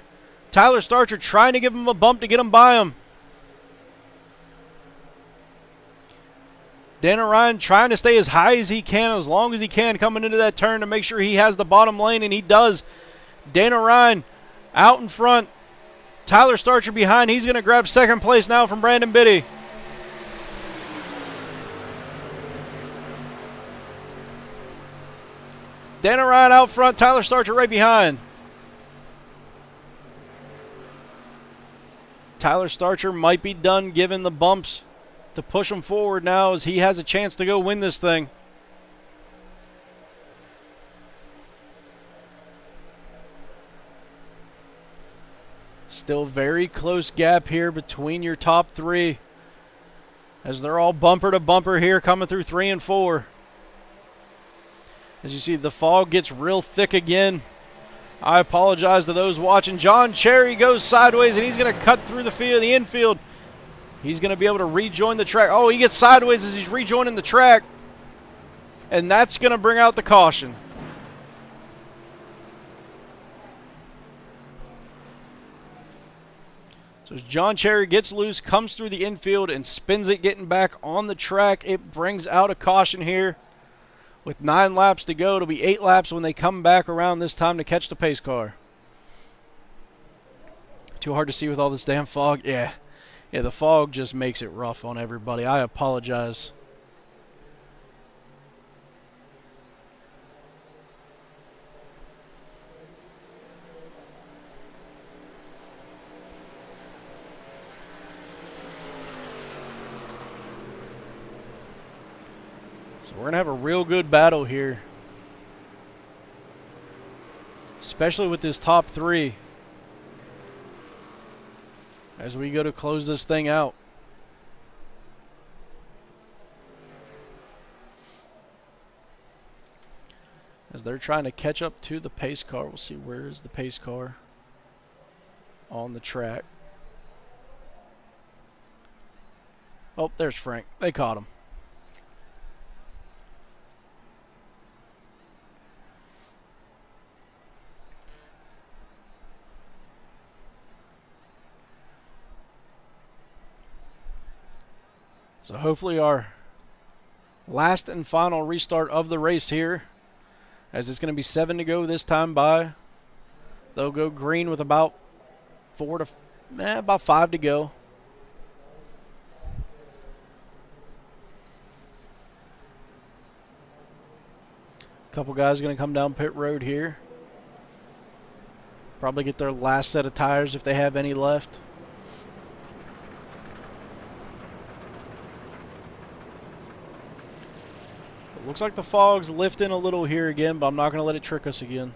Tyler Starcher trying to give him a bump to get him by him. Dan and Ryan trying to stay as high as he can, as long as he can, coming into that turn to make sure he has the bottom lane, and he does. Dan and Ryan out in front. Tyler Starcher behind. He's going to grab second place now from Brandon Biddy. Dan and Ryan out front. Tyler Starcher right behind. Tyler Starcher might be done giving the bumps to push him forward now, as he has a chance to go win this thing. Still very close gap here between your top three, as they're all bumper to bumper here coming through 3 and 4. As you see, the fog gets real thick again. I apologize to those watching. John Cherry goes sideways, and he's going to cut through the field, the infield. He's going to be able to rejoin the track. Oh, he gets sideways as he's rejoining the track. And that's going to bring out the caution. So as John Cherry gets loose, comes through the infield, and spins it, getting back on the track, it brings out a caution here. With 9 laps to go, it'll be 8 laps when they come back around this time to catch the pace car. Too hard to see with all this damn fog. Yeah, the fog just makes it rough on everybody. I apologize. So we're going to have a real good battle here, especially with this top three, as we go to close this thing out. As they're trying to catch up to the pace car. We'll see, where is the pace car on the track. Oh, there's Frank. They caught him. So hopefully our last and final restart of the race here, as it's going to be 7 to go this time by. They'll go green with about 5 to go. A couple guys going to come down pit road here. Probably get their last set of tires if they have any left. Looks like the fog's lifting a little here again, but I'm not going to let it trick us again.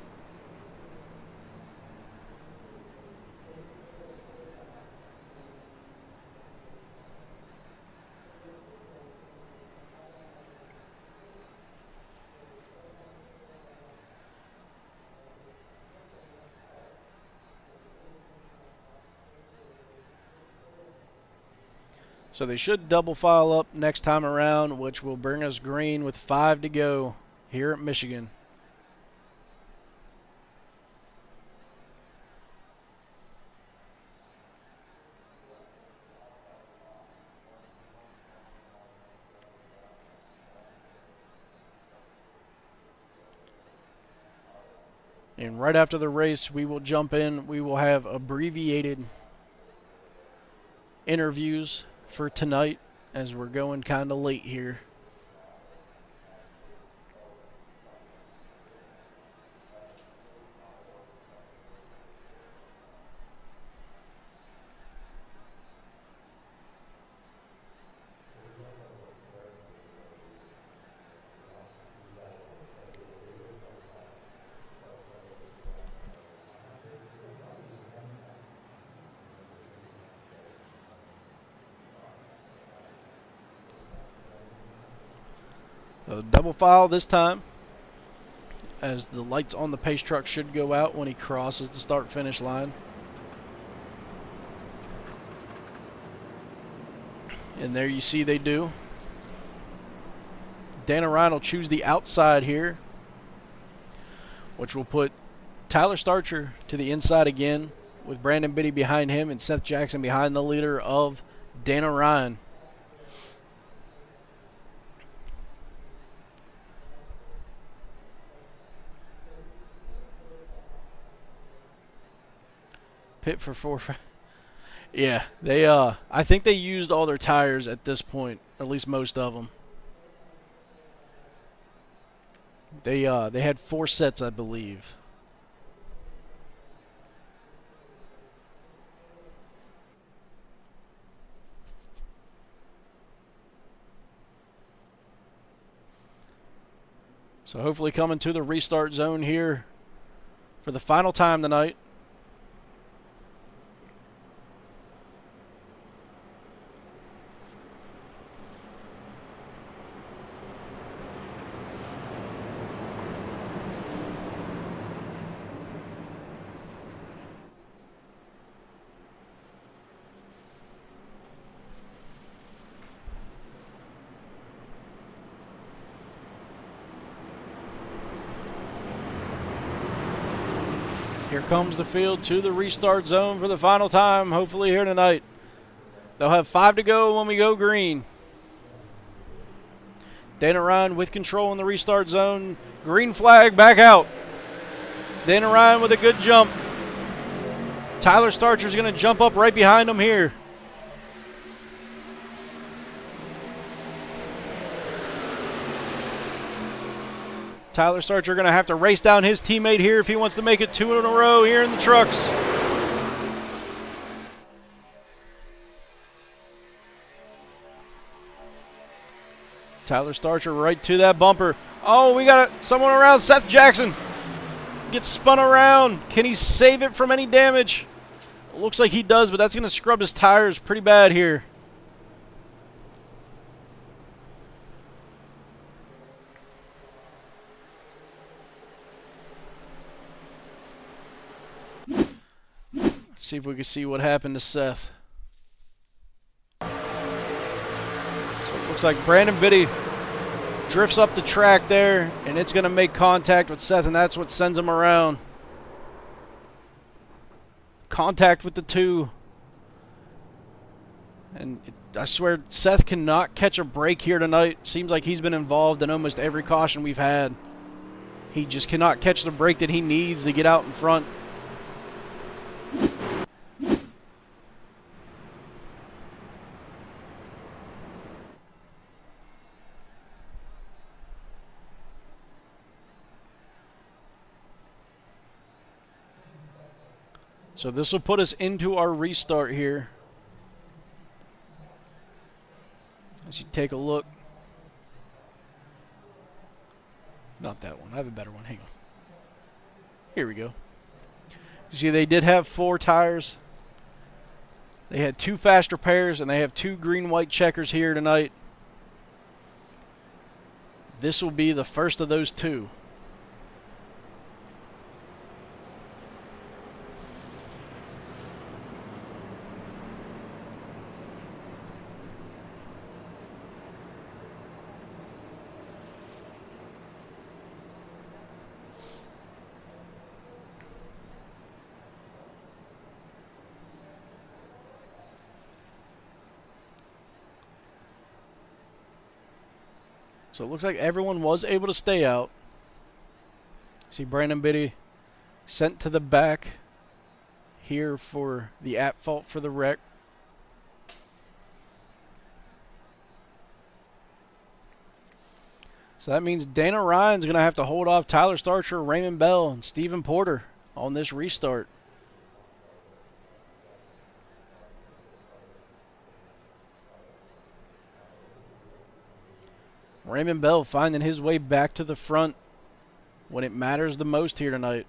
So they should double file up next time around, which will bring us green with 5 to go here at Michigan. And right after the race, we will jump in. We will have abbreviated interviews for tonight, as we're going kind of late here. Double file this time, as the lights on the pace truck should go out when he crosses the start-finish line. And there you see they do. Dana Ryan will choose the outside here, which will put Tyler Starcher to the inside again, with Brandon Biddy behind him and Seth Jackson behind the leader of Dana Ryan. Pit for 4. Yeah, they I think they used all their tires at this point, or at least most of them. They had 4 sets, I believe. So hopefully coming to the restart zone here for the final time tonight. Here comes the field to the restart zone for the final time, hopefully here tonight. They'll have 5 to go when we go green. Dana Ryan with control in the restart zone. Green flag back out. Dana Ryan with a good jump. Tyler Starcher's going to jump up right behind him here. Tyler Starcher going to have to race down his teammate here if he wants to make it 2 in a row here in the trucks. Tyler Starcher right to that bumper. Oh, we got someone around. Seth Jackson gets spun around. Can he save it from any damage? It looks like he does, but that's going to scrub his tires pretty bad here. See if we can see what happened to Seth. So it looks like Brandon Biddy drifts up the track there, and it's going to make contact with Seth, and that's what sends him around. Contact with the 2. And I swear, Seth cannot catch a break here tonight. Seems like he's been involved in almost every caution we've had. He just cannot catch the break that he needs to get out in front. So this will put us into our restart here. As you take a look. Not that one. I have a better one. Hang on. Here we go. You see, they did have 4 tires. They had 2 fast repairs, and they have 2 green-white checkers here tonight. This will be the first of those 2. So it looks like everyone was able to stay out. See Brandon Biddy sent to the back here for the at-fault for the wreck. So that means Dana Ryan's going to have to hold off Tyler Starcher, Raymond Bell, and Stephen Porter on this restart. Raymond Bell finding his way back to the front when it matters the most here tonight.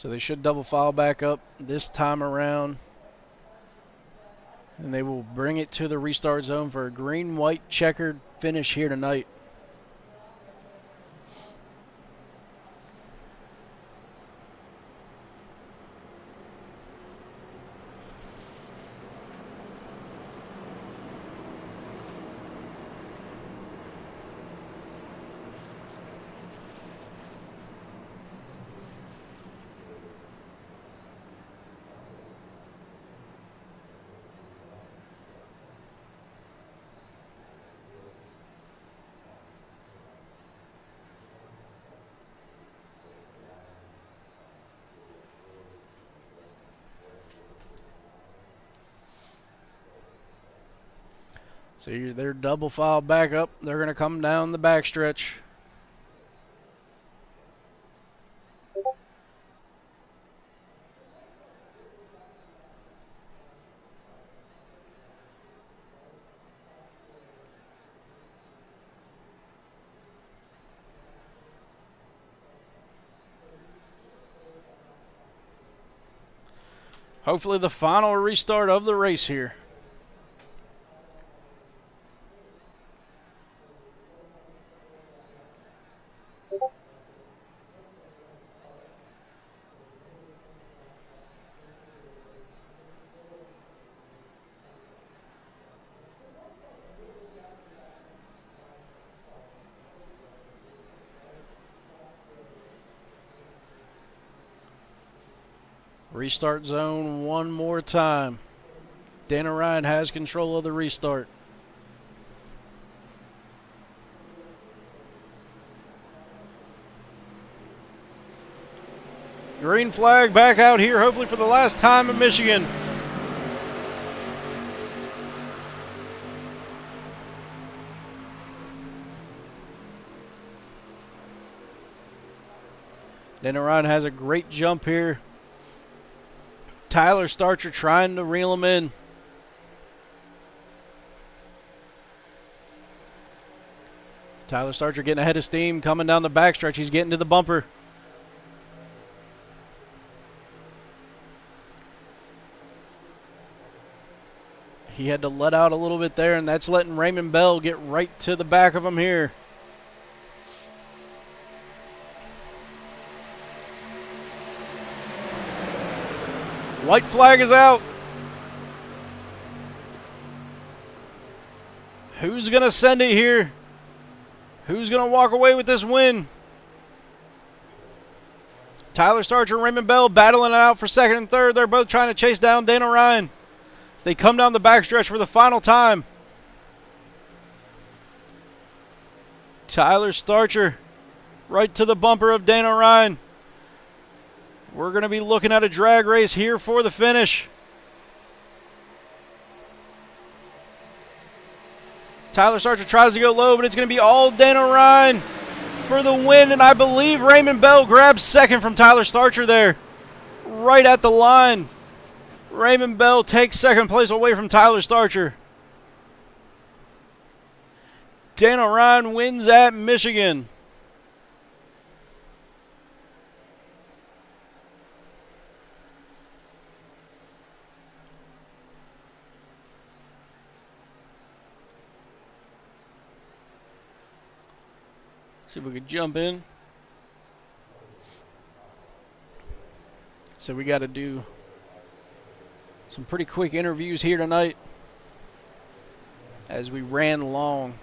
So they should double file back up this time around. And they will bring it to the restart zone for a green-white checkered finish here tonight. So they're double file back up. They're going to come down the backstretch. Hopefully the final restart of the race here. Restart zone one more time. Dana Ryan has control of the restart. Green flag back out here, hopefully for the last time in Michigan. Dana Ryan has a great jump here. Tyler Starcher trying to reel him in. Tyler Starcher getting ahead of steam, coming down the backstretch. He's getting to the bumper. He had to let out a little bit there, and that's letting Raymond Bell get right to the back of him here. White flag is out. Who's going to send it here? Who's going to walk away with this win? Tyler Starcher and Raymond Bell battling it out for second and third. They're both trying to chase down Dana Ryan as they come down the backstretch for the final time. Tyler Starcher right to the bumper of Dana Ryan. We're going to be looking at a drag race here for the finish. Tyler Starcher tries to go low, but it's going to be all Dana Ryan for the win. And I believe Raymond Bell grabs second from Tyler Starcher there. Right at the line. Raymond Bell takes second place away from Tyler Starcher. Dana Ryan wins at Michigan. See if we could jump in. So we got to do some pretty quick interviews here tonight as we ran long.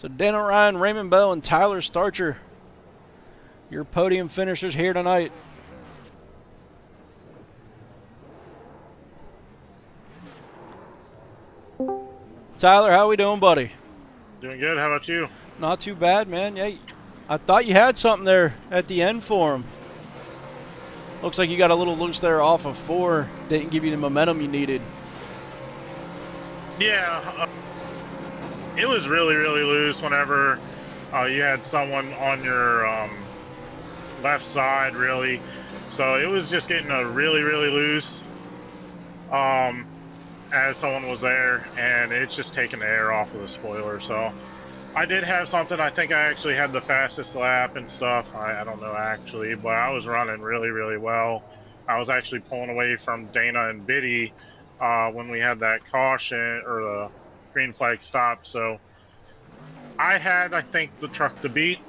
So Dana Ryan, Raymond Bell, and Tyler Starcher, your podium finishers here tonight. Tyler, how we doing, buddy? Doing good. How about you? Not too bad, man. Yeah, I thought you had something there at the end for him. Looks like you got a little loose there off of 4. Didn't give you the momentum you needed. Yeah, it was really, really loose whenever you had someone on your left side, really. So it was just getting a really, really loose as someone was there, and it's just taking the air off of the spoiler. So I did have something. I think I actually had the fastest lap and stuff. I don't know actually, but I was running really, really well. I was actually pulling away from Dana and Biddy when we had that caution or the green flag stop. So I had, I think, the truck to beat,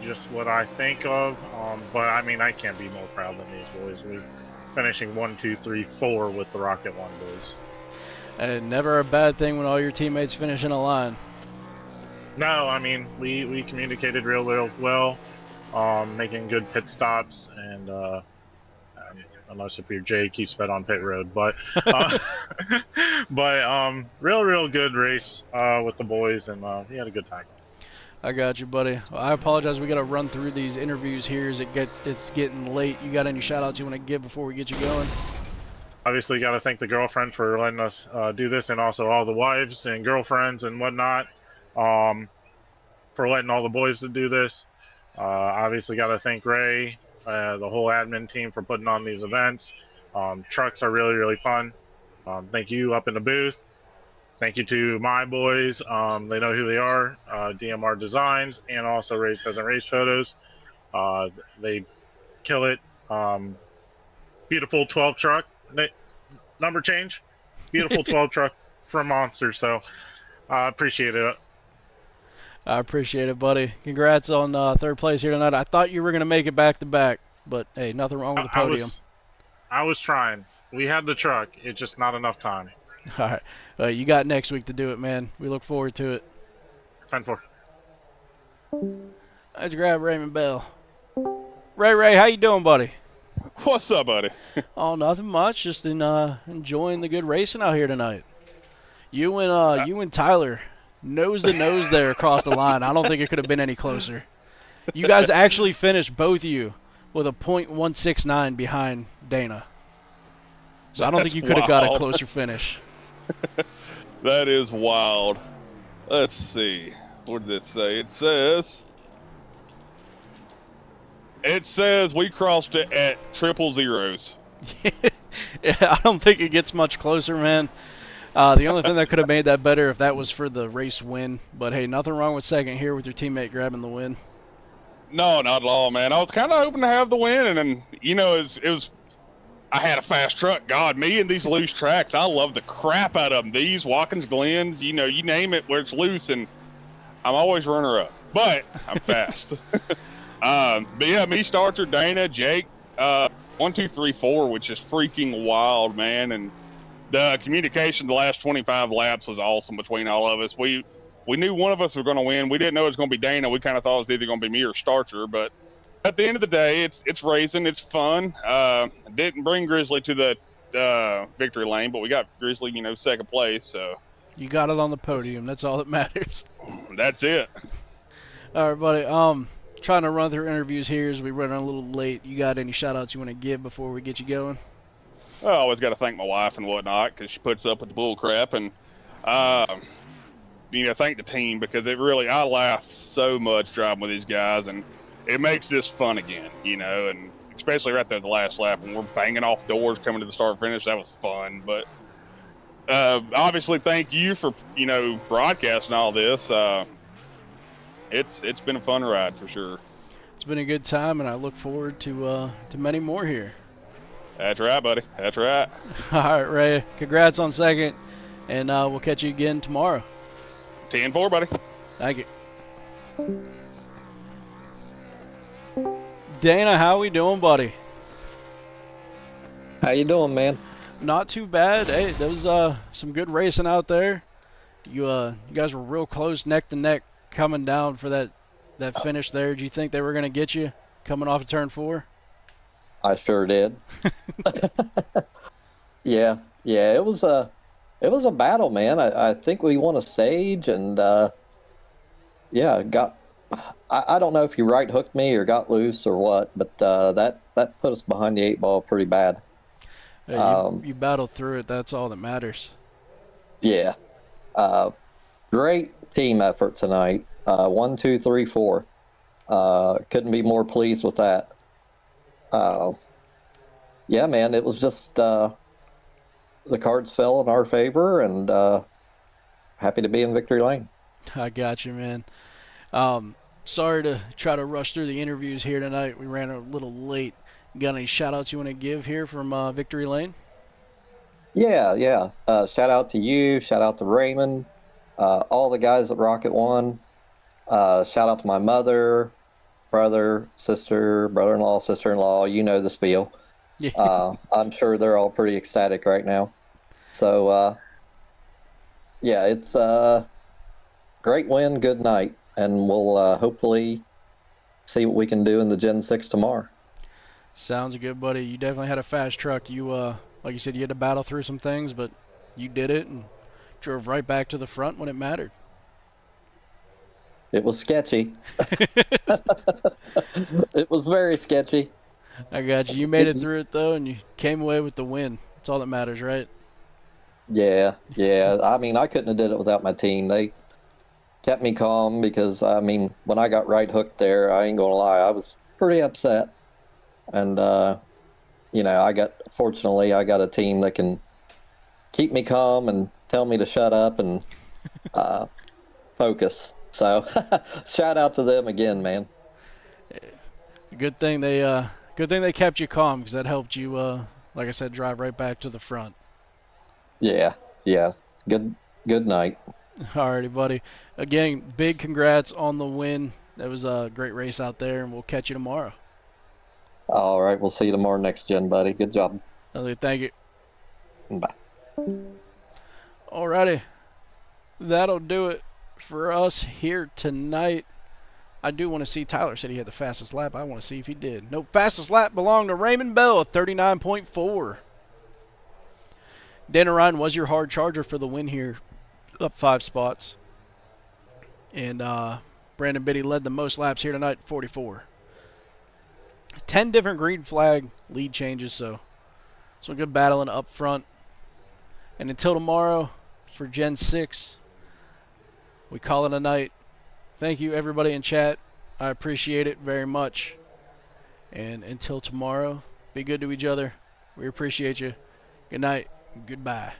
just what I think of. But I mean, I can't be more proud than these boys. We finishing 1, 2, 3, 4 with the Rocket One boys. And never a bad thing when all your teammates finish in a line. No, I mean, we communicated real well, making good pit stops, and unless if your Jay keeps fed on pit road, but real good race with the boys, and we had a good time. I got you, buddy. Well, I apologize. We got to run through these interviews here as it's getting late. You got any shout-outs you want to give before we get you going? Obviously, got to thank the girlfriend for letting us do this, and also all the wives and girlfriends and whatnot. For letting all the boys to do this. Obviously got to thank Ray, the whole admin team for putting on these events. Trucks are really, really fun. Thank you up in the booth. Thank you to my boys. They know who they are, DMR Designs, and also Ray's Pheasant Race Photos. They kill it. Beautiful 12 truck. Number change. Beautiful 12 truck from Monster. So I appreciate it. I appreciate it, buddy. Congrats on third place here tonight. I thought you were going to make it back-to-back, but, hey, nothing wrong with the podium. I was trying. We had the truck. It's just not enough time. All right. You got next week to do it, man. We look forward to it. 10-4. Let's grab Raymond Bell. Ray, how you doing, buddy? What's up, buddy? Oh, nothing much. Just enjoying the good racing out here tonight. You and Tyler, nose to nose there across the line. I don't think it could have been any closer. You guys actually finished, both of you, with a .169 behind Dana. So I don't think you could have got a closer finish. That is wild. Let's see. What did it say? It says we crossed it at 000. Yeah, I don't think it gets much closer, man. The only thing that could have made that better if that was for the race win. But, hey, nothing wrong with second here with your teammate grabbing the win. No, not at all, man. I was kind of hoping to have the win, and then, you know, it was I had a fast truck. God, me and these loose tracks, I love the crap out of them. These, Watkins Glens, you know, you name it where it's loose, and I'm always runner-up. But I'm fast. But, yeah, me, Starcher, Dana, Jake, 1, 2, 3, 4, which is freaking wild, man. And the communication the last 25 laps was awesome between all of us. We knew one of us was going to win. We didn't know it was going to be Dana. We kind of thought it was either going to be me or Starcher. But at the end of the day, it's racing. It's fun. Didn't bring Grizzly to the victory lane, but we got Grizzly, you know, second place. So you got it on the podium. That's all that matters. That's it. All right, buddy. Trying to run through interviews here as we run a little late. You got any shout-outs you want to give before we get you going? I always got to thank my wife and whatnot because she puts up with the bull crap, and you know, thank the team because it really, I laugh so much driving with these guys, and it makes this fun again, you know, and especially right there at the last lap when we're banging off doors coming to the start finish. That was fun. But obviously, thank you for, you know, broadcasting all this. It's been a fun ride for sure. It's been a good time, and I look forward to many more here. That's right, buddy. That's right. All right, Ray. Congrats on second, and we'll catch you again tomorrow. 10-4, buddy. Thank you. Dana, how we doing, buddy? How you doing, man? Not too bad. Hey, there was some good racing out there. You guys were real close, neck to neck, coming down for that finish there. Did you think they were going to get you coming off of turn 4? I sure did. Yeah. It was a battle, man. I think we won a stage, and yeah, I don't know if you right hooked me or got loose or what, but that put us behind the 8 ball pretty bad. Yeah, you battled through it. That's all that matters. Yeah. Great team effort tonight. 1, 2, 3, 4. Couldn't be more pleased with that. Uh, yeah, man, it was just the cards fell in our favor, and happy to be in victory lane. I got you, man. Sorry to try to rush through the interviews here tonight. We ran a little late. Got any shout outs you want to give here from Victory Lane? Yeah, yeah. Shout out to you. Shout out to Raymond. All the guys at Rocket One. Shout out to my mother, brother, sister, brother-in-law, sister-in-law. You know the spiel. Yeah. I'm sure they're all pretty ecstatic right now. So, yeah, it's a great win, good night, and we'll hopefully see what we can do in the Gen 6 tomorrow. Sounds good, buddy. You definitely had a fast truck. You, like you said, you had to battle through some things, but you did it and drove right back to the front when it mattered. It was sketchy. It was very sketchy. I got you. You made it through it, though, and you came away with the win. That's all that matters, right? Yeah, yeah. I mean, I couldn't have did it without my team. They kept me calm because, I mean, when I got right hooked there, I ain't gonna lie, I was pretty upset. And, you know, fortunately, I got a team that can keep me calm and tell me to shut up and focus. So, shout out to them again, man. Good thing they kept you calm, because that helped you, like I said, drive right back to the front. Yeah, yeah. Good night. Alrighty, buddy. Again, big congrats on the win. That was a great race out there, and we'll catch you tomorrow. All right, we'll see you tomorrow next gen, buddy. Good job. Thank you. Bye. Alrighty. That'll do it for us here tonight. I do want to see. Tyler said he had the fastest lap. I want to see if he did. Nope, fastest lap belonged to Raymond Bell at 39.4. Dan Ryan was your hard charger for the win here, up 5 spots. And Brandon Biddy led the most laps here tonight, 44. 10 different green flag lead changes, so some good battling up front. And until tomorrow for Gen 6, we call it a night. Thank you, everybody in chat. I appreciate it very much. And until tomorrow, be good to each other. We appreciate you. Good night. Goodbye.